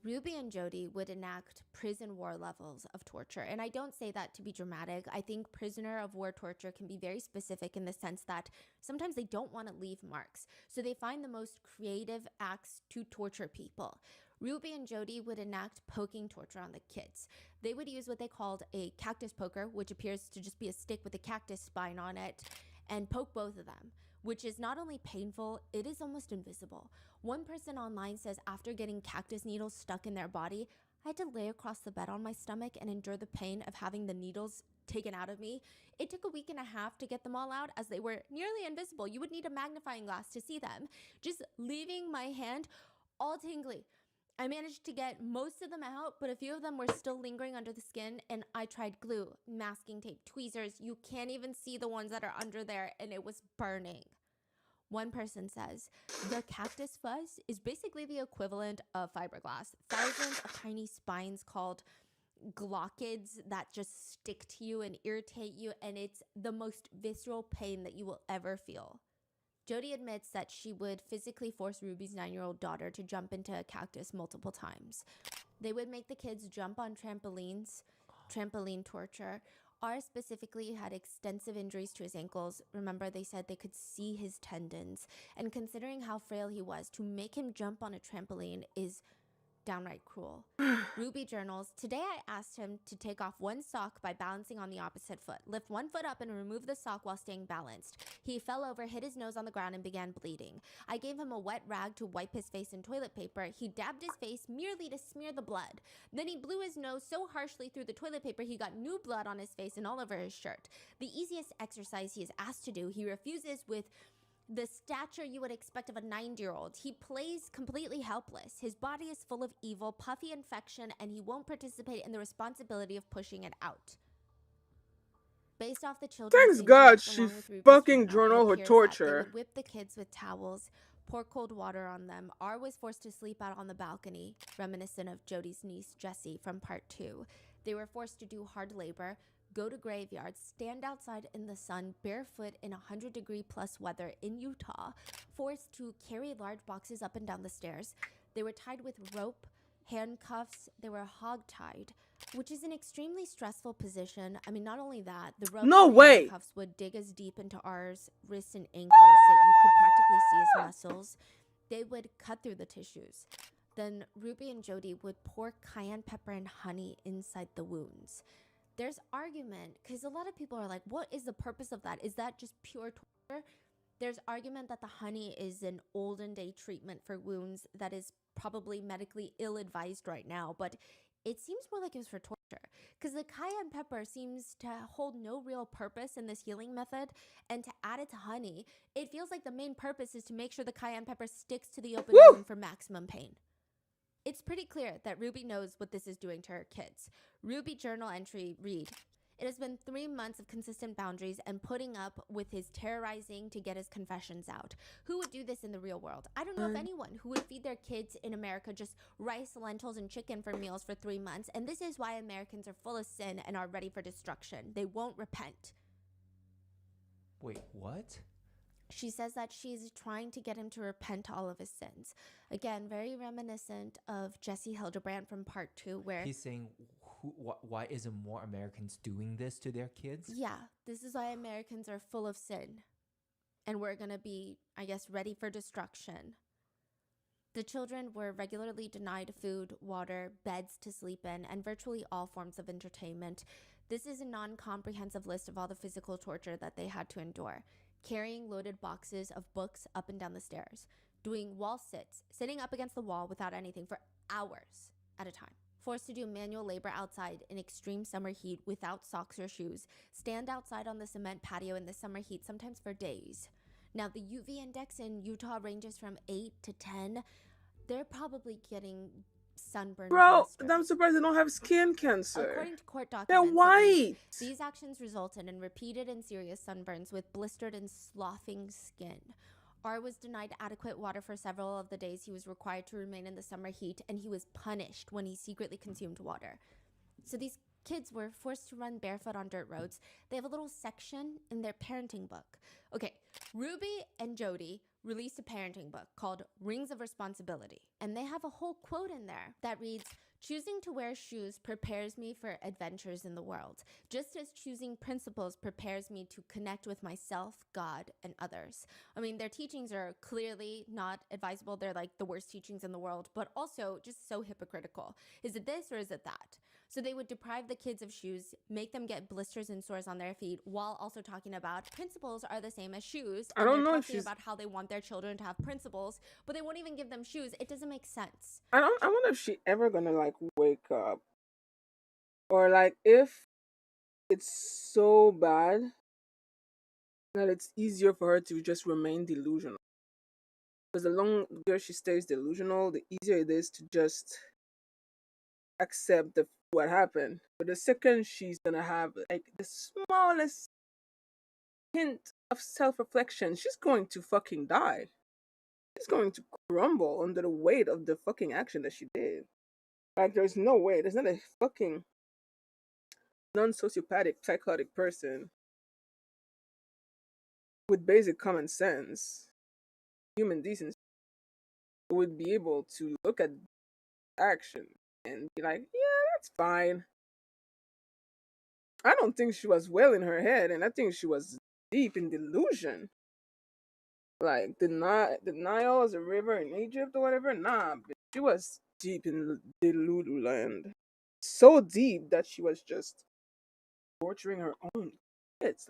Ruby and Jody would enact prison war levels of torture. And I don't say that to be dramatic. I think prisoner of war torture can be very specific in the sense that sometimes they don't want to leave marks. So they find the most creative acts to torture people. Ruby and Jody would enact poking torture on the kids. They would use what they called a cactus poker, which appears to just be a stick with a cactus spine on it, and poke both of them, which is not only painful, it is almost invisible. One person online says after getting cactus needles stuck in their body, I had to lay across the bed on my stomach and endure the pain of having the needles taken out of me. It took a week and a half to get them all out as they were nearly invisible. You would need a magnifying glass to see them. Just leaving my hand all tingly. I managed to get most of them out, but a few of them were still lingering under the skin, and I tried glue, masking tape, tweezers. You can't even see the ones that are under there, and it was burning. One person says, the cactus fuzz is basically the equivalent of fiberglass. Thousands of tiny spines called glockids that just stick to you and irritate you, and it's the most visceral pain that you will ever feel. Jody admits that she would physically force Ruby's 9-year-old daughter to jump into a cactus multiple times. They would make the kids jump on trampolines, trampoline torture. R specifically had extensive injuries to his ankles. Remember, they said they could see his tendons. And considering how frail he was, to make him jump on a trampoline is downright cruel. Ruby journals, today I asked him to take off one sock by balancing on the opposite foot, lift one foot up and remove the sock while staying balanced. He fell over, hit his nose on the ground and began bleeding. I gave him a wet rag to wipe his face in toilet paper. He dabbed his face merely to smear the blood. Then he blew his nose so harshly through the toilet paper he got new blood on his face and all over his shirt. The easiest exercise he is asked to do, he refuses with the stature you would expect of a 9-year-old. He plays completely helpless. His body is full of evil, puffy infection, and he won't participate in the responsibility of pushing it out. Based off the children's Thanks God injuries, she along with Ruby's fucking funeral, it journal her appears that they torture. would whip the kids with towels, pour cold water on them. R was forced to sleep out on the balcony, reminiscent of Jody's niece, Jessie, from part 2. They were forced to do hard labor, go to graveyards, stand outside in the sun, barefoot in 100-degree plus weather in Utah, forced to carry large boxes up and down the stairs. They were tied with rope, handcuffs, they were hog-tied, which is an extremely stressful position. I mean, not only that, the rope No and way. handcuffs would dig as deep into R's wrists and ankles that you could practically see his muscles. They would cut through the tissues. Then Ruby and Jody would pour cayenne pepper and honey inside the wounds. There's argument, because a lot of people are like, what is the purpose of that? Is that just pure torture? There's argument that the honey is an olden day treatment for wounds that is probably medically ill-advised right now, but it seems more like it was for torture, because the cayenne pepper seems to hold no real purpose in this healing method, and to add it to honey, it feels like the main purpose is to make sure the cayenne pepper sticks to the open wound for maximum pain. It's pretty clear that Ruby knows what this is doing to her kids. Ruby journal entry read, "It has been 3 months of consistent boundaries and putting up with his terrorizing to get his confessions out. Who would do this in the real world? I don't know of anyone who would feed their kids in America just rice, lentils, and chicken for meals for 3 months, and this is why Americans are full of sin and are ready for destruction. They won't repent." Wait, what? She says that she's trying to get him to repent all of his sins. Again, very reminiscent of Jesse Hildebrand from part 2, where He's saying, why isn't more Americans doing this to their kids? yeah, this is why Americans are full of sin. And we're going to be, I guess, ready for destruction. The children were regularly denied food, water, beds to sleep in, and virtually all forms of entertainment. This is a non-comprehensive list of all the physical torture that they had to endure. Carrying loaded boxes of books up and down the stairs, doing wall sits, sitting up against the wall without anything for hours at a time. Forced to do manual labor outside in extreme summer heat without socks or shoes, stand outside on the cement patio in the summer heat, sometimes for days. Now, the UV index in Utah ranges from 8 to 10. They're probably getting sunburn. Bro, blisters. I'm surprised they don't have skin cancer. According to court They're documents, white. these actions resulted in repeated and serious sunburns with blistered and sloughing skin. R was denied adequate water for several of the days he was required to remain in the summer heat, and he was punished when he secretly consumed water. So these kids were forced to run barefoot on dirt roads. They have a little section in their parenting book. Okay, Ruby and Jody released a parenting book called Rings of Responsibility. And they have a whole quote in there that reads, "Choosing to wear shoes prepares me for adventures in the world, just as choosing principles prepares me to connect with myself, God, and others." I mean, their teachings are clearly not advisable. They're like the worst teachings in the world, but also just so hypocritical. Is it this or is it that? So they would deprive the kids of shoes, make them get blisters and sores on their feet, while also talking about principles are the same as shoes. I don't know they're if talking she's... about how they want their children to have principles, but they won't even give them shoes. It doesn't make sense. I wonder if she ever gonna like wake up, or like if it's so bad that it's easier for her to just remain delusional. Because the longer she stays delusional, the easier it is to just accept what happened. But the second she's gonna have like the smallest hint of self-reflection, she's going to fucking die. She's going to crumble under the weight of the fucking action that she did. Like, there's no way. There's not a fucking non-sociopathic, psychotic person with basic common sense, human decency, who would be able to look at action and be like, yeah, that's fine. I don't think she was well in her head, and I think she was deep in delusion. Like, the Nile is a river in Egypt or whatever. Nah, but she was deep in Delulu land. So deep that she was just torturing her own kids.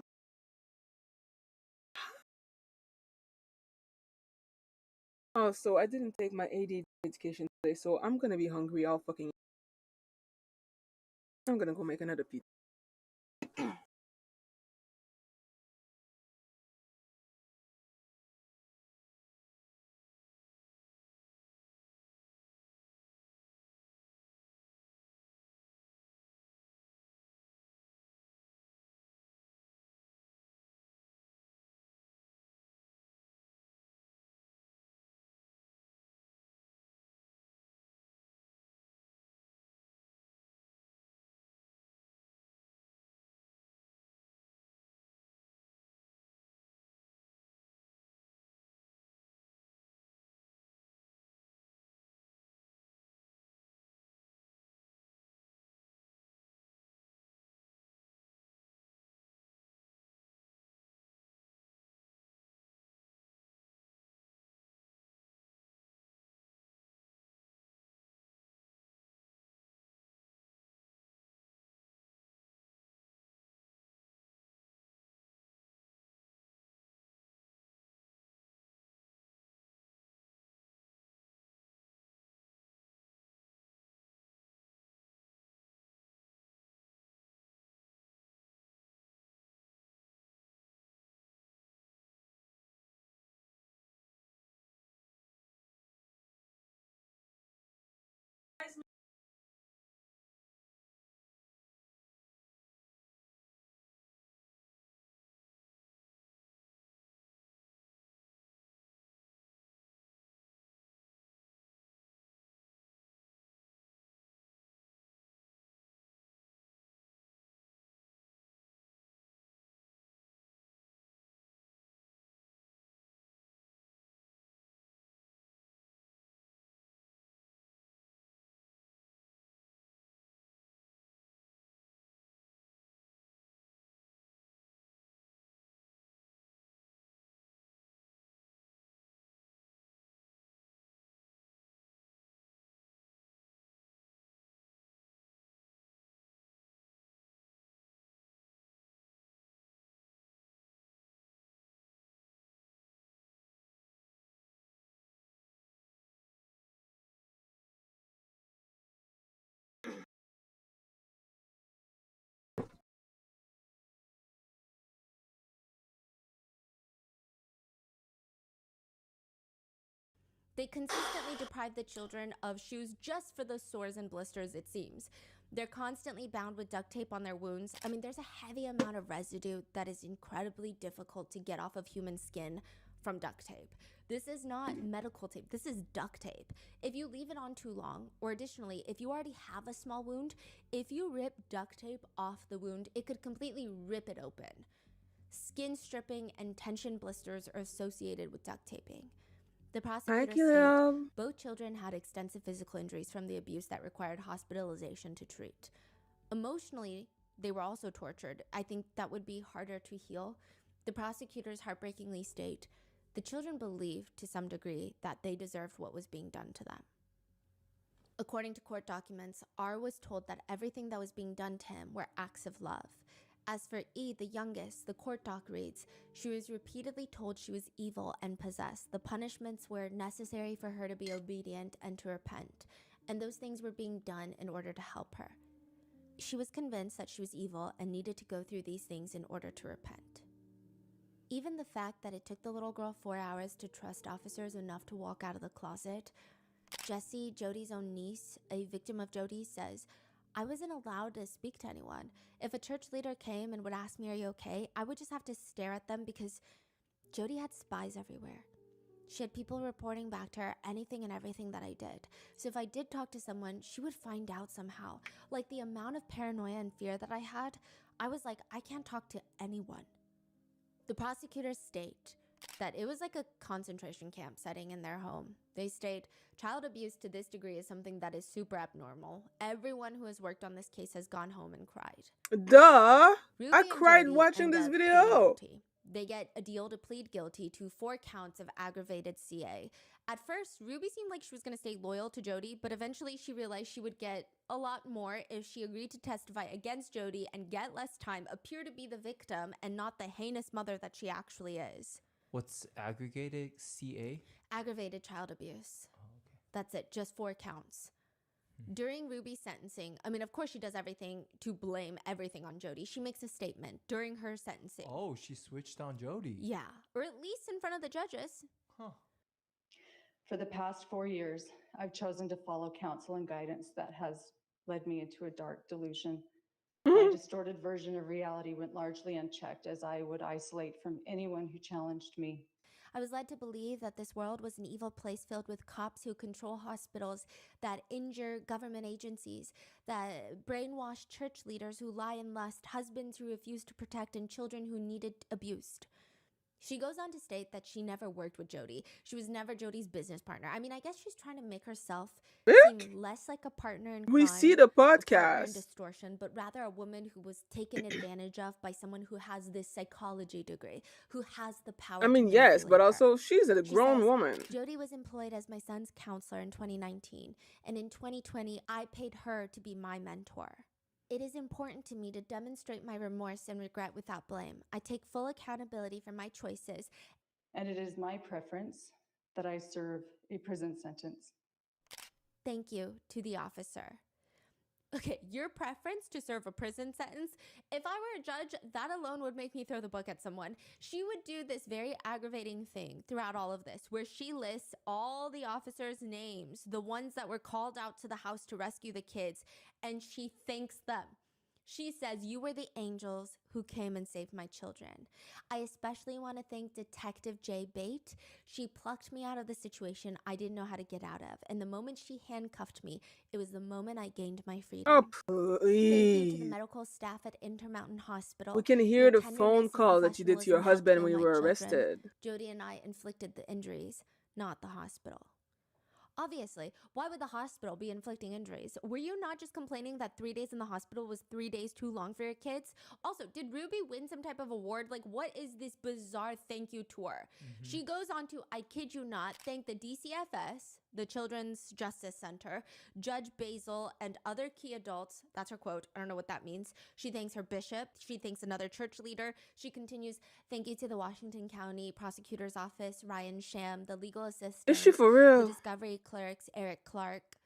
Oh, so I didn't take my ADHD medication today, so I'm gonna be hungry all fucking. I'm gonna go make another pizza. They consistently deprive the children of shoes just for the sores and blisters, it seems. They're constantly bound with duct tape on their wounds. I mean, there's a heavy amount of residue that is incredibly difficult to get off of human skin from duct tape. This is not medical tape. This is duct tape. If you leave it on too long, or additionally, if you already have a small wound, if you rip duct tape off the wound, it could completely rip it open. Skin stripping and tension blisters are associated with duct taping. The prosecutors state both children had extensive physical injuries from the abuse that required hospitalization to treat. Emotionally, they were also tortured. I think that would be harder to heal. The prosecutors heartbreakingly state, the children believed to some degree that they deserved what was being done to them. According to court documents, R was told that everything that was being done to him were acts of love. As for E, the youngest, the court doc reads, she was repeatedly told she was evil and possessed. The punishments were necessary for her to be obedient and to repent, and those things were being done in order to help her. She was convinced that she was evil and needed to go through these things in order to repent. Even the fact that it took the little girl 4 hours to trust officers enough to walk out of the closet. Jessie, Jody's own niece, a victim of Jody, says, I wasn't allowed to speak to anyone. If a church leader came and would ask me, are you okay? I would just have to stare at them because Jody had spies everywhere. She had people reporting back to her anything and everything that I did. So if I did talk to someone, she would find out somehow. Like the amount of paranoia and fear that I had, I was like, I can't talk to anyone. The prosecutors state that it was like a concentration camp setting in their home. They state, child abuse to this degree is something that is super abnormal. Everyone who has worked on this case has gone home and cried. Duh! Ruby I and cried Jody watching end this up video. pleading guilty. They get a deal to plead guilty to 4 counts of aggravated CA. At first, Ruby seemed like she was going to stay loyal to Jody, but eventually she realized she would get a lot more if she agreed to testify against Jody and get less time, appear to be the victim and not the heinous mother that she actually is. What's aggregated CA? Aggravated child abuse. Oh, okay. That's it, just 4 counts. During Ruby's sentencing, I mean, of course she does everything to blame everything on Jody. She makes a statement during her sentencing. Oh, she switched on Jody. Yeah, or at least in front of the judges. Huh. For the past 4 years, I've chosen to follow counsel and guidance that has led me into a dark delusion. My distorted version of reality went largely unchecked as I would isolate from anyone who challenged me. I was led to believe that this world was an evil place filled with cops who control hospitals, that injure government agencies, that brainwash church leaders who lie and lust, husbands who refuse to protect, and children who needed abused. She goes on to state that she never worked with Jody. She was never Jody's business partner. I mean, I guess she's trying to make herself seem less like a partner in crime. We see the A partner in podcast. distortion, but rather a woman who was taken advantage of by someone who has this psychology degree, who has the power I mean, to yes, but manipulate her. also she's a She grown says, woman. Jody was employed as my son's counselor in 2019, and in 2020, I paid her to be my mentor. It is important to me to demonstrate my remorse and regret without blame. I take full accountability for my choices. And it is my preference that I serve a prison sentence. Thank you to the officer. Okay, your preference to serve a prison sentence, if I were a judge, that alone would make me throw the book at someone. She would do this very aggravating thing throughout all of this, where she lists all the officers' names, the ones that were called out to the house to rescue the kids, and she thanks them. She says, you were the angels who came and saved my children. I especially want to thank Detective J. Bate. She plucked me out of the situation I didn't know how to get out of. And the moment she handcuffed me, it was the moment I gained my freedom. Oh, Thank you to the please. medical staff at Intermountain Hospital. We can hear Your the tenderness phone and call that you did to your professionalism helped husband heal when you my were children. arrested. Jody and I inflicted the injuries, not the hospital. Obviously, why would the hospital be inflicting injuries? Were you not just complaining that 3 days in the hospital was 3 days too long for your kids? Also, did Ruby win some type of award? Like, what is this bizarre thank you tour? She goes on to, I kid you not, thank the DCFS, the Children's Justice Center, Judge Basil, and other key adults. That's her quote. I don't know what that means. She thanks her bishop. She thanks another church leader. She continues, thank you to the Washington County Prosecutor's Office, Ryan Sham, the legal assistant. Is she for real? The Discovery clerks, Eric Clark.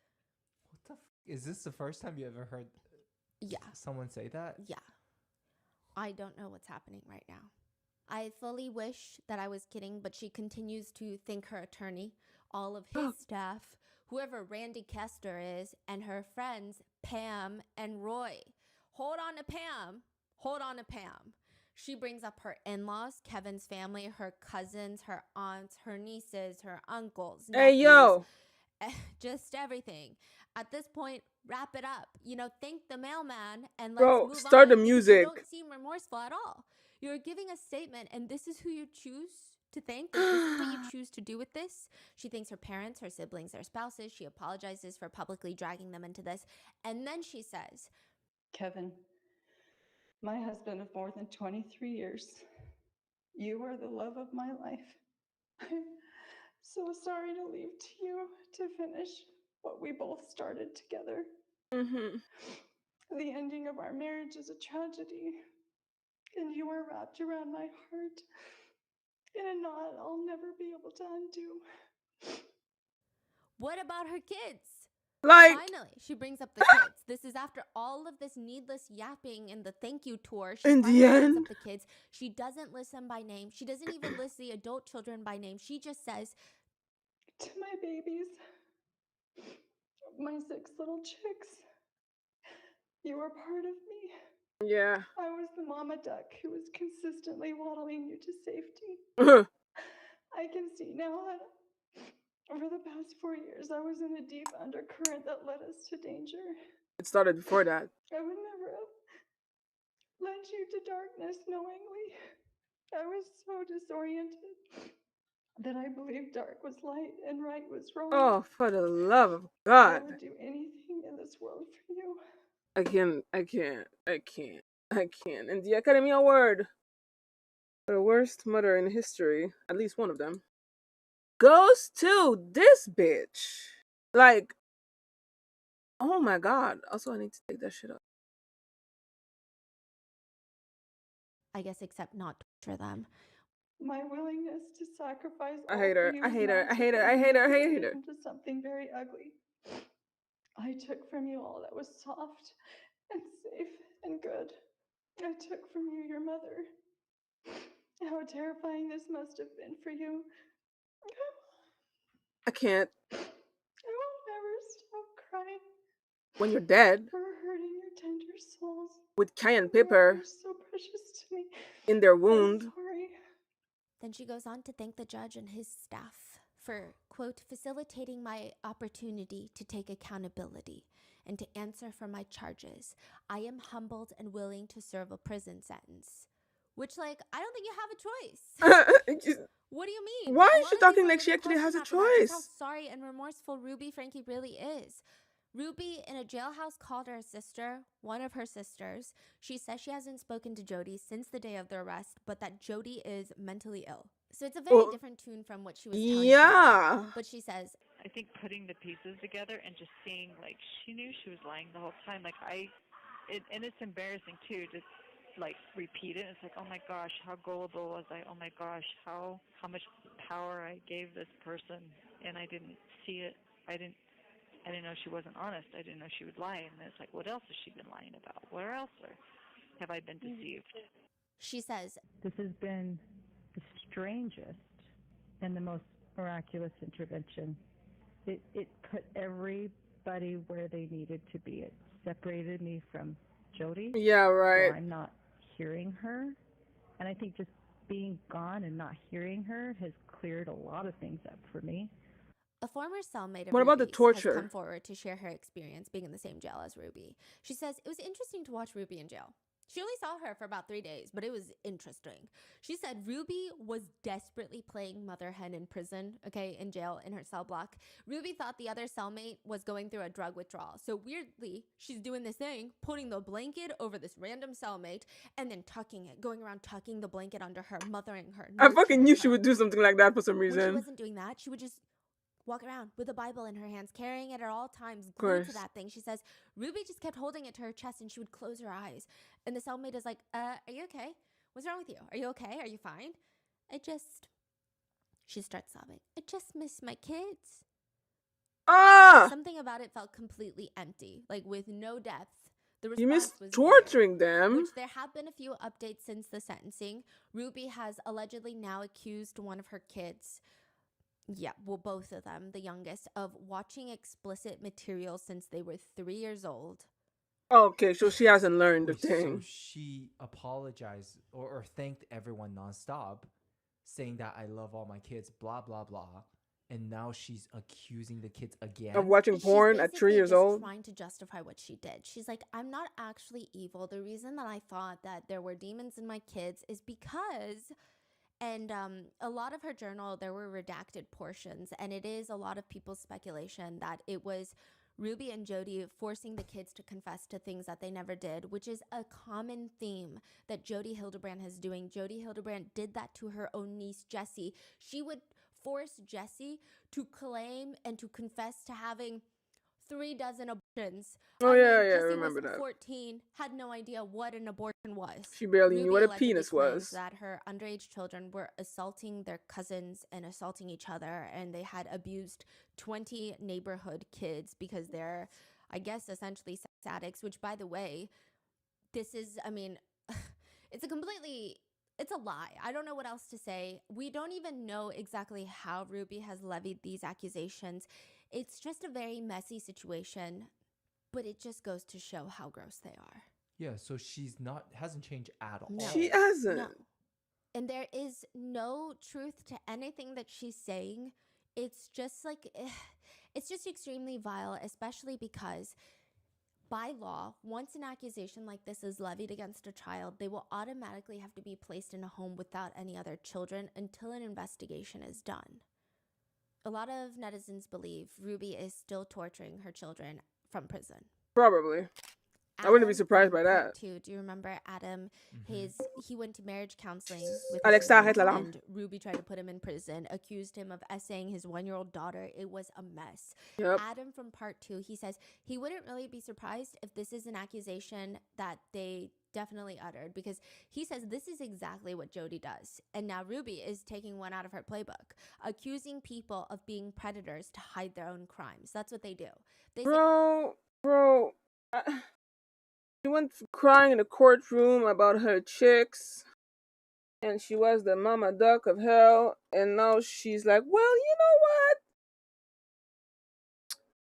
What the is this the first time you ever heard someone say that? Yeah. I don't know what's happening right now. I fully wish that I was kidding, but she continues to thank her attorney. all of his staff, whoever Randy Kester is, and her friends, Pam and Roy. Hold on to Pam. Hold on to Pam. She brings up her in-laws, Kevin's family, her cousins, her aunts, her nieces, her uncles, nephews. Hey, yo. Just everything. At this point, wrap it up. Thank the mailman and let's Bro, move start on. the Because music. you don't seem remorseful at all. You're giving a statement, and this is who you choose to thank. Like, this is what you choose to do with this. She thanks her parents, her siblings, their spouses. She apologizes for publicly dragging them into this. And then she says, Kevin, my husband of more than 23 years, you are the love of my life. I'm so sorry to leave to you to finish what we both started together. Mm-hmm. The ending of our marriage is a tragedy, and you are wrapped around my heart in a knot I'll never be able to undo. what about her kids? Like, Finally, she brings up the kids. This is after all of this needless yapping and the thank you tour. She in finally the brings end, up the kids. She doesn't list them by name. She doesn't even list the adult children by name. She just says, to my babies, my 6 little chicks, you are part of me. yeah. I was the mama duck who was consistently waddling you to safety. I can see now that over the past 4 years, I was in a deep undercurrent that led us to danger. It started before that. I would never have led you to darkness knowingly. I was so disoriented that I believed dark was light and right was wrong. Oh, for the love of I God. would do anything in this world for you. I can't. And the Academy Award for the worst mother in history, at least one of them, goes to this bitch. Like, oh my God. Also, I need to take that shit up. I guess except not torture them. My willingness to sacrifice I all hate for her. you I is hate her. I magic hate her. I and hate her. I turned hate her. into something very ugly. I took from you all that was soft and safe and good. I took from you your mother. How terrifying this must have been for you. I can't. I will never stop crying When you're dead, for hurting your tender souls. with cayenne You are pepper so precious to me. in their I'm wound. sorry. Then she goes on to thank the judge and his staff for, quote, facilitating my opportunity to take accountability and to answer for my charges. I am humbled and willing to serve a prison sentence. Which, like, I don't think you have a choice. What do you mean? Why A is lot she of talking people are like she gonna actually has question a after that, just how choice? sorry and remorseful Ruby Frankie really is. Ruby in a jailhouse called her sister, one of her sisters. She says she hasn't spoken to Jody since the day of the arrest, but that Jody is mentally ill. So it's a very different tune from what she was telling Yeah. But she says, I think putting the pieces together and just seeing, like, she knew she was lying the whole time. Like, and it's embarrassing, too, to, like, repeat it. It's like, oh, my gosh, how gullible was I? Oh, my gosh, how much power I gave this person, and I didn't see it. I didn't know she wasn't honest. I didn't know she would lie. And it's like, what else has she been lying about? Where else have I been deceived? She says, this has been the strangest and the most miraculous intervention. It put everybody where they needed to be. It separated me from Jody. Yeah, right. So I'm not hearing her. And I think just being gone and not hearing her has cleared a lot of things up for me. a former cellmate of What about the Ruby's torture? has come forward to share her experience being in the same jail as Ruby. She says, it was interesting to watch Ruby in jail. She only saw her for about 3 days, but it was interesting. She said Ruby was desperately playing mother hen in prison, in jail, in her cell block. Ruby thought the other cellmate was going through a drug withdrawal. So weirdly, she's doing this thing, putting the blanket over this random cellmate, and then tucking it, going around tucking the blanket under her, mothering her. I fucking knew she would do something like that for some reason. When she wasn't doing that, she would just walk around with a Bible in her hands, carrying it at all times, glued to that thing. She says Ruby just kept holding it to her chest and she would close her eyes. And the cellmate is like, are you okay? What's wrong with you? Are you okay? Are you fine? She starts sobbing. I just miss my kids. Something about it felt completely empty, like with no depth. The response You miss was torturing there, them. which there have been a few updates since the sentencing. Ruby has allegedly now accused one of her kids Yeah, well, both of them, the youngest, of watching explicit material since they were 3 years old. Okay, so she hasn't learned the Wait, so thing. she apologized or thanked everyone nonstop, saying that I love all my kids, blah blah blah, and now she's accusing the kids Of again. watching She's porn at 3 basically years just old? trying to justify what she did. She's like, I'm not actually evil. The reason that I thought that there were demons in my kids is because, and a lot of her journal, there were redacted portions, and it is a lot of people's speculation that it was Ruby and Jody forcing the kids to confess to things that they never did, which is a common theme that Jody Hildebrand has doing. Jody Hildebrand did that to her own niece, Jessie. She would force Jessie to claim and to confess to having 3 dozen abortions. Oh I yeah, mean, yeah, I Jessie was remember that. 14, had no idea what an abortion was. She barely knew Ruby what a allegedly penis claims was. that her underage children were assaulting their cousins and assaulting each other, and they had abused 20 neighborhood kids because they're, I guess, essentially sex addicts, which, by the way, this is, I mean, it's a completely, it's a lie. I don't know what else to say. We don't even know exactly how Ruby has levied these accusations. It's just a very messy situation, but it just goes to show how gross they are. Yeah, so she's not hasn't changed at No. She all. hasn't. No. And there is no truth to anything that she's saying. It's just like, it's just extremely vile, especially because by law, once an accusation like this is levied against a child, they will automatically have to be placed in a home without any other children until an investigation is done. A lot of netizens believe Ruby is still torturing her children from prison. Probably. I wouldn't be surprised by Part that. 2, do you remember Adam? He went to marriage counseling with Alex, his wife, arrête l'alarme. and Ruby tried to put him in prison, accused him of essaying his 1-year-old daughter. It was a mess. Yep. Adam from part 2, he says he wouldn't really be surprised if this is an accusation that they definitely uttered, because he says this is exactly what Jody does. And now Ruby is taking one out of her playbook, accusing people of being predators to hide their own crimes. That's what they do. They Bro, she went crying in the courtroom about her chicks, and she was the mama duck of hell, and now she's like, well, you know what?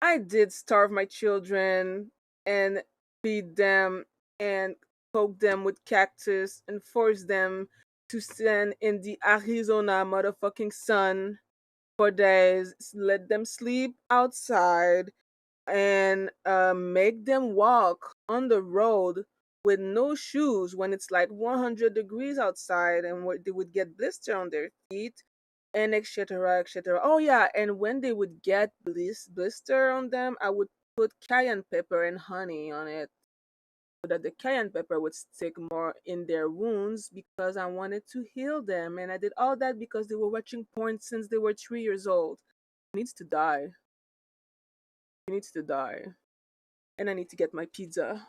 I did starve my children and feed them and poke them with cactus and force them to stand in the Arizona motherfucking sun for days, let them sleep outside, and make them walk on the road with no shoes when it's like 100 degrees outside, and they would get blister on their feet, and etc etc. Oh yeah, and when they would get blister on them, I would put cayenne pepper and honey on it so that the cayenne pepper would stick more in their wounds, because I wanted to heal them. And I did all that because they were watching porn since they were 3 years old. He needs to die. He needs to die. And I need to get my pizza.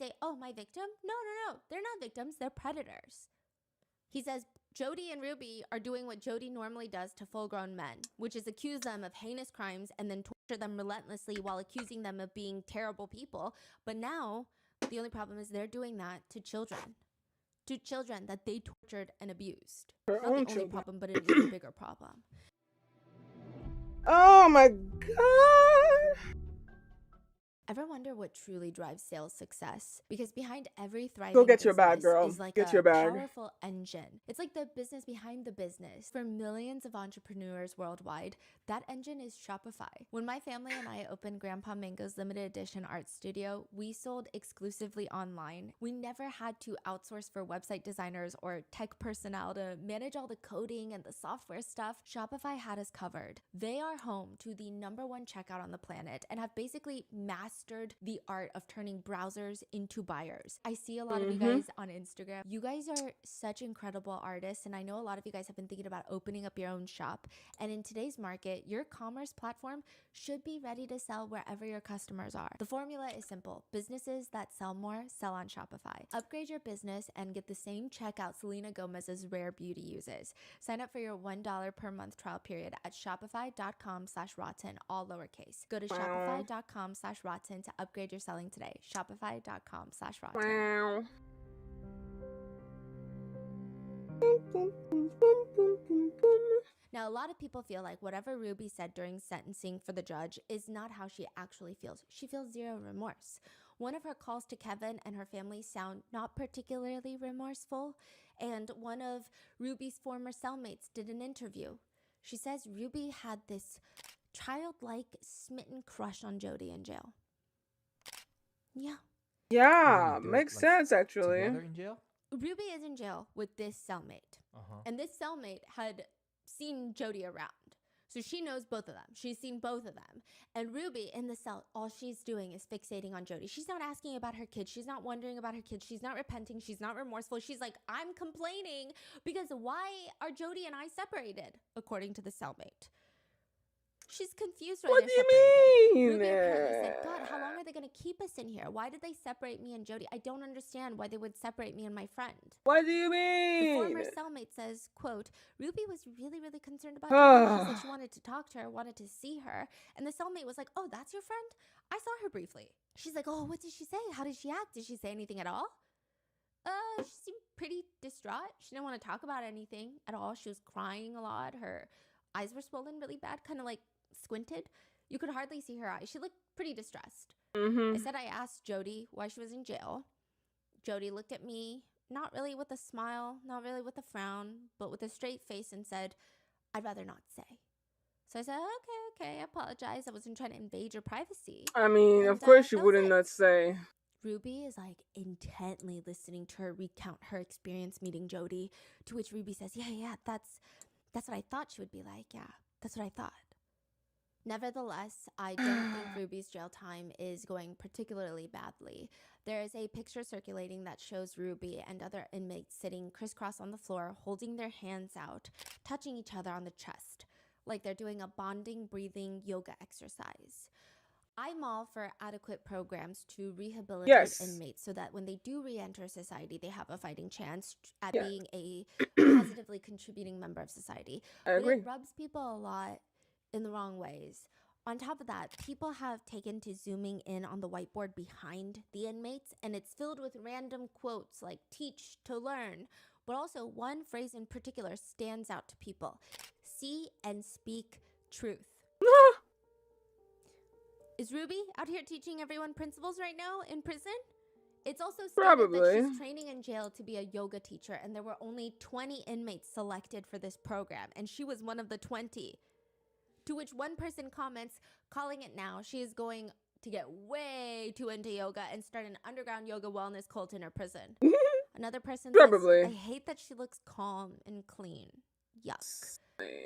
say, oh, my victim? No. They're not victims. They're predators. He says Jody and Ruby are doing what Jody normally does to full-grown men, which is accuse them of heinous crimes and then torture them relentlessly while accusing them of being terrible people. But now, the only problem is they're doing that to children. To children that they tortured and abused. Her Not own the only children. problem, but an even bigger problem. Oh my God. Ever wonder what truly drives sales success? Because behind every thriving Go get your business bag, girl. is like Get a your bag. powerful engine. It's like the business behind the business. For millions of entrepreneurs worldwide, that engine is Shopify. When my family and I opened Grandpa Mango's limited edition art studio, we sold exclusively online. We never had to outsource for website designers or tech personnel to manage all the coding and the software stuff. Shopify had us covered. They are home to the #1 checkout on the planet and have basically mastered the art of turning browsers into buyers. I see a lot of you guys on Instagram. You guys are such incredible artists, and I know a lot of you guys have been thinking about opening up your own shop. And in today's market, your commerce platform should be ready to sell wherever your customers are. The formula is simple. Businesses that sell more sell on Shopify. Upgrade your business and get the same checkout Selena Gomez's Rare Beauty uses. Sign up for your $1 per month trial period at shopify.com/rotten, all lowercase. Go to shopify.com/rotten to upgrade your selling today. Shopify.com/rotten. Wow. Now, a lot of people feel like whatever Ruby said during sentencing for the judge is not how she actually feels. She feels zero remorse. One of her calls to Kevin and her family sound not particularly remorseful, and one of Ruby's former cellmates did an interview. She says Ruby had this childlike smitten crush on Jody in jail. Yeah. Yeah, makes sense actually. Together in jail? Ruby is in jail with this cellmate. And this cellmate had seen Jody around. So she knows both of them. She's seen both of them. And Ruby in the cell, all she's doing is fixating on Jody. She's not asking about her kids. She's not wondering about her kids. She's not repenting. She's not remorseful. She's like, I'm complaining because why are Jody and I separated, according to the cellmate? She's confused why what they're do you separated. mean? Ruby apparently said, God, how long are they going to keep us in here? Why did they separate me and Jody? I don't understand why they would separate me and my friend. What do you mean? The former cellmate says, quote, Ruby was really, really concerned about Jody. She said she wanted to talk to her, wanted to see her. And the cellmate was like, oh, that's your friend? I saw her briefly. She's like, oh, what did she say? How did she act? Did she say anything at all? She seemed pretty distraught. She didn't want to talk about anything at all. She was crying a lot. Her eyes were swollen really bad, kind of like squinted. You could hardly see her eyes. She looked pretty distressed. I said I asked Jody why she was in jail. Jody looked at me, not really with a smile, not really with a frown, but with a straight face and said, I'd rather not say. So I said, okay, I apologize. I wasn't trying to invade your privacy. I mean, of course you wouldn't not say. Ruby is like intently listening to her recount her experience meeting Jody, to which Ruby says, yeah, that's what I thought she would be like. Yeah, that's what I thought. Nevertheless, I don't think Ruby's jail time is going particularly badly. There is a picture circulating that shows Ruby and other inmates sitting crisscross on the floor, holding their hands out, touching each other on the chest, like they're doing a bonding, breathing yoga exercise. I'm all for adequate programs to rehabilitate inmates so that when they do re-enter society, they have a fighting chance at being a positively contributing member of society. I agree. But it rubs people a lot in the wrong ways. On top of that, people have taken to zooming in on the whiteboard behind the inmates, and it's filled with random quotes like teach to learn. But also one phrase in particular stands out to people. See and speak truth. Is Ruby out here teaching everyone principles right now in prison? It's also stated that she's training in jail to be a yoga teacher, and there were only 20 inmates selected for this program, and she was one of the 20. To which one person comments, calling it now, she is going to get way too into yoga and start an underground yoga wellness cult in her prison. Another person says, I hate that she looks calm and clean. Yuck.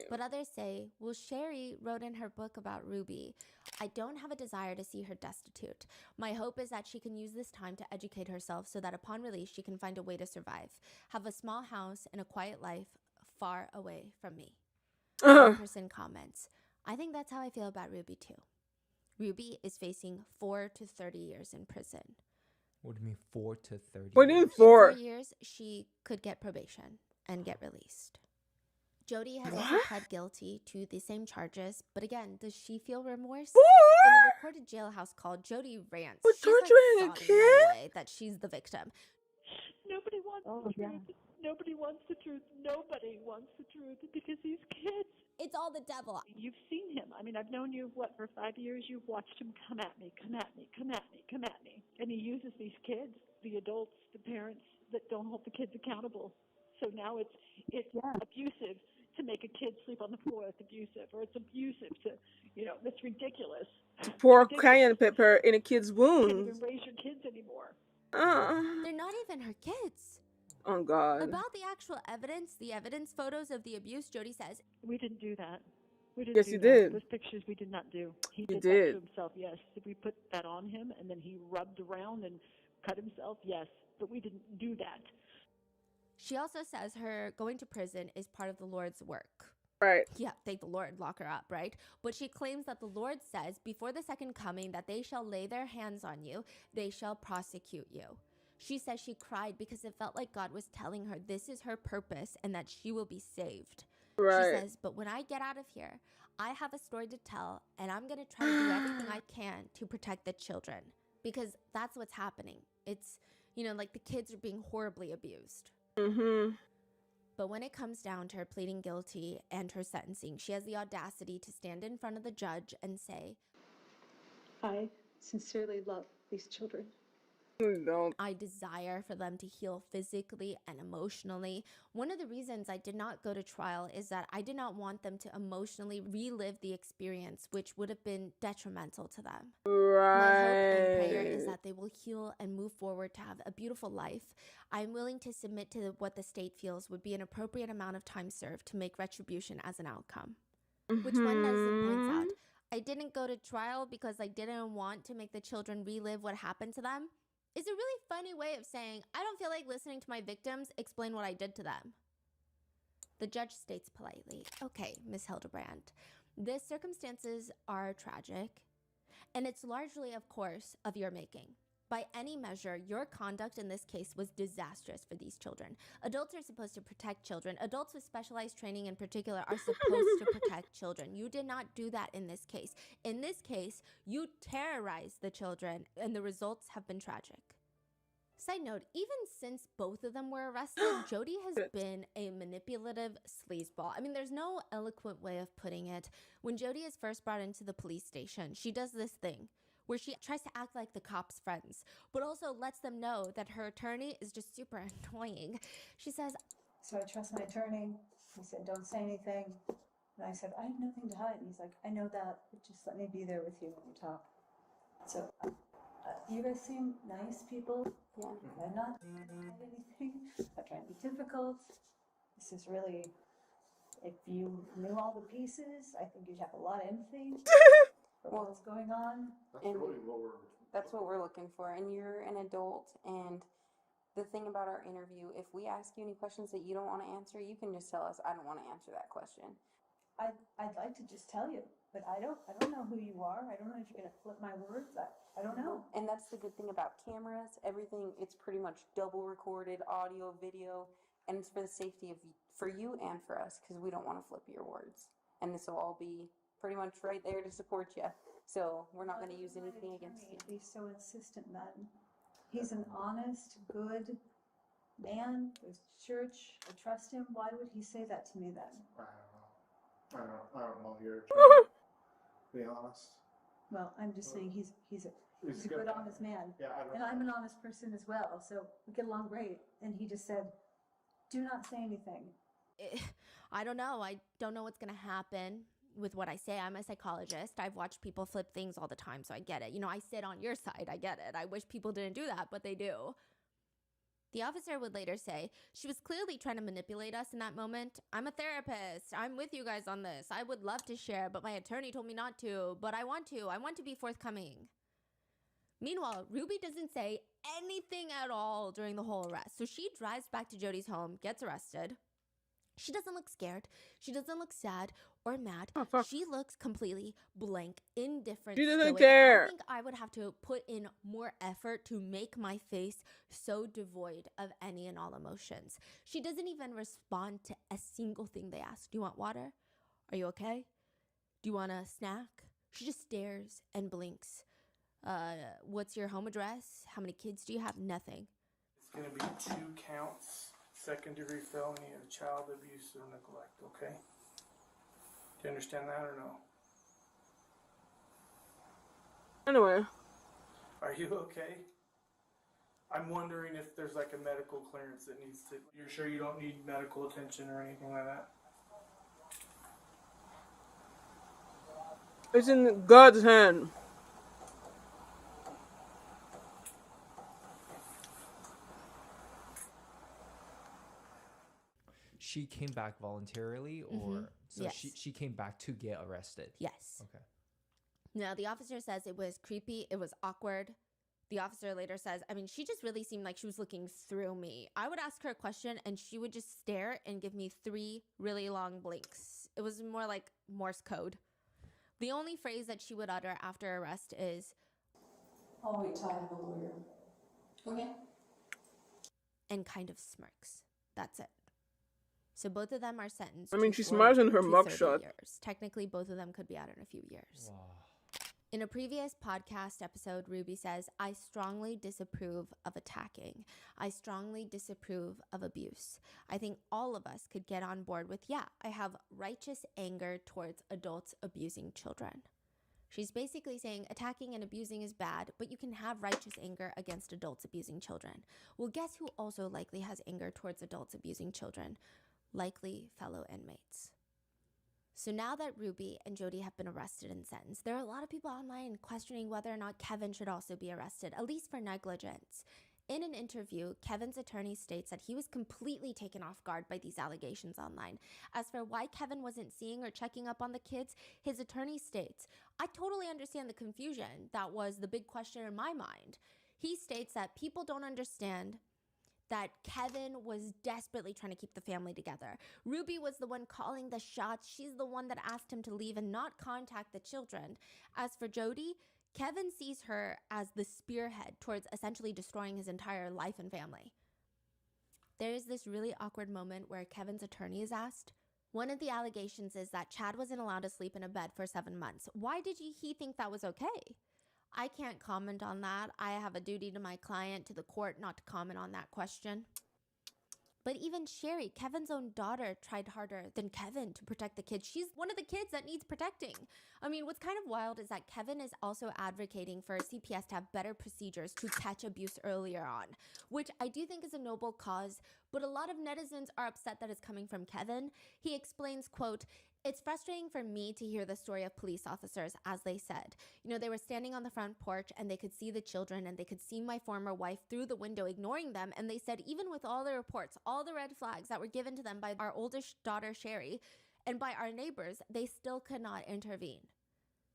But others say, well, Sherry wrote in her book about Ruby, I don't have a desire to see her destitute. My hope is that she can use this time to educate herself so that upon release she can find a way to survive. Have a small house and a quiet life far away from me. One person comments, I think that's how I feel about Ruby too. Ruby is facing 4 to 30 years in prison. What do you mean 4 to 30 What do you mean years? In 4 4? years, she could get probation and get released. Jody has also What? pled guilty to the same charges, but again, does she feel remorse? 4? In a recorded jailhouse call, Jody rants. For She's like torturing a sobbing kid? right away that she's the victim. Nobody wants the truth. Nobody wants the truth. Nobody wants the truth because these kids. It's all the devil. You've seen him. I mean, I've known you, for 5 years? You've watched him come at me, come at me, come at me, come at me. And he uses these kids, the adults, the parents that don't hold the kids accountable. So now it's abusive to make a kid sleep on the floor. It's abusive. Or it's abusive to, it's ridiculous. Pour cayenne pepper in a kid's You can't wounds. even raise your kids anymore. They're not even her kids. Oh, God. About the actual evidence, the evidence photos of the abuse, Jody says, we didn't do that. We didn't Yes, do you that. did. Those pictures we did not do. He You did that did. to himself, yes. Did we put that on him and then he rubbed around and cut himself? Yes. But we didn't do that. she also says her going to prison is part of the Lord's work. Right. Yeah, thank the Lord, lock her up, right? But she claims that the Lord says before the second coming that they shall lay their hands on you, they shall prosecute you. She says she cried because it felt like God was telling her this is her purpose and that she will be saved. Right. She says, but when I get out of here, I have a story to tell and I'm going to try to do everything I can to protect the children because that's what's happening. It's, like the kids are being horribly abused. Mm-hmm. But when it comes down to her pleading guilty and her sentencing, she has the audacity to stand in front of the judge and say, I sincerely love these children. Don't. I desire for them to heal physically and emotionally. One of the reasons I did not go to trial is that I did not want them to emotionally relive the experience, which would have been detrimental to them. Right. My hope and prayer is that they will heal and move forward to have a beautiful life. I'm willing to submit to what the state feels would be an appropriate amount of time served to make retribution as an outcome. Which one Medicine points out, I didn't go to trial because I didn't want to make the children relive what happened to them. Is a really funny way of saying, I don't feel like listening to my victims explain what I did to them. The judge states politely, okay, Ms. Hildebrand, the circumstances are tragic, and it's largely, of course, of your making. By any measure, your conduct in this case was disastrous for these children. Adults are supposed to protect children. Adults with specialized training in particular are supposed to protect children. You did not do that in this case. In this case, you terrorized the children, and the results have been tragic. Side note, even since both of them were arrested, Jody has been a manipulative sleazeball. I mean, there's no eloquent way of putting it. When Jody is first brought into the police station, she does this thing where she tries to act like the cops' friends, but also lets them know that her attorney is just super annoying. She says, So I trust my attorney. He said, don't say anything. And I said, I have nothing to hide. And he's like, I know that, but just let me be there with you when you talk. So you guys seem nice people. Yeah. I'm not trying to hide anything. I'm not trying to be difficult. This is really, if you knew all the pieces, I think you'd have a lot of empathy for what's going on. That's what we're looking for. And you're an adult. And the thing about our interview, if we ask you any questions that you don't want to answer, you can just tell us, I don't want to answer that question. I'd like to just tell you, but I don't know who you are. I don't know if you're gonna flip my words. I don't know. And that's the good thing about cameras. Everything, it's pretty much double recorded, audio, video, and it's for the safety of for you and for us because we don't want to flip your words. And this will all be pretty much right there to support you. So we're not going to use anything against you. He's so insistent, man. He's an honest, good man. There's church. I trust him. Why would he say that to me then? I don't know. You're trying to be honest. Well, I'm just saying he's a good, honest man. Yeah, and I'm an honest person as well, so we get along great. And he just said, do not say anything. I don't know. I don't know what's going to happen with what I say. I'm a psychologist. I've watched people flip things all the time, so I get it. I sit on your side. I get it. I wish people didn't do that, but they do. The officer would later say, she was clearly trying to manipulate us in that moment. I'm a therapist. I'm with you guys on this. I would love to share, but my attorney told me not to. But I want to. I want to be forthcoming. Meanwhile, Ruby doesn't say anything at all during the whole arrest. So she drives back to Jody's home, gets arrested. She doesn't look scared. She doesn't look sad or mad. Oh, fuck. She looks completely blank, indifferent, She doesn't stoic. care. I think I would have to put in more effort to make my face so devoid of any and all emotions. She doesn't even respond to a single thing they ask. Do you want water? Are you okay? Do you want a snack? She just stares and blinks. What's your home address? How many kids do you have? Nothing. It's going to be 2 counts, second-degree felony of child abuse or neglect, okay? Do you understand that or no? Anyway. Are you okay? I'm wondering if there's like a medical clearance that needs to... You're sure you don't need medical attention or anything like that? It's in God's hand. She came back voluntarily, or so Yes. she came back to get arrested? Yes. Okay. Now, the officer says it was creepy. It was awkward. The officer later says, I mean, she just really seemed like she was looking through me. I would ask her a question and she would just stare and give me 3 really long blinks. It was more like Morse code. The only phrase that she would utter after arrest is, I'll wait till I have a lawyer. Okay. and kind of smirks. That's it. So both of them are sentenced. I mean, to she 4 smiles in her to 30 mugshot. years. Technically, both of them could be out in a few years. Wow. In a previous podcast episode, Ruby says, I strongly disapprove of attacking. I strongly disapprove of abuse. I think all of us could get on board with, yeah, I have righteous anger towards adults abusing children. She's basically saying attacking and abusing is bad, but you can have righteous anger against adults abusing children. Well, guess who also likely has anger towards adults abusing children? Likely fellow inmates. So now that Ruby and Jody have been arrested and sentenced, there are a lot of people online questioning whether or not Kevin should also be arrested, at least for negligence. In an interview, Kevin's attorney states that he was completely taken off guard by these allegations online. As for why Kevin wasn't seeing or checking up on the kids, his attorney states, I totally understand the confusion. That was the big question in my mind. He states that people don't understand that Kevin was desperately trying to keep the family together. Ruby was the one calling the shots. She's the one that asked him to leave and not contact the children. As for Jody, Kevin sees her as the spearhead towards essentially destroying his entire life and family. There is this really awkward moment where Kevin's attorney is asked. One of the allegations is that Chad wasn't allowed to sleep in a bed for 7 months. Why did he think that was okay? I can't comment on that. I have a duty to my client, to the court, not to comment on that question. But even Sherry, Kevin's own daughter, tried harder than Kevin to protect the kids. She's one of the kids that needs protecting. I mean, what's kind of wild is that Kevin is also advocating for CPS to have better procedures to catch abuse earlier on, which I do think is a noble cause, but a lot of netizens are upset that it's coming from Kevin. He explains, quote, it's frustrating for me to hear the story of police officers, as they said. You know, they were standing on the front porch and they could see the children and they could see my former wife through the window ignoring them. And they said, even with all the reports, all the red flags that were given to them by our oldest daughter, Sherry, and by our neighbors, they still could not intervene.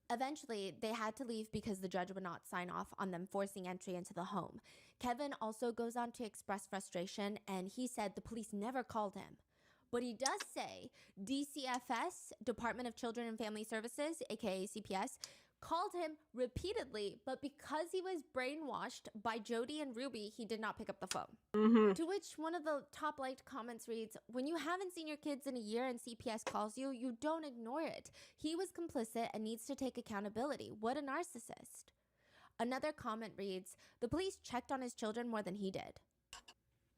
Eventually, they had to leave because the judge would not sign off on them forcing entry into the home. Kevin also goes on to express frustration, and he said the police never called him. But he does say DCFS, Department of Children and Family Services, aka CPS, called him repeatedly, but because he was brainwashed by Jody and Ruby, he did not pick up the phone. To which one of the top liked comments reads, when you haven't seen your kids in a year and CPS calls you, you don't ignore it. He was complicit and needs to take accountability. What a narcissist. Another comment reads, the police checked on his children more than he did.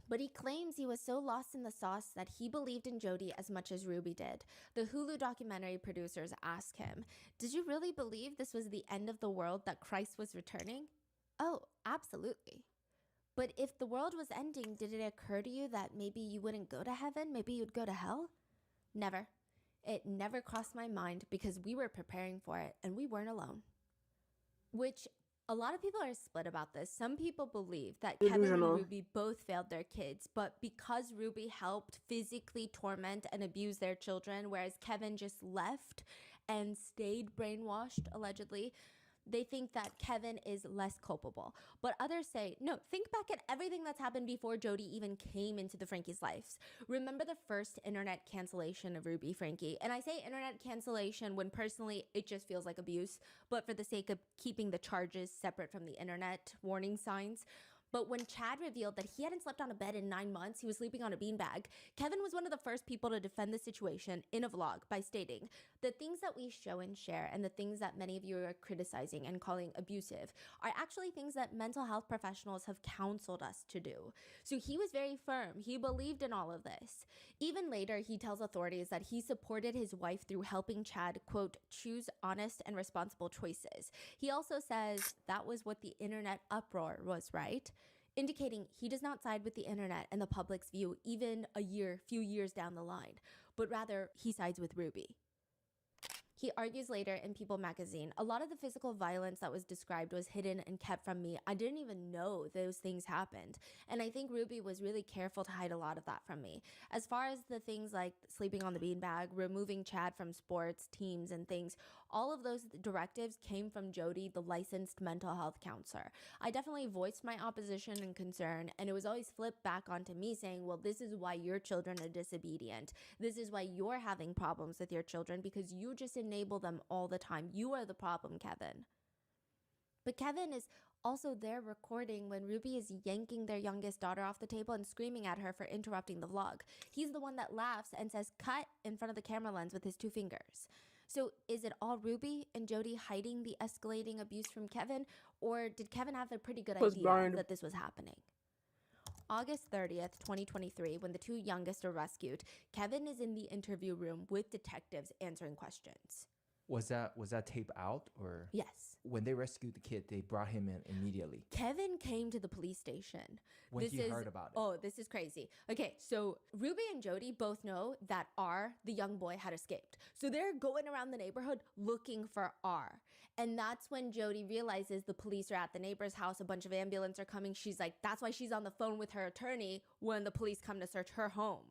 But he claims he was so lost in the sauce that he believed in Jody as much as Ruby did. The Hulu documentary producers ask him, did you really believe this was the end of the world, that Christ was returning? Oh, absolutely. But if the world was ending, did it occur to you that maybe you wouldn't go to heaven? Maybe you'd go to hell? Never. It never crossed my mind because we were preparing for it and we weren't alone. Which a lot of people are split about this. Some people believe that Kevin and Ruby both failed their kids, but because Ruby helped physically torment and abuse their children, whereas Kevin just left and stayed brainwashed, allegedly, They think that Kevin is less culpable. But others say, no, think back at everything that's happened before Jody even came into the Frankies' lives. Remember the first internet cancellation of Ruby Frankie? And I say internet cancellation when personally it just feels like abuse, but for the sake of keeping the charges separate from the internet warning signs. But when Chad revealed that he hadn't slept on a bed in 9 months, he was sleeping on a beanbag, Kevin was one of the first people to defend the situation in a vlog by stating, the things that we show and share and the things that many of you are criticizing and calling abusive are actually things that mental health professionals have counseled us to do. So he was very firm. He believed in all of this. Even later, he tells authorities that he supported his wife through helping Chad, quote, choose honest and responsible choices. He also says that was what the internet uproar was, right? Indicating he does not side with the internet and the public's view even few years down the line, but rather he sides with Ruby. He argues later in People magazine, a lot of the physical violence that was described was hidden and kept from me. I didn't even know those things happened. And I think Ruby was really careful to hide a lot of that from me. As far as the things like sleeping on the beanbag, removing Chad from sports, teams, and things, all of those directives came from Jody, the licensed mental health counselor. I definitely voiced my opposition and concern, and it was always flipped back onto me saying, well, this is why your children are disobedient. This is why you're having problems with your children because you just enable them all the time. You are the problem, Kevin. But Kevin is also there recording when Ruby is yanking their youngest daughter off the table and screaming at her for interrupting the vlog. He's the one that laughs and says cut in front of the camera lens with his 2 fingers. So is it all Ruby and Jody hiding the escalating abuse from Kevin, or did Kevin have a pretty good idea that this was happening? August 30th, 2023, when the 2 youngest are rescued, Kevin is in the interview room with detectives answering questions. Was that tape out, or? Yes. When they rescued the kid, they brought him in immediately. Kevin came to the police station. When he heard about it. Oh, this is crazy. Okay, so Ruby and Jody both know that R, the young boy, had escaped. So they're going around the neighborhood looking for R. And that's when Jody realizes the police are at the neighbor's house. A bunch of ambulance are coming. She's like, that's why she's on the phone with her attorney when the police come to search her home.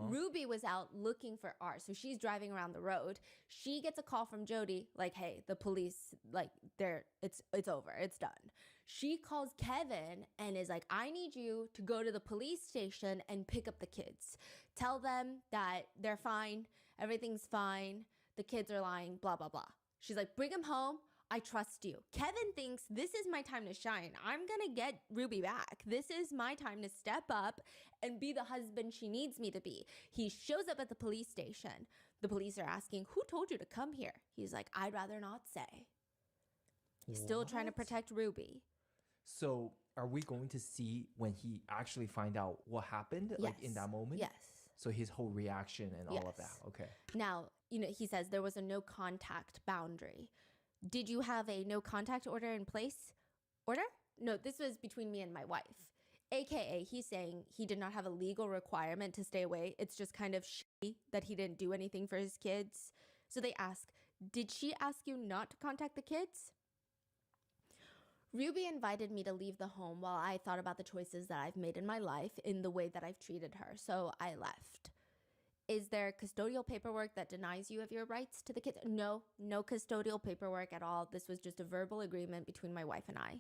Ruby was out looking for R. So she's driving around the road. She gets a call from Jody, like, hey, the police, like, it's over, it's done. She calls Kevin and is like, I need you to go to the police station and pick up the kids. Tell them that they're fine, everything's fine, the kids are lying, blah, blah, blah. She's like, bring them home. I trust you. Kevin thinks this is my time to shine. I'm gonna get Ruby back. This is my time to step up and be the husband she needs me to be. He shows up at the police station. The police are asking, who told you to come here? He's like, I'd rather not say. He's still trying to protect Ruby. So are we going to see when he actually find out what happened, like in that moment? Yes. So his whole reaction and all of that. Okay. Now, he says there was a no contact boundary. Did you have a no contact order in place? Order? No, this was between me and my wife. AKA, he's saying he did not have a legal requirement to stay away. It's just kind of shitty that he didn't do anything for his kids. So they ask, did she ask you not to contact the kids? Ruby invited me to leave the home while I thought about the choices that I've made in my life in the way that I've treated her, so I left. Is there custodial paperwork that denies you of your rights to the kids? No custodial paperwork at all. This was just a verbal agreement between my wife and I.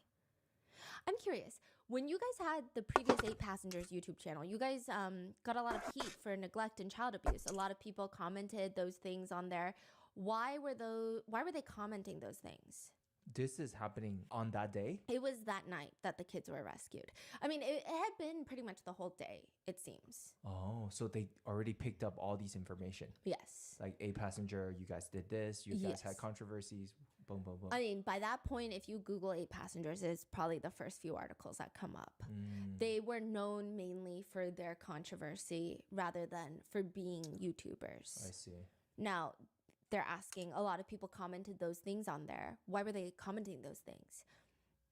I'm curious, when you guys had the previous 8 Passengers YouTube channel, you guys got a lot of heat for neglect and child abuse. A lot of people commented those things on there. Why were they commenting those things? This is happening on that day? It was that night that the kids were rescued. I mean, it had been pretty much the whole day, it seems. Oh, so they already picked up all these information. Yes. Like 8 Passenger, you guys did this, you guys had controversies, boom, boom, boom. I mean, by that point, if you Google 8 Passengers, it's probably the first few articles that come up. They were known mainly for their controversy rather than for being YouTubers. I see. Now, they're asking, a lot of people commented those things on there. Why were they commenting those things?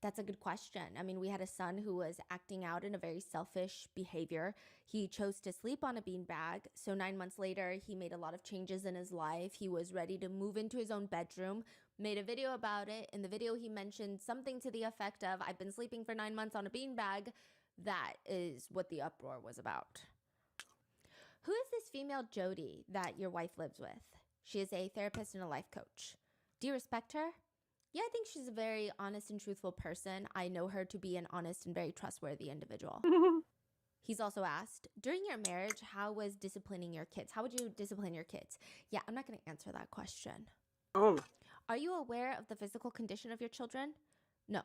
That's a good question. I mean, we had a son who was acting out in a very selfish behavior. He chose to sleep on a beanbag. So 9 months later, he made a lot of changes in his life. He was ready to move into his own bedroom, made a video about it. In the video, he mentioned something to the effect of, I've been sleeping for 9 months on a beanbag. That is what the uproar was about. Who is this female Jody that your wife lives with? She is a therapist and a life coach. Do you respect her? Yeah, I think she's a very honest and truthful person. I know her to be an honest and very trustworthy individual. He's also asked, during your marriage, how was disciplining your kids? How would you discipline your kids? Yeah, I'm not going to answer that question. Oh. Are you aware of the physical condition of your children? No.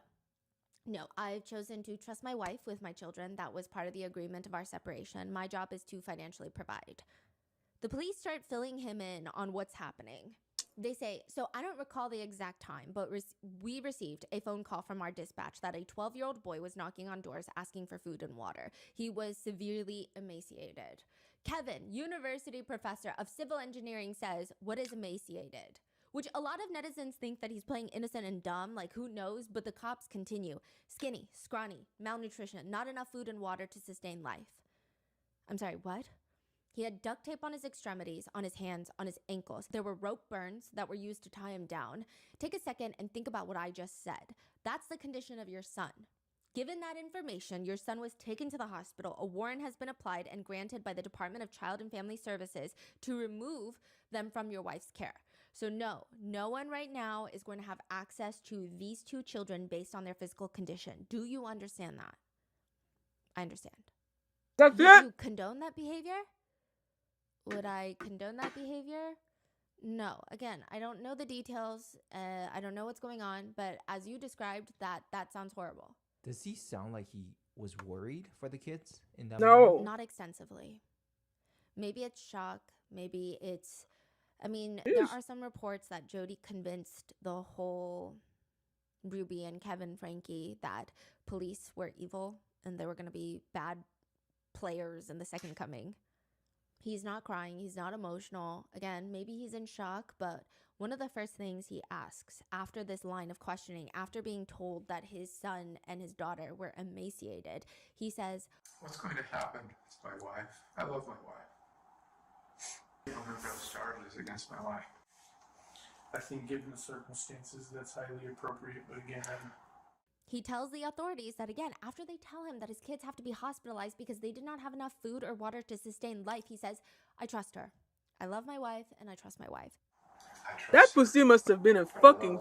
No, I've chosen to trust my wife with my children. That was part of the agreement of our separation. My job is to financially provide. The police start filling him in on what's happening. They say, so I don't recall the exact time, but we received a phone call from our dispatch that a 12-year-old boy was knocking on doors asking for food and water. He was severely emaciated. Kevin, university professor of civil engineering, says, what is emaciated? Which a lot of netizens think that he's playing innocent and dumb, like who knows, but the cops continue. Skinny, scrawny, malnutrition, not enough food and water to sustain life. I'm sorry, what? He had duct tape on his extremities, on his hands, on his ankles. There were rope burns that were used to tie him down. Take a second and think about what I just said. That's the condition of your son. Given that information, your son was taken to the hospital. A warrant has been applied and granted by the Department of Child and Family Services to remove them from your wife's care. So no one right now is going to have access to these two children based on their physical condition. Do you understand that? I understand. That's Would it? you condone that behavior? Would I condone that behavior? No. Again, I don't know the details. I don't know what's going on, but as you described, that sounds horrible. Does he sound like he was worried for the kids in that No. moment? Not extensively. Maybe it's shock. Maybe it's... I mean, there are some reports that Jody convinced the whole Ruby and Kevin Frankie that police were evil and they were going to be bad players in the second coming. He's not crying. He's not emotional. Again, maybe he's in shock, but one of the first things he asks after this line of questioning, after being told that his son and his daughter were emaciated, he says, what's going to happen with my wife? I love my wife. I don't have no charges against my wife. I think given the circumstances, that's highly appropriate, but again, he tells the authorities that, again, after they tell him that his kids have to be hospitalized because they did not have enough food or water to sustain life, he says, I trust her. I love my wife and I trust my wife. That pussy must have been a fucking,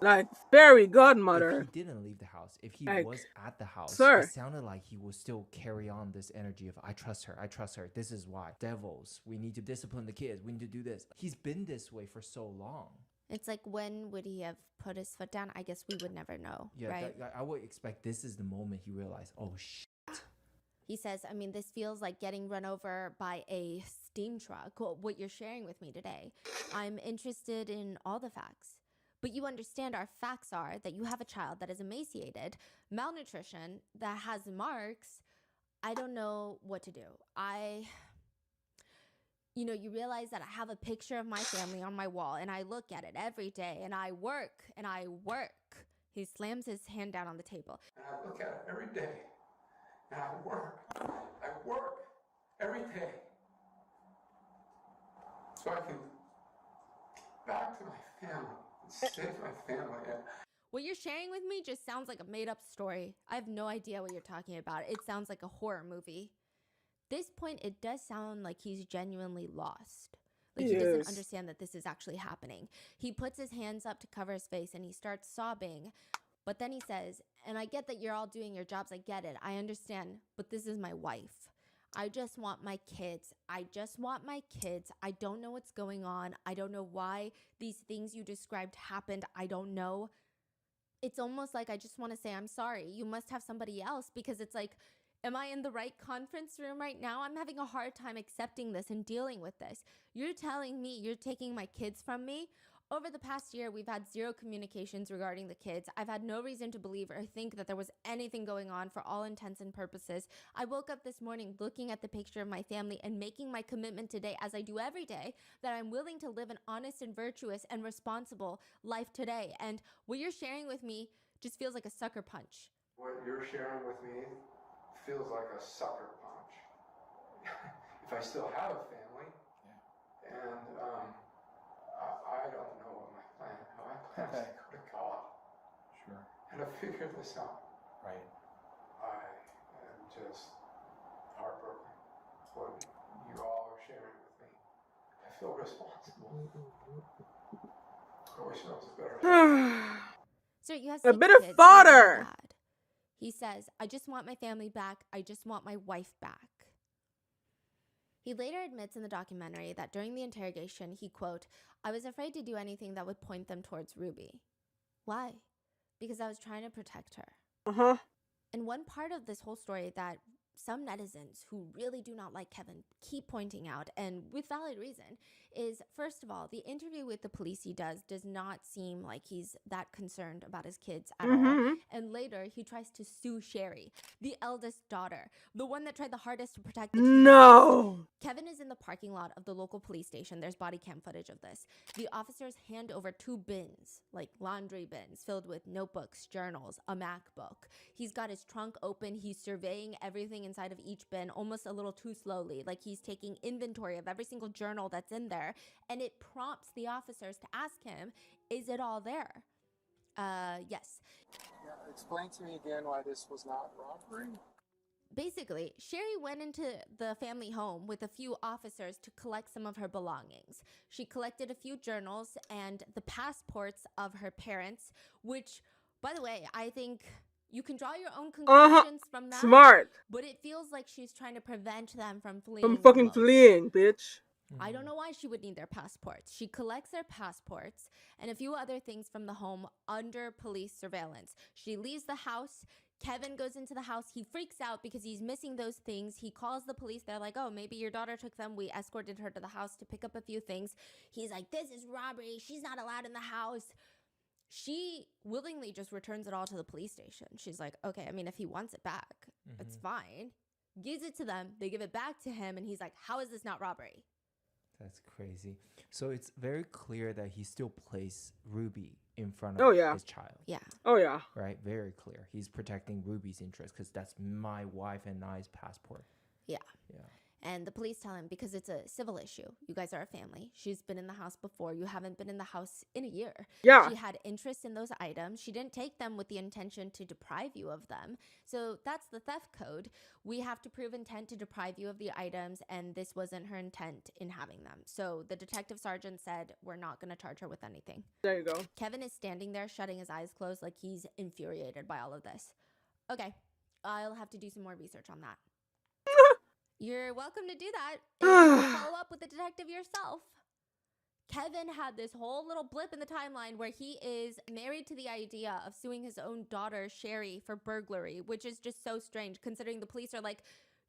like, fairy godmother. If he didn't leave the house, if he like, was at the house, sir. It sounded like he would still carry on this energy of, I trust her, this is why. Devils, we need to discipline the kids, we need to do this. He's been this way for so long. It's like, when would he have put his foot down? I guess we would never know, yeah, right? I would expect this is the moment he realized, oh, shit. He says, I mean, this feels like getting run over by a steam truck, what you're sharing with me today. I'm interested in all the facts. But you understand our facts are that you have a child that is emaciated, malnutrition, that has marks. I don't know what to do. You realize that I have a picture of my family on my wall, and I look at it every day, and I work, and I work. He slams his hand down on the table. And I look at it every day. And I work every day. So I can get back to my family and save my family. What you're sharing with me just sounds like a made-up story. I have no idea what you're talking about. It sounds like a horror movie. This point, it does sound like he's genuinely lost. Like he doesn't understand that this is actually happening. He puts his hands up to cover his face and he starts sobbing. But then he says, and I get that you're all doing your jobs. I get it. I understand. But this is my wife. I just want my kids. I don't know what's going on. I don't know why these things you described happened. I don't know. It's almost like I just want to say, I'm sorry. You must have somebody else, because it's like, am I in the right conference room right now? I'm having a hard time accepting this and dealing with this. You're telling me you're taking my kids from me? Over the past year, we've had zero communications regarding the kids. I've had no reason to believe or think that there was anything going on for all intents and purposes. I woke up this morning looking at the picture of my family and making my commitment today, as I do every day, that I'm willing to live an honest and virtuous and responsible life today. And what you're sharing with me just feels like a sucker punch. What you're sharing with me feels like a sucker punch. If I still have a family, and I don't know what my plan is. My plan is to go to God. Sure. And to figure this out. Right. I am just heartbroken. What you all are sharing with me. I feel responsible. I wish I was a better dad. Sir, you have A 6 bit of kids. fodder. Dad. He says, I just want my family back. I just want my wife back. He later admits in the documentary that during the interrogation, he, quote, I was afraid to do anything that would point them towards Ruby. Why? Because I was trying to protect her. Uh-huh. And one part of this whole story that some netizens who really do not like Kevin keep pointing out, and with valid reason, is, first of all, the interview with the police he does not seem like he's that concerned about his kids at all. And later, he tries to sue Sherry, the eldest daughter, the one that tried the hardest to protect the two No. Kevin is in the parking lot of the local police station. There's body cam footage of this. The officers hand over 2 bins, like laundry bins, filled with notebooks, journals, a MacBook. He's got his trunk open. He's surveying everything inside of each bin almost a little too slowly, like he's taking inventory of every single journal that's in there. And it prompts the officers to ask him, is it all there? Yes. Now, explain to me again why this was not robbery. Basically, Sherry went into the family home with a few officers to collect some of her belongings. She collected a few journals and the passports of her parents, which, by the way, I think you can draw your own conclusions from that. Smart. But it feels like she's trying to prevent them from fleeing. From fucking fleeing, bitch. I don't know why she would need their passports. She collects their passports and a few other things from the home under police surveillance. She leaves the house. Kevin goes into the house. He freaks out because he's missing those things. He calls the police. They're like, oh, maybe your daughter took them. We escorted her to the house to pick up a few things. He's like, this is robbery. She's not allowed in the house. She willingly just returns it all to the police station. She's like, okay, I mean, if he wants it back, it's fine. Gives it to them. They give it back to him. And he's like, how is this not robbery? That's crazy. So it's very clear that he still placed Ruby in front of his child. Yeah. Oh, yeah. Right? Very clear. He's protecting Ruby's interest because that's my wife and I's passport. Yeah. Yeah. And the police tell him, because it's a civil issue, you guys are a family. She's been in the house before. You haven't been in the house in a year. Yeah. She had interest in those items. She didn't take them with the intention to deprive you of them. So that's the theft code. We have to prove intent to deprive you of the items, and this wasn't her intent in having them. So the detective sergeant said, we're not going to charge her with anything. There you go. Kevin is standing there, shutting his eyes closed like he's infuriated by all of this. Okay, I'll have to do some more research on that. You're welcome to do that. If you want to follow up with the detective yourself. Kevin had this whole little blip in the timeline where he is married to the idea of suing his own daughter, Sherry, for burglary, which is just so strange considering the police are like,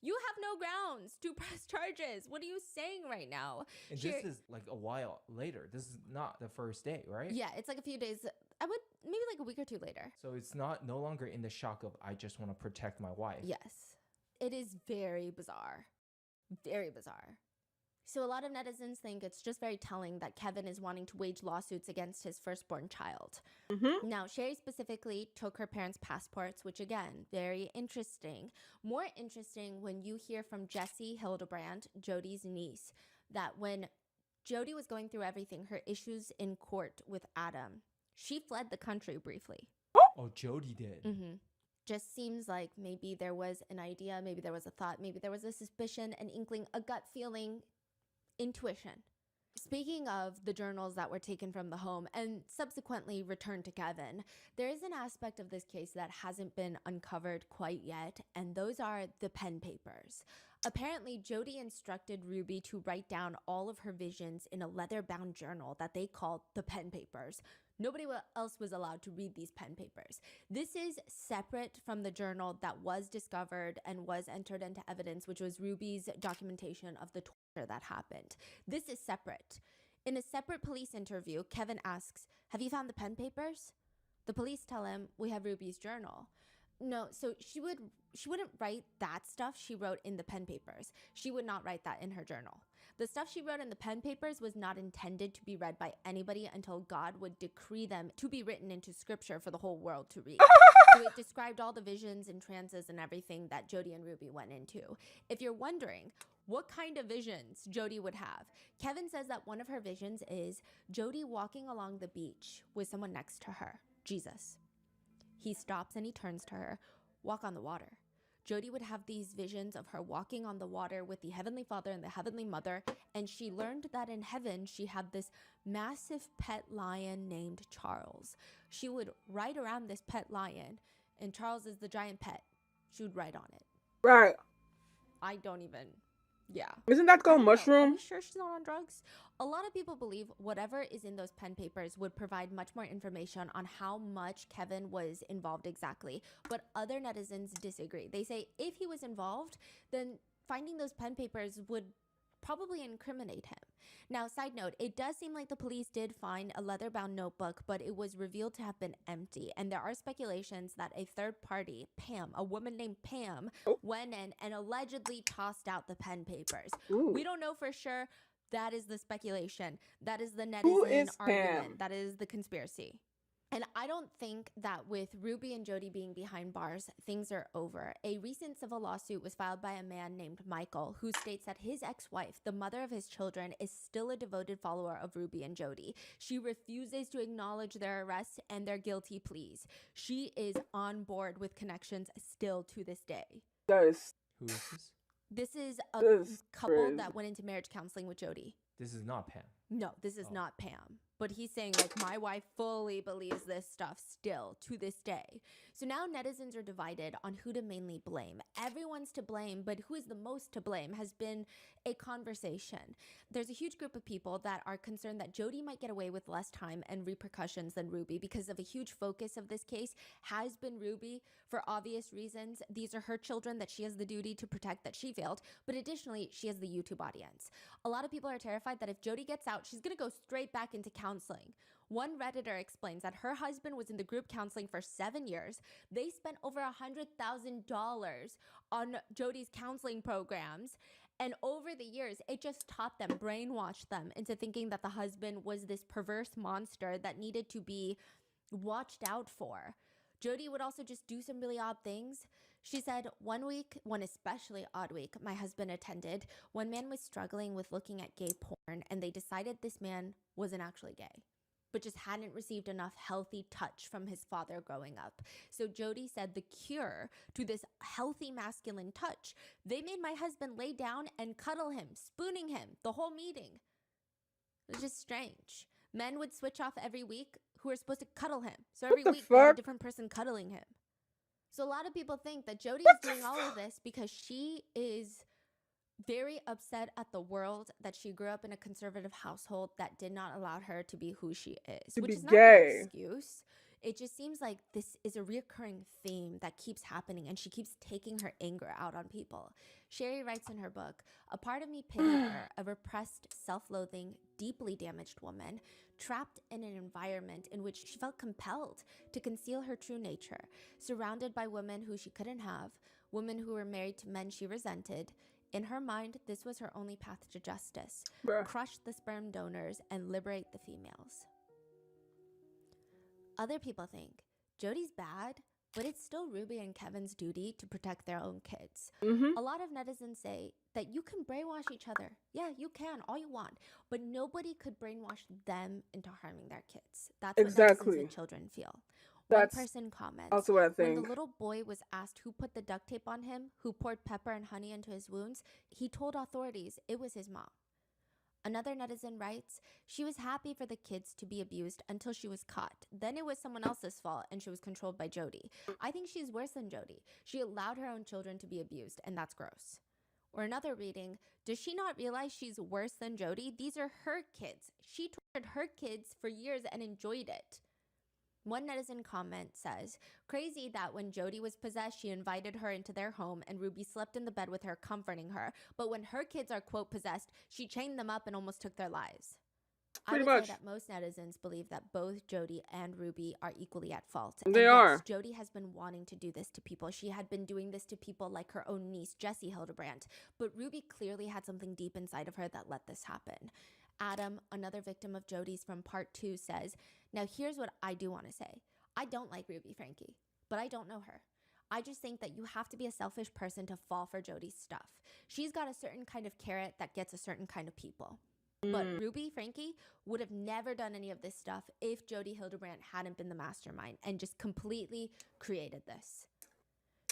you have no grounds to press charges. What are you saying right now? And this is like a while later. This is not the first day, right? Yeah, it's like a few days. Maybe like a week or 2 later. So it's no longer in the shock of, I just want to protect my wife. Yes. It is very bizarre. Very bizarre. So a lot of netizens think it's just very telling that Kevin is wanting to wage lawsuits against his firstborn child. Now, Sherry specifically took her parents' passports, which again, very interesting. More interesting when you hear from Jessie Hildebrand, Jody's niece, that when Jody was going through everything, her issues in court with Adam, she fled the country briefly. Oh, Jody did. Just seems like maybe there was an idea, maybe there was a thought, maybe there was a suspicion, an inkling, a gut feeling, intuition. Speaking of the journals that were taken from the home and subsequently returned to Kevin, there is an aspect of this case that hasn't been uncovered quite yet, and those are the pen papers. Apparently, Jody instructed Ruby to write down all of her visions in a leather-bound journal that they called the pen papers. Nobody else was allowed to read these pen papers. This is separate from the journal that was discovered and was entered into evidence, which was Ruby's documentation of the torture that happened. This is separate. In a separate police interview, Kevin asks, have you found the pen papers? The police tell him, we have Ruby's journal. No, so she wouldn't write that stuff she wrote in the pen papers. She would not write that in her journal. The stuff she wrote in the pen papers was not intended to be read by anybody until God would decree them to be written into scripture for the whole world to read. So it described all the visions and trances and everything that Jody and Ruby went into. If you're wondering what kind of visions Jody would have, Kevin says that one of her visions is Jody walking along the beach with someone next to her, Jesus. He stops and he turns to her, walk on the water. Jody would have these visions of her walking on the water with the Heavenly Father and the Heavenly Mother, and she learned that in heaven she had this massive pet lion named Charles. She would ride around this pet lion, and Charles is the giant pet. She would ride on it. Right. I don't even... Yeah. Isn't that called Are Mushroom? we sure she's not on drugs? A lot of people believe whatever is in those pen papers would provide much more information on how much Kevin was involved exactly. But other netizens disagree. They say if he was involved, then finding those pen papers would probably incriminate him. Now, side note, it does seem like the police did find a leather-bound notebook, but it was revealed to have been empty. And there are speculations that a third party, Pam, a woman named Pam, went in and allegedly tossed out the pen papers. Ooh. We don't know for sure. That is the speculation. That is the Who netizen is argument. Pam? That is the conspiracy. And I don't think that with Ruby and Jody being behind bars, things are over. A recent civil lawsuit was filed by a man named Michael, who states that his ex-wife, the mother of his children, is still a devoted follower of Ruby and Jody. She refuses to acknowledge their arrests and their guilty pleas. She is on board with connections still to this day. That is... Who is this? This is a This is couple crazy. that went into marriage counseling with Jody. This is not Pam. No, this is not Pam. But he's saying, like, my wife fully believes this stuff still to this day. So now netizens are divided on who to mainly blame. Everyone's to blame, but who is the most to blame has been a conversation. There's a huge group of people that are concerned that Jody might get away with less time and repercussions than Ruby because of a huge focus of this case has been Ruby for obvious reasons. These are her children that she has the duty to protect that she failed, but additionally, she has the YouTube audience. A lot of people are terrified that if Jody gets out, she's going to go straight back into counseling. One Redditor explains that her husband was in the group counseling for 7 years. They spent over $100,000 on Jody's counseling programs. And over the years, it just taught them, brainwashed them into thinking that the husband was this perverse monster that needed to be watched out for. Jody would also just do some really odd things. She said, one week, one especially odd week, my husband attended, one man was struggling with looking at gay porn, and they decided this man wasn't actually gay, but just hadn't received enough healthy touch from his father growing up. So Jody said the cure to this healthy masculine touch, they made my husband lay down and cuddle him, spooning him the whole meeting. It was just strange. Men would switch off every week who were supposed to cuddle him. So every week they had a different person cuddling him. So a lot of people think that Jody is doing all of this because she is very upset at the world that she grew up in a conservative household that did not allow her to be who she is. To which be is not gay. an excuse. It just seems like this is a reoccurring theme that keeps happening, and she keeps taking her anger out on people. Sherry writes in her book, a part of me pitied her, a repressed, self-loathing, deeply damaged woman, trapped in an environment in which she felt compelled to conceal her true nature, surrounded by women who she couldn't have, women who were married to men she resented. In her mind, this was her only path to justice. Bruh. Crush the sperm donors and liberate the females. Other people think Jody's bad, but it's still Ruby and Kevin's duty to protect their own kids. Mm-hmm. A lot of netizens say that you can brainwash each other. Yeah, you can, all you want. But nobody could brainwash them into harming their kids. That's what Exactly. netizens and children feel. That's One person comments, also what I when think. the little boy was asked who put the duct tape on him, who poured pepper and honey into his wounds, he told authorities it was his mom. Another netizen writes, she was happy for the kids to be abused until she was caught. Then it was someone else's fault and she was controlled by Jody. I think she's worse than Jody. She allowed her own children to be abused, and that's gross. Or another reading, does she not realize she's worse than Jody? These are her kids. She tortured her kids for years and enjoyed it. One netizen comment says, crazy that when Jody was possessed, she invited her into their home and Ruby slept in the bed with her, comforting her. But when her kids are, quote, possessed, she chained them up and almost took their lives. Pretty I would much. say that most netizens believe that both Jody and Ruby are equally at fault. They and are. Yes, Jody has been wanting to do this to people. She had been doing this to people like her own niece, Jessie Hildebrandt. But Ruby clearly had something deep inside of her that let this happen. Adam, another victim of Jody's from part 2, says, now here's what I do want to say. I don't like Ruby Frankie, but I don't know her. I just think that you have to be a selfish person to fall for Jody's stuff. She's got a certain kind of carrot that gets a certain kind of people. But Ruby Frankie would have never done any of this stuff if Jody Hildebrandt hadn't been the mastermind and just completely created this.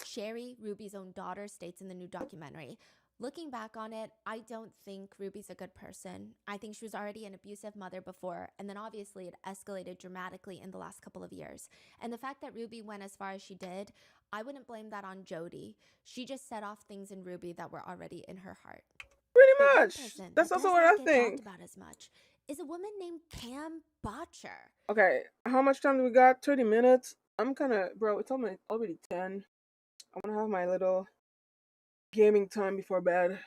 Sherry, Ruby's own daughter, states in the new documentary, looking back on it, I don't think Ruby's a good person. I think she was already an abusive mother before, and then obviously it escalated dramatically in the last couple of years. And the fact that Ruby went as far as she did, I wouldn't blame that on Jody. She just set off things in Ruby that were already in her heart. Pretty But one much. person That's that also does what not I get think. talked about as much is a woman named Pam Botcher. Okay, how much time do we got? 30 minutes? I'm kind of, bro, it's already 10. I want to have my little gaming time before bed.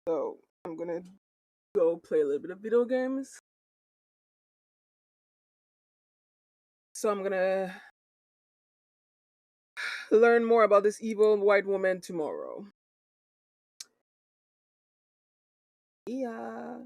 So I'm going to go play a little bit of video games. So I'm going to learn more about this evil white woman tomorrow. Yeah.